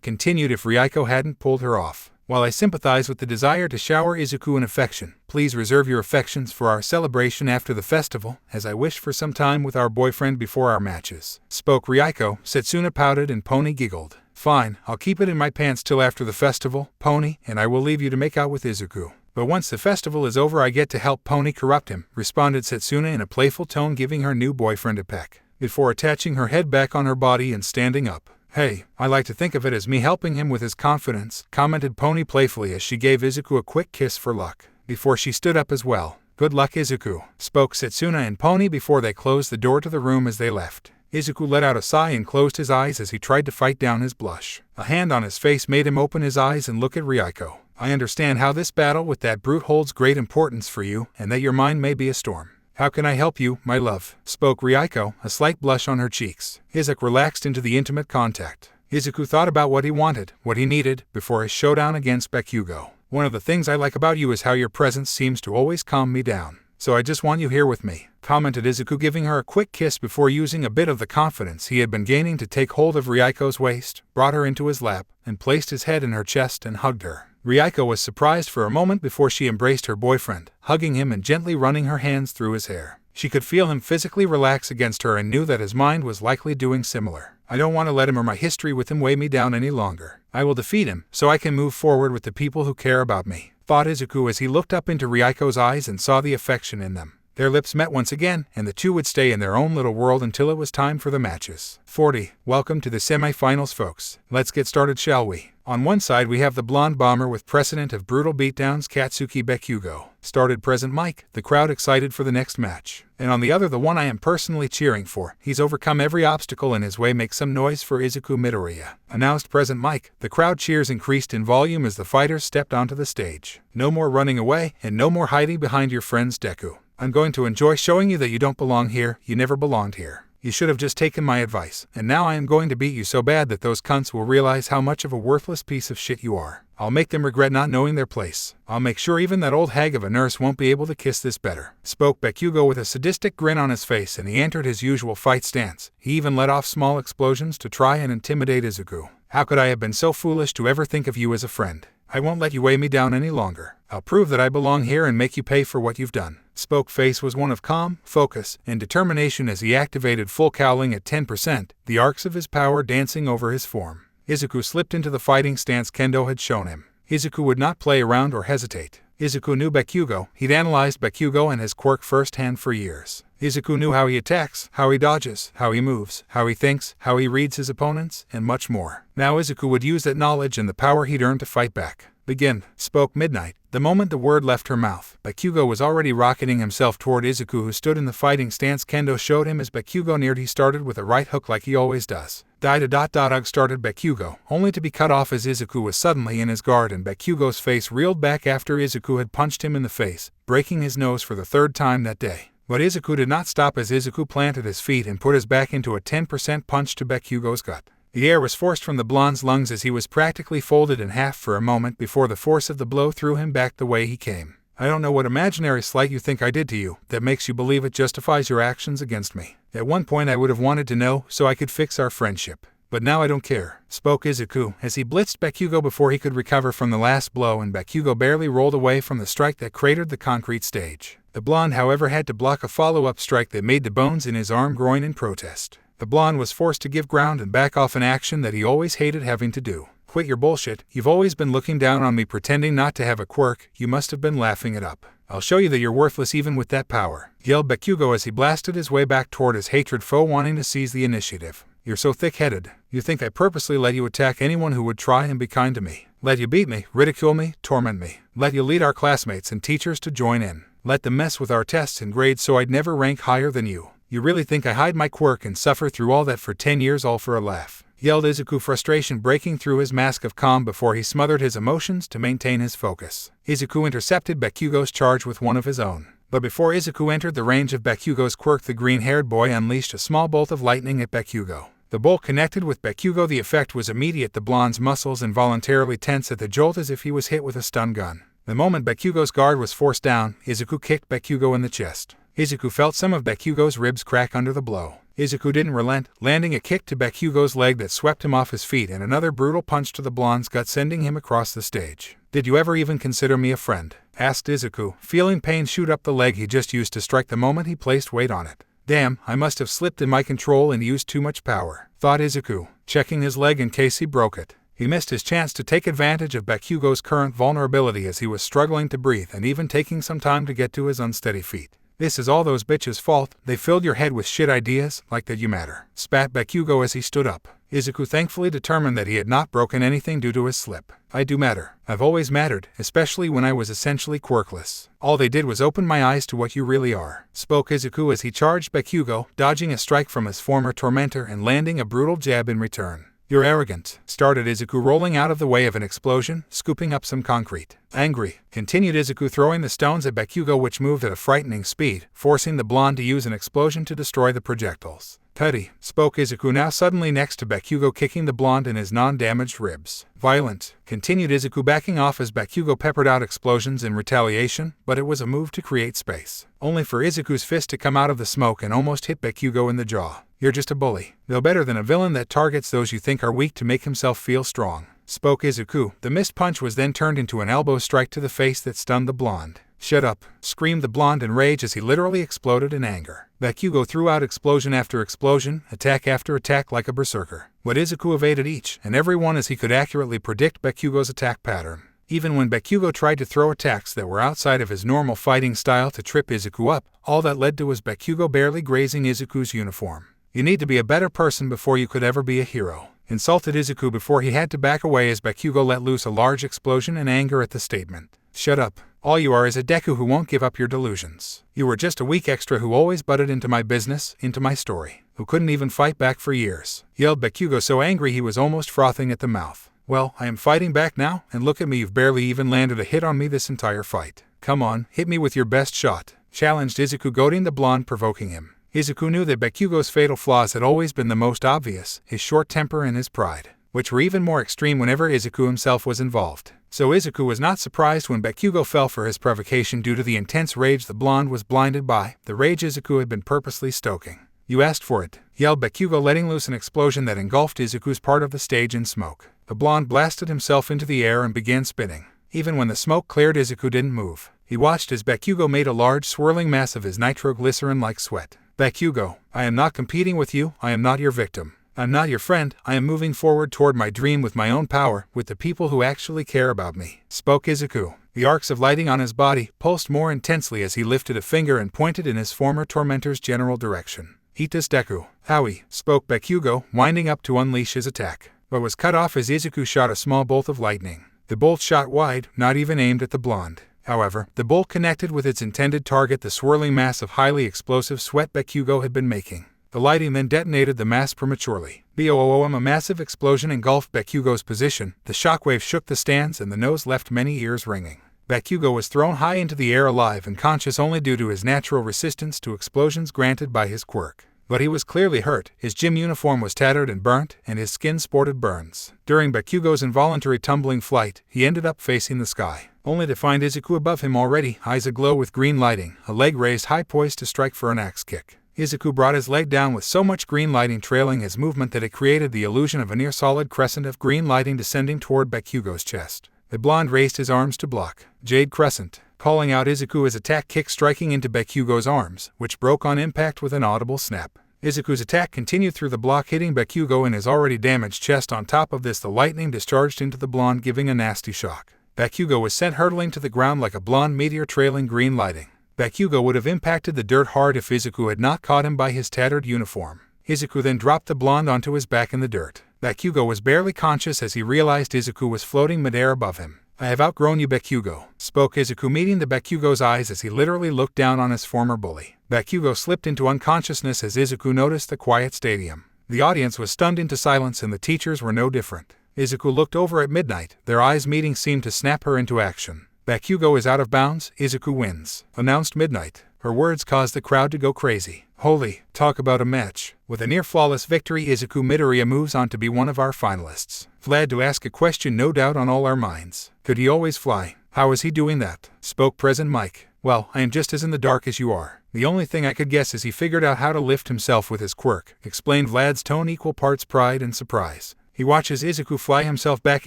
continued if Riao hadn't pulled her off. "While I sympathize with the desire to shower Izuku in affection, please reserve your affections for our celebration after the festival, as I wish for some time with our boyfriend before our matches," spoke Riao. Setsuna pouted and Pony giggled. "Fine, I'll keep it in my pants till after the festival, Pony, and I will leave you to make out with Izuku. But once the festival is over I get to help Pony corrupt him," responded Setsuna in a playful tone, giving her new boyfriend a peck, before attaching her head back on her body and standing up. "Hey, I like to think of it as me helping him with his confidence," commented Pony playfully as she gave Izuku a quick kiss for luck, before she stood up as well. "Good luck, Izuku," spoke Setsuna and Pony before they closed the door to the room as they left. Izuku let out a sigh and closed his eyes as he tried to fight down his blush. A hand on his face made him open his eyes and look at Riao. "I understand how this battle with that brute holds great importance for you, and that your mind may be a storm. How can I help you, my love?" spoke Riao, a slight blush on her cheeks. Izuku relaxed into the intimate contact. Izuku thought about what he wanted, what he needed, before his showdown against Bakugo. "One of the things I like about you is how your presence seems to always calm me down. So I just want you here with me," commented Izuku, giving her a quick kiss before using a bit of the confidence he had been gaining to take hold of Riako's waist, brought her into his lap, and placed his head in her chest and hugged her. Riao was surprised for a moment before she embraced her boyfriend, hugging him and gently running her hands through his hair. She could feel him physically relax against her and knew that his mind was likely doing similar. "I don't want to let him or my history with him weigh me down any longer. I will defeat him so I can move forward with the people who care about me," thought Izuku as he looked up into Riako's eyes and saw the affection in them. Their lips met once again, and the two would stay in their own little world until it was time for the matches. 40. Welcome to the semi-finals, folks. Let's get started, shall we? On one side we have the blonde bomber with precedent of brutal beatdowns, Katsuki Bakugo. Started present Mike, the crowd excited for the next match. And on the other, the one I am personally cheering for. He's overcome every obstacle in his way. Make some noise for Izuku Midoriya. Announced present Mike. The crowd cheers increased in volume as the fighters stepped onto the stage. No more running away, and no more hiding behind your friends, DEKU. I'm going to enjoy showing you that you don't belong here, you never belonged here. You should have just taken my advice, and now I am going to beat you so bad that those cunts will realize how much of a worthless piece of shit you are. I'll make them regret not knowing their place. I'll make sure even that old hag of a nurse won't be able to kiss this better," spoke Bakugo with a sadistic grin on his face, and he entered his usual fight stance. He even let off small explosions to try and intimidate Izuku. "How could I have been so foolish to ever think of you as a friend? I won't let you weigh me down any longer. I'll prove that I belong here and make you pay for what you've done." Spoke face was one of calm, focus, and determination as he activated full cowling at 10%, the arcs of his power dancing over his form. Izuku slipped into the fighting stance Kendo had shown him. Izuku would not play around or hesitate. Izuku knew Bakugo. He'd analyzed Bakugo and his quirk firsthand for years. Izuku knew how he attacks, how he dodges, how he moves, how he thinks, how he reads his opponents, and much more. Now Izuku would use that knowledge and the power he'd earned to fight back. Begin, spoke Midnight. The moment the word left her mouth, Bakugo was already rocketing himself toward Izuku, who stood in the fighting stance Kendo showed him as Bakugo neared. He started with a right hook like he always does. Ug started Bakugo, only to be cut off as Izuku was suddenly in his guard and Bakugo's face reeled back after Izuku had punched him in the face, breaking his nose for the third time that day. But Izuku did not stop as Izuku planted his feet and put his back into a 10% punch to Bakugo's gut. The air was forced from the blonde's lungs as he was practically folded in half for a moment before the force of the blow threw him back the way he came. I don't know what imaginary slight you think I did to you that makes you believe it justifies your actions against me. At one point I would have wanted to know so I could fix our friendship. But now I don't care, spoke Izuku as he blitzed Bakugo before he could recover from the last blow, and Bakugo barely rolled away from the strike that cratered the concrete stage. The blonde, however, had to block a follow-up strike that made the bones in his arm groin in protest. The blonde was forced to give ground and back off an action that he always hated having to do. Quit your bullshit, you've always been looking down on me pretending not to have a quirk, you must have been laughing it up. I'll show you that you're worthless even with that power, yelled Bakugo as he blasted his way back toward his hatred foe, wanting to seize the initiative. You're so thick-headed. You think I purposely let you attack anyone who would try and be kind to me. Let you beat me, ridicule me, torment me. Let you lead our classmates and teachers to join in. Let them mess with our tests and grades so I'd never rank higher than you. You really think I hide my quirk and suffer through all that for 10 years all for a laugh? Yelled Izuku, frustration breaking through his mask of calm before he smothered his emotions to maintain his focus. Izuku intercepted Bakugo's charge with one of his own. But before Izuku entered the range of Bakugo's quirk, the green-haired boy unleashed a small bolt of lightning at Bakugo. The bolt connected with Bakugo. The effect was immediate. The blonde's muscles involuntarily tense at the jolt as if he was hit with a stun gun. The moment Bakugo's guard was forced down, Izuku kicked Bakugo in the chest. Izuku felt some of Bakugo's ribs crack under the blow. Izuku didn't relent, landing a kick to Bakugo's leg that swept him off his feet and another brutal punch to the blonde's gut, sending him across the stage. Did you ever even consider me a friend? Asked Izuku, feeling pain shoot up the leg he just used to strike the moment he placed weight on it. Damn, I must have slipped in my control and used too much power, thought Izuku, checking his leg in case he broke it. He missed his chance to take advantage of Bakugo's current vulnerability as he was struggling to breathe and even taking some time to get to his unsteady feet. This is all those bitches' fault, they filled your head with shit ideas, like that you matter, spat Bakugo as he stood up. Izuku thankfully determined that he had not broken anything due to his slip. I do matter. I've always mattered, especially when I was essentially quirkless. All they did was open my eyes to what you really are, spoke Izuku as he charged Bakugo, dodging a strike from his former tormentor and landing a brutal jab in return. You're arrogant, started Izuku, rolling out of the way of an explosion, scooping up some concrete. Angry, continued Izuku, throwing the stones at Bakugo, which moved at a frightening speed, forcing the blonde to use an explosion to destroy the projectiles. Petty, spoke Izuku, now suddenly next to Bakugo, kicking the blonde in his non-damaged ribs. Violent, continued Izuku, backing off as Bakugo peppered out explosions in retaliation, but it was a move to create space, only for Izuku's fist to come out of the smoke and almost hit Bakugo in the jaw. You're just a bully. No better than a villain that targets those you think are weak to make himself feel strong, spoke Izuku. The missed punch was then turned into an elbow strike to the face that stunned the blonde. Shut up, screamed the blonde in rage as he literally exploded in anger. Bakugo threw out explosion after explosion, attack after attack like a berserker. But Izuku evaded each and every one as he could accurately predict Bakugo's attack pattern. Even when Bakugo tried to throw attacks that were outside of his normal fighting style to trip Izuku up, all that led to was Bakugo barely grazing Izuku's uniform. You need to be a better person before you could ever be a hero, insulted Izuku before he had to back away as Bakugo let loose a large explosion in anger at the statement. Shut up. All you are is a DEKU who won't give up your delusions. You were just a weak extra who always butted into my business, into my story, who couldn't even fight back for years, yelled Bakugo, so angry he was almost frothing at the mouth. Well, I am fighting back now, and look at me, you've barely even landed a hit on me this entire fight. Come on, hit me with your best shot, challenged Izuku, goading the blonde, provoking him. Izuku knew that Bakugo's fatal flaws had always been the most obvious, his short temper and his pride, which were even more extreme whenever Izuku himself was involved. So Izuku was not surprised when Bakugo fell for his provocation due to the intense rage the blonde was blinded by, the rage Izuku had been purposely stoking. You asked for it, yelled Bakugo, letting loose an explosion that engulfed Izuku's part of the stage in smoke. The blonde blasted himself into the air and began spinning. Even when the smoke cleared, Izuku didn't move. He watched as Bakugo made a large swirling mass of his nitroglycerin-like sweat. Bakugo, I am not competing with you, I am not your victim. I'm not your friend, I am moving forward toward my dream with my own power, with the people who actually care about me, spoke Izuku. The arcs of lighting on his body pulsed more intensely as he lifted a finger and pointed in his former tormentor's general direction. Eat this DEKU. Howie, spoke Bakugo, winding up to unleash his attack, but was cut off as Izuku shot a small bolt of lightning. The bolt shot wide, not even aimed at the blonde. However, the bolt connected with its intended target, the swirling mass of highly explosive sweat Bakugo had been making. The lighting then detonated the mass prematurely. Boom! A massive explosion engulfed Bakugo's position. The shockwave shook the stands and the nose left many ears ringing. Bakugo was thrown high into the air alive and conscious only due to his natural resistance to explosions granted by his quirk. But he was clearly hurt, his gym uniform was tattered and burnt, and his skin sported burns. During Bakugo's involuntary tumbling flight, he ended up facing the sky, only to find Izuku above him already, eyes aglow with green lighting, a leg raised high poised to strike for an axe kick. Izuku brought his leg down with so much green lighting trailing his movement that it created the illusion of a near-solid crescent of green lighting descending toward Bakugo's chest. The blonde raised his arms to block. Jade Crescent, calling out Izuku's attack kick striking into Bakugo's arms, which broke on impact with an audible snap. Izuku's attack continued through the block, hitting Bakugo in his already damaged chest. On top of this, the lightning discharged into the blonde, giving a nasty shock. Bakugo was sent hurtling to the ground like a blonde meteor trailing green lighting. Bakugo would have impacted the dirt hard if Izuku had not caught him by his tattered uniform. Izuku then dropped the blonde onto his back in the dirt. Bakugo was barely conscious as he realized Izuku was floating midair above him. "I have outgrown you, Bakugo," spoke Izuku, meeting the Bakugo's eyes as he literally looked down on his former bully. Bakugo slipped into unconsciousness as Izuku noticed the quiet stadium. The audience was stunned into silence and the teachers were no different. Izuku looked over at Midnight. Their eyes meeting seemed to snap her into action. "Bakugo is out of bounds, Izuku wins," announced Midnight. Her words caused the crowd to go crazy. Holy, talk about a match. With a near-flawless victory, Izuku Midoriya moves on to be one of our finalists. Vlad to ask a question no doubt on all our minds. Could he always fly? How is he doing that? Spoke Present Mike. Well, I am just as in the dark as you are. The only thing I could guess is he figured out how to lift himself with his quirk, explained Vlad's tone equal parts pride and surprise. He watches Izuku fly himself back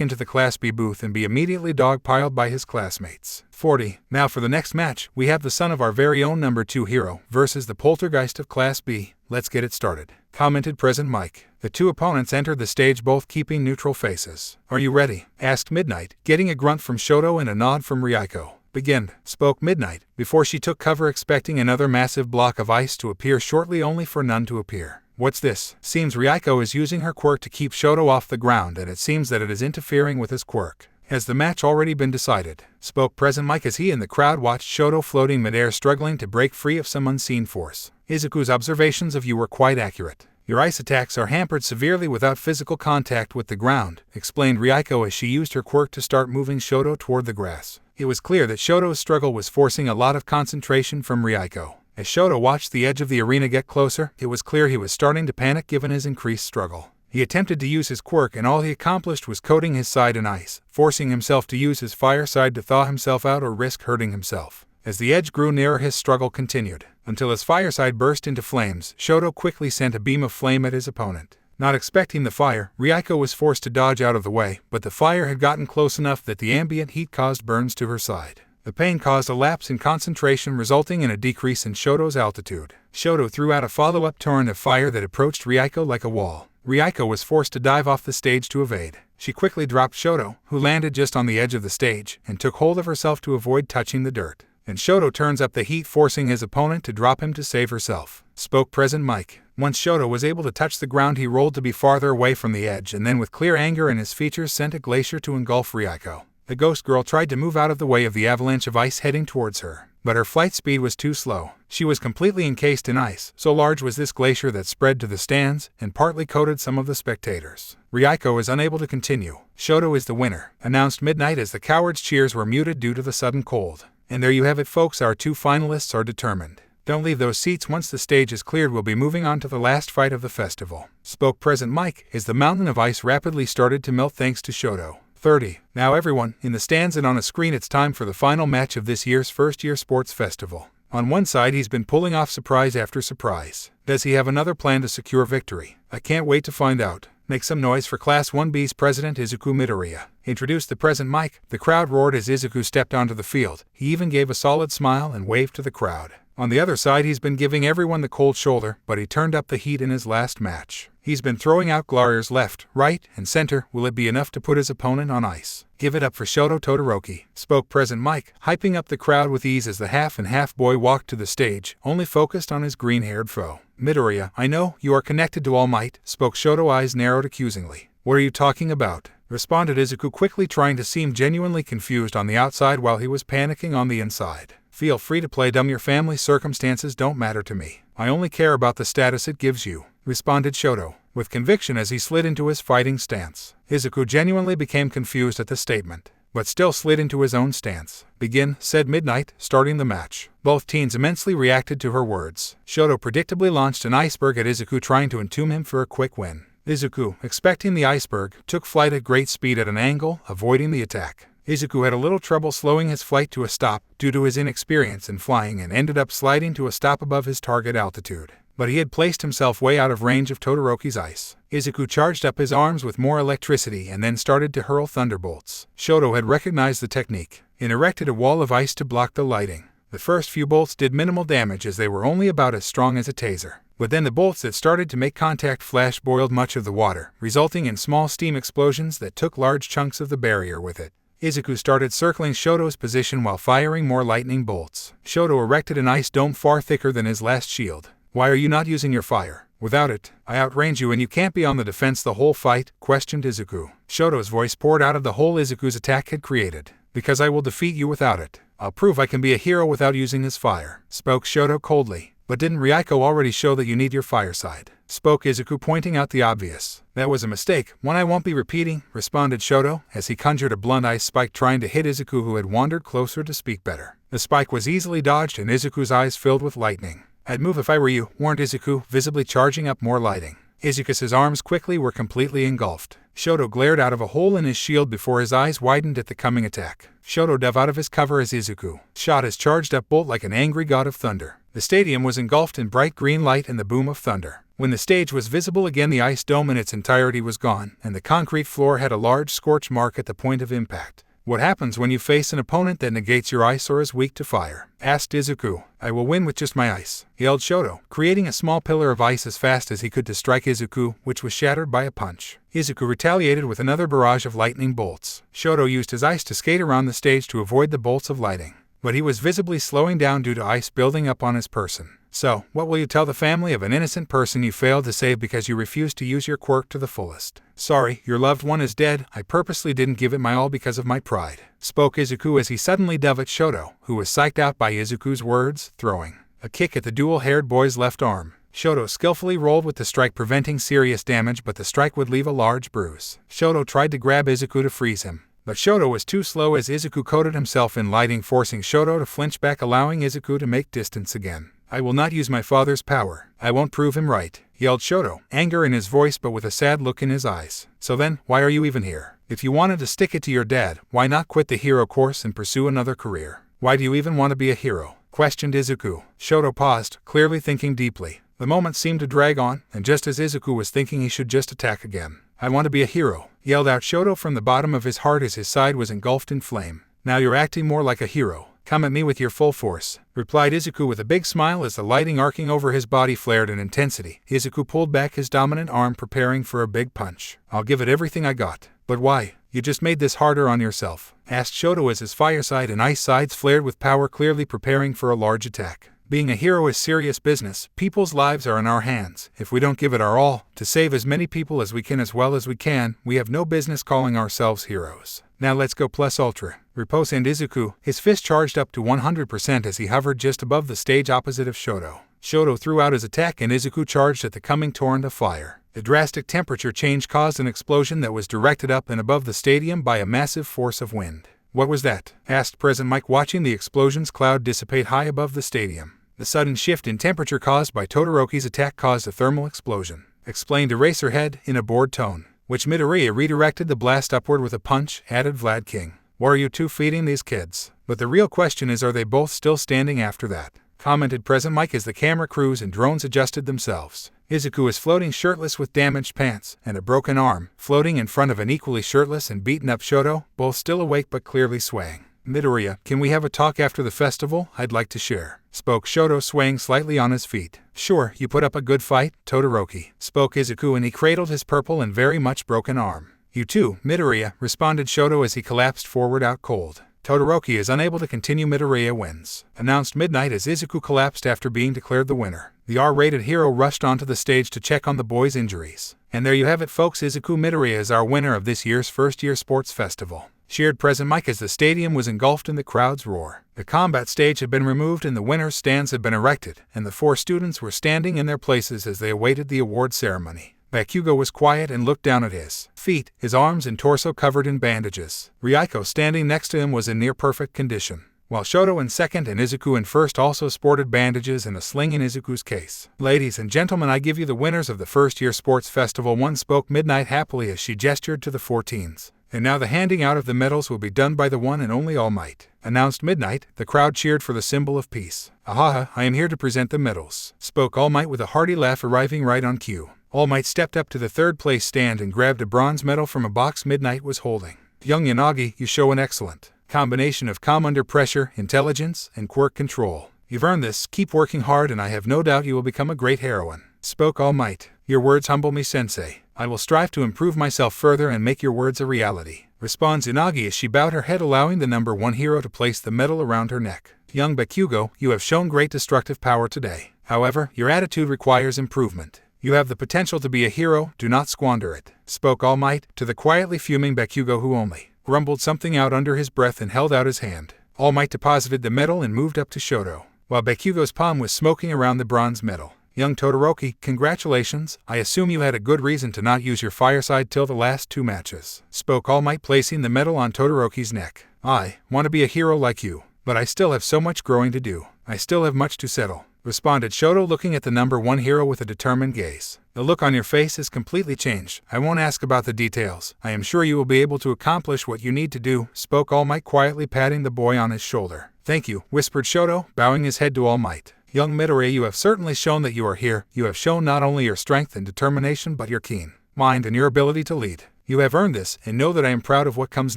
into the Class B booth and be immediately dogpiled by his classmates. 40. Now for the next match, we have the son of our very own number 2 hero versus the poltergeist of Class B. Let's get it started, commented Present Mike. The two opponents entered the stage both keeping neutral faces. Are you ready? Asked Midnight, getting a grunt from Shoto and a nod from Riao. Begin, spoke Midnight, before she took cover expecting another massive block of ice to appear shortly only for none to appear. What's this? Seems Riao is using her quirk to keep Shoto off the ground, and it seems that it is interfering with his quirk. Has the match already been decided? Spoke Present Mike as he and the crowd watched Shoto floating midair struggling to break free of some unseen force. Izuku's observations of you were quite accurate. Your ice attacks are hampered severely without physical contact with the ground, explained Riao as she used her quirk to start moving Shoto toward the grass. It was clear that Shoto's struggle was forcing a lot of concentration from Riao. As Shoto watched the edge of the arena get closer, it was clear he was starting to panic given his increased struggle. He attempted to use his quirk and all he accomplished was coating his side in ice, forcing himself to use his fire side to thaw himself out or risk hurting himself. As the edge grew nearer, his struggle continued. Until his fire side burst into flames, Shoto quickly sent a beam of flame at his opponent. Not expecting the fire, Riao was forced to dodge out of the way, but the fire had gotten close enough that the ambient heat caused burns to her side. The pain caused a lapse in concentration, resulting in a decrease in Shoto's altitude. Shoto threw out a follow-up torrent of fire that approached Riao like a wall. Riao was forced to dive off the stage to evade. She quickly dropped Shoto, who landed just on the edge of the stage, and took hold of herself to avoid touching the dirt. And Shoto turns up the heat, forcing his opponent to drop him to save herself. Spoke Present Mike. Once Shoto was able to touch the ground, he rolled to be farther away from the edge and then with clear anger in his features sent a glacier to engulf Riao. The ghost girl tried to move out of the way of the avalanche of ice heading towards her, but her flight speed was too slow. She was completely encased in ice, so large was this glacier that spread to the stands and partly coated some of the spectators. Riao is unable to continue. Shoto is the winner, announced Midnight as the cowards' cheers were muted due to the sudden cold. And there you have it, folks, our two finalists are determined. Don't leave those seats. Once the stage is cleared, we'll be moving on to the last fight of the festival, spoke Present Mike as the mountain of ice rapidly started to melt thanks to Shoto. 30. Now everyone, in the stands and on a screen, it's time for the final match of this year's first-year sports festival. On one side, he's been pulling off surprise after surprise. Does he have another plan to secure victory? I can't wait to find out. Make some noise for Class 1B's president Izuku Midoriya. Introduced the Present Mike. The crowd roared as Izuku stepped onto the field. He even gave a solid smile and waved to the crowd. On the other side, he's been giving everyone the cold shoulder, but he turned up the heat in his last match. He's been throwing out glariers left, right, and center. Will it be enough to put his opponent on ice? Give it up for Shoto Todoroki, spoke Present Mike, hyping up the crowd with ease as the half-and-half boy walked to the stage, only focused on his green-haired foe. Midoriya, I know, you are connected to All Might, spoke Shoto, eyes narrowed accusingly. What are you talking about? responded Izuku, quickly, trying to seem genuinely confused on the outside while he was panicking on the inside. Feel free to play dumb, your family circumstances don't matter to me. I only care about the status it gives you, responded Shoto, with conviction as he slid into his fighting stance. Izuku genuinely became confused at the statement, but still slid into his own stance. Begin, said Midnight, starting the match. Both teens immensely reacted to her words. Shoto predictably launched an iceberg at Izuku, trying to entomb him for a quick win. Izuku, expecting the iceberg, took flight at great speed at an angle, avoiding the attack. Izuku had a little trouble slowing his flight to a stop due to his inexperience in flying and ended up sliding to a stop above his target altitude. But he had placed himself way out of range of Todoroki's ice. Izuku charged up his arms with more electricity and then started to hurl thunderbolts. Shoto had recognized the technique and erected a wall of ice to block the lighting. The first few bolts did minimal damage as they were only about as strong as a taser. But then the bolts that started to make contact flash boiled much of the water, resulting in small steam explosions that took large chunks of the barrier with it. Izuku started circling Shoto's position while firing more lightning bolts. Shoto erected an ice dome far thicker than his last shield. Why are you not using your fire? Without it, I outrange you and you can't be on the defense the whole fight, questioned Izuku. Shoto's voice poured out of the hole Izuku's attack had created. Because I will defeat you without it. I'll prove I can be a hero without using his fire, spoke Shoto coldly. But didn't Riao already show that you need your fire side? Spoke Izuku, pointing out the obvious. That was a mistake, one I won't be repeating, responded Shoto, as he conjured a blunt ice spike trying to hit Izuku, who had wandered closer to speak better. The spike was easily dodged and Izuku's eyes filled with lightning. I'd move if I were you, warned Izuku, visibly charging up more lighting. Izuku's arms quickly were completely engulfed. Shoto glared out of a hole in his shield before his eyes widened at the coming attack. Shoto dove out of his cover as Izuku shot his charged-up bolt like an angry god of thunder. The stadium was engulfed in bright green light and the boom of thunder. When the stage was visible again, the ice dome in its entirety was gone, and the concrete floor had a large scorch mark at the point of impact. What happens when you face an opponent that negates your ice or is weak to fire? Asked Izuku. I will win with just my ice, yelled Shoto, creating a small pillar of ice as fast as he could to strike Izuku, which was shattered by a punch. Izuku retaliated with another barrage of lightning bolts. Shoto used his ice to skate around the stage to avoid the bolts of lighting, but he was visibly slowing down due to ice building up on his person. So, what will you tell the family of an innocent person you failed to save because you refused to use your quirk to the fullest? Sorry, your loved one is dead. I purposely didn't give it my all because of my pride, spoke Izuku as he suddenly dove at Shoto, who was psyched out by Izuku's words, throwing a kick at the dual-haired boy's left arm. Shoto skillfully rolled with the strike, preventing serious damage, but the strike would leave a large bruise. Shoto tried to grab Izuku to freeze him, but Shoto was too slow as Izuku coated himself in lighting, forcing Shoto to flinch back, allowing Izuku to make distance again. I will not use my father's power. I won't prove him right, yelled Shoto, anger in his voice but with a sad look in his eyes. So then, why are you even here? If you wanted to stick it to your dad, why not quit the hero course and pursue another career? Why do you even want to be a hero? Questioned Izuku. Shoto paused, clearly thinking deeply. The moment seemed to drag on, and just as Izuku was thinking he should just attack again. I want to be a hero, yelled out Shoto from the bottom of his heart as his side was engulfed in flame. Now you're acting more like a hero. Come at me with your full force, replied Izuku with a big smile as the lighting arcing over his body flared in intensity. Izuku pulled back his dominant arm, preparing for a big punch. I'll give it everything I got. But why? You just made this harder on yourself, asked Shoto as his fireside and ice sides flared with power, clearly preparing for a large attack. Being a hero is serious business. People's lives are in our hands. If we don't give it our all, to save as many people as we can as well as we can, we have no business calling ourselves heroes. Now let's go plus ultra, riposted Izuku, his fist charged up to 100% as he hovered just above the stage opposite of Shoto. Shoto threw out his attack and Izuku charged at the coming torrent of fire. The drastic temperature change caused an explosion that was directed up and above the stadium by a massive force of wind. What was that? Asked Present Mike, watching the explosion's cloud dissipate high above the stadium. The sudden shift in temperature caused by Todoroki's attack caused a thermal explosion, explained Eraserhead in a bored tone, which Midoriya redirected the blast upward with a punch, added Vlad King. Why are you two feeding these kids? But the real question is, are they both still standing after that? Commented Present Mike as the camera crews and drones adjusted themselves. Izuku is floating shirtless with damaged pants and a broken arm, floating in front of an equally shirtless and beaten up Shoto, both still awake but clearly swaying. Midoriya, can we have a talk after the festival? I'd like to share, spoke Shoto, swaying slightly on his feet. Sure, you put up a good fight, Todoroki, spoke Izuku, and he cradled his purple and very much broken arm. You too, Midoriya, responded Shoto as he collapsed forward out cold. Todoroki is unable to continue. Midoriya wins, announced Midnight as Izuku collapsed after being declared the winner. The R-rated hero rushed onto the stage to check on the boy's injuries. And there you have it, folks. Izuku Midoriya is our winner of this year's first-year sports festival. Cheered present mic as the stadium was engulfed in the crowd's roar. The combat stage had been removed and the winner's stands had been erected, and the 4 students were standing in their places as they awaited the award ceremony. Bakugo was quiet and looked down at his feet, his arms and torso covered in bandages. Riao, standing next to him, was in near-perfect condition, while Shoto in second and Izuku in first also sported bandages and a sling in Izuku's case. Ladies and gentlemen, I give you the winners of the first-year sports festival. One spoke Midnight happily as she gestured to the 4 teens. And now the handing out of the medals will be done by the one and only All Might, announced Midnight. The crowd cheered for the symbol of peace. Ahaha, I am here to present the medals, spoke All Might with a hearty laugh, arriving right on cue. All Might stepped up to the third-place stand and grabbed a bronze medal from a box Midnight was holding. Young Yanagi, you show an excellent combination of calm under pressure, intelligence, and quirk control. You've earned this. Keep working hard and I have no doubt you will become a great heroine, spoke All Might. Your words humble me, sensei. I will strive to improve myself further and make your words a reality, responds Yanagi as she bowed her head, allowing the number 1 hero to place the medal around her neck. Young Bakugo, you have shown great destructive power today. However, your attitude requires improvement. You have the potential to be a hero, do not squander it, spoke All Might to the quietly fuming Bakugo, who only grumbled something out under his breath and held out his hand. All Might deposited the medal and moved up to Shoto, while Bakugo's palm was smoking around the bronze medal. Young Todoroki, congratulations. I assume you had a good reason to not use your fireside till the last 2 matches, spoke All Might, placing the medal on Todoroki's neck. I want to be a hero like you, but I still have so much growing to do. I still have much to settle, responded Shoto, looking at the number 1 hero with a determined gaze. The look on your face has completely changed. I won't ask about the details. I am sure you will be able to accomplish what you need to do, spoke All Might, quietly patting the boy on his shoulder. Thank you, whispered Shoto, bowing his head to All Might. Young Midoriya, you have certainly shown that you are here. You have shown not only your strength and determination but your keen mind and your ability to lead. You have earned this, and know that I am proud of what comes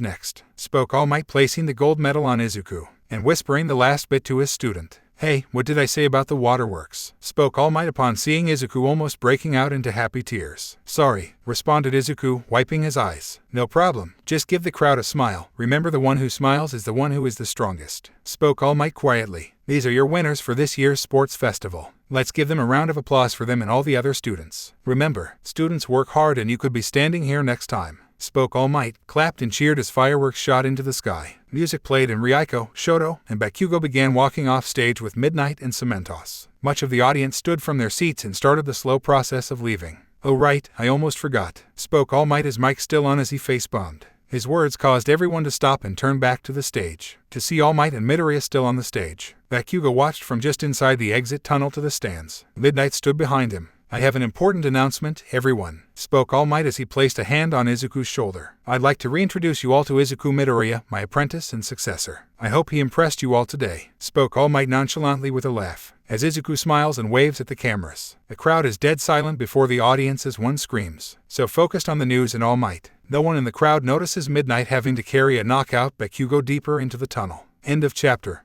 next, spoke All Might, placing the gold medal on Izuku, and whispering the last bit to his student. Hey, what did I say about the waterworks? Spoke All Might upon seeing Izuku almost breaking out into happy tears. Sorry, responded Izuku, wiping his eyes. No problem, just give the crowd a smile. Remember, the one who smiles is the one who is the strongest, spoke All Might quietly. These are your winners for this year's sports festival. Let's give them a round of applause for them and all the other students. Remember, students work hard and you could be standing here next time, spoke All Might, clapped and cheered as fireworks shot into the sky. Music played and Riao, Shoto, and Bakugo began walking off stage with Midnight and Cementos. Much of the audience stood from their seats and started the slow process of leaving. Oh right, I almost forgot, spoke All Might, his mic still on as he face-bombed. His words caused everyone to stop and turn back to the stage, to see All Might and Midoriya still on the stage. Bakugo watched from just inside the exit tunnel to the stands. Midnight stood behind him. I have an important announcement, everyone, spoke All Might as he placed a hand on Izuku's shoulder. I'd like to reintroduce you all to Izuku Midoriya, my apprentice and successor. I hope he impressed you all today, spoke All Might nonchalantly with a laugh, as Izuku smiles and waves at the cameras. The crowd is dead silent before the audience as one screams, so focused on the news and All Might. No one in the crowd notices Midnight having to carry a knockout Bakugo deeper into the tunnel. End of chapter.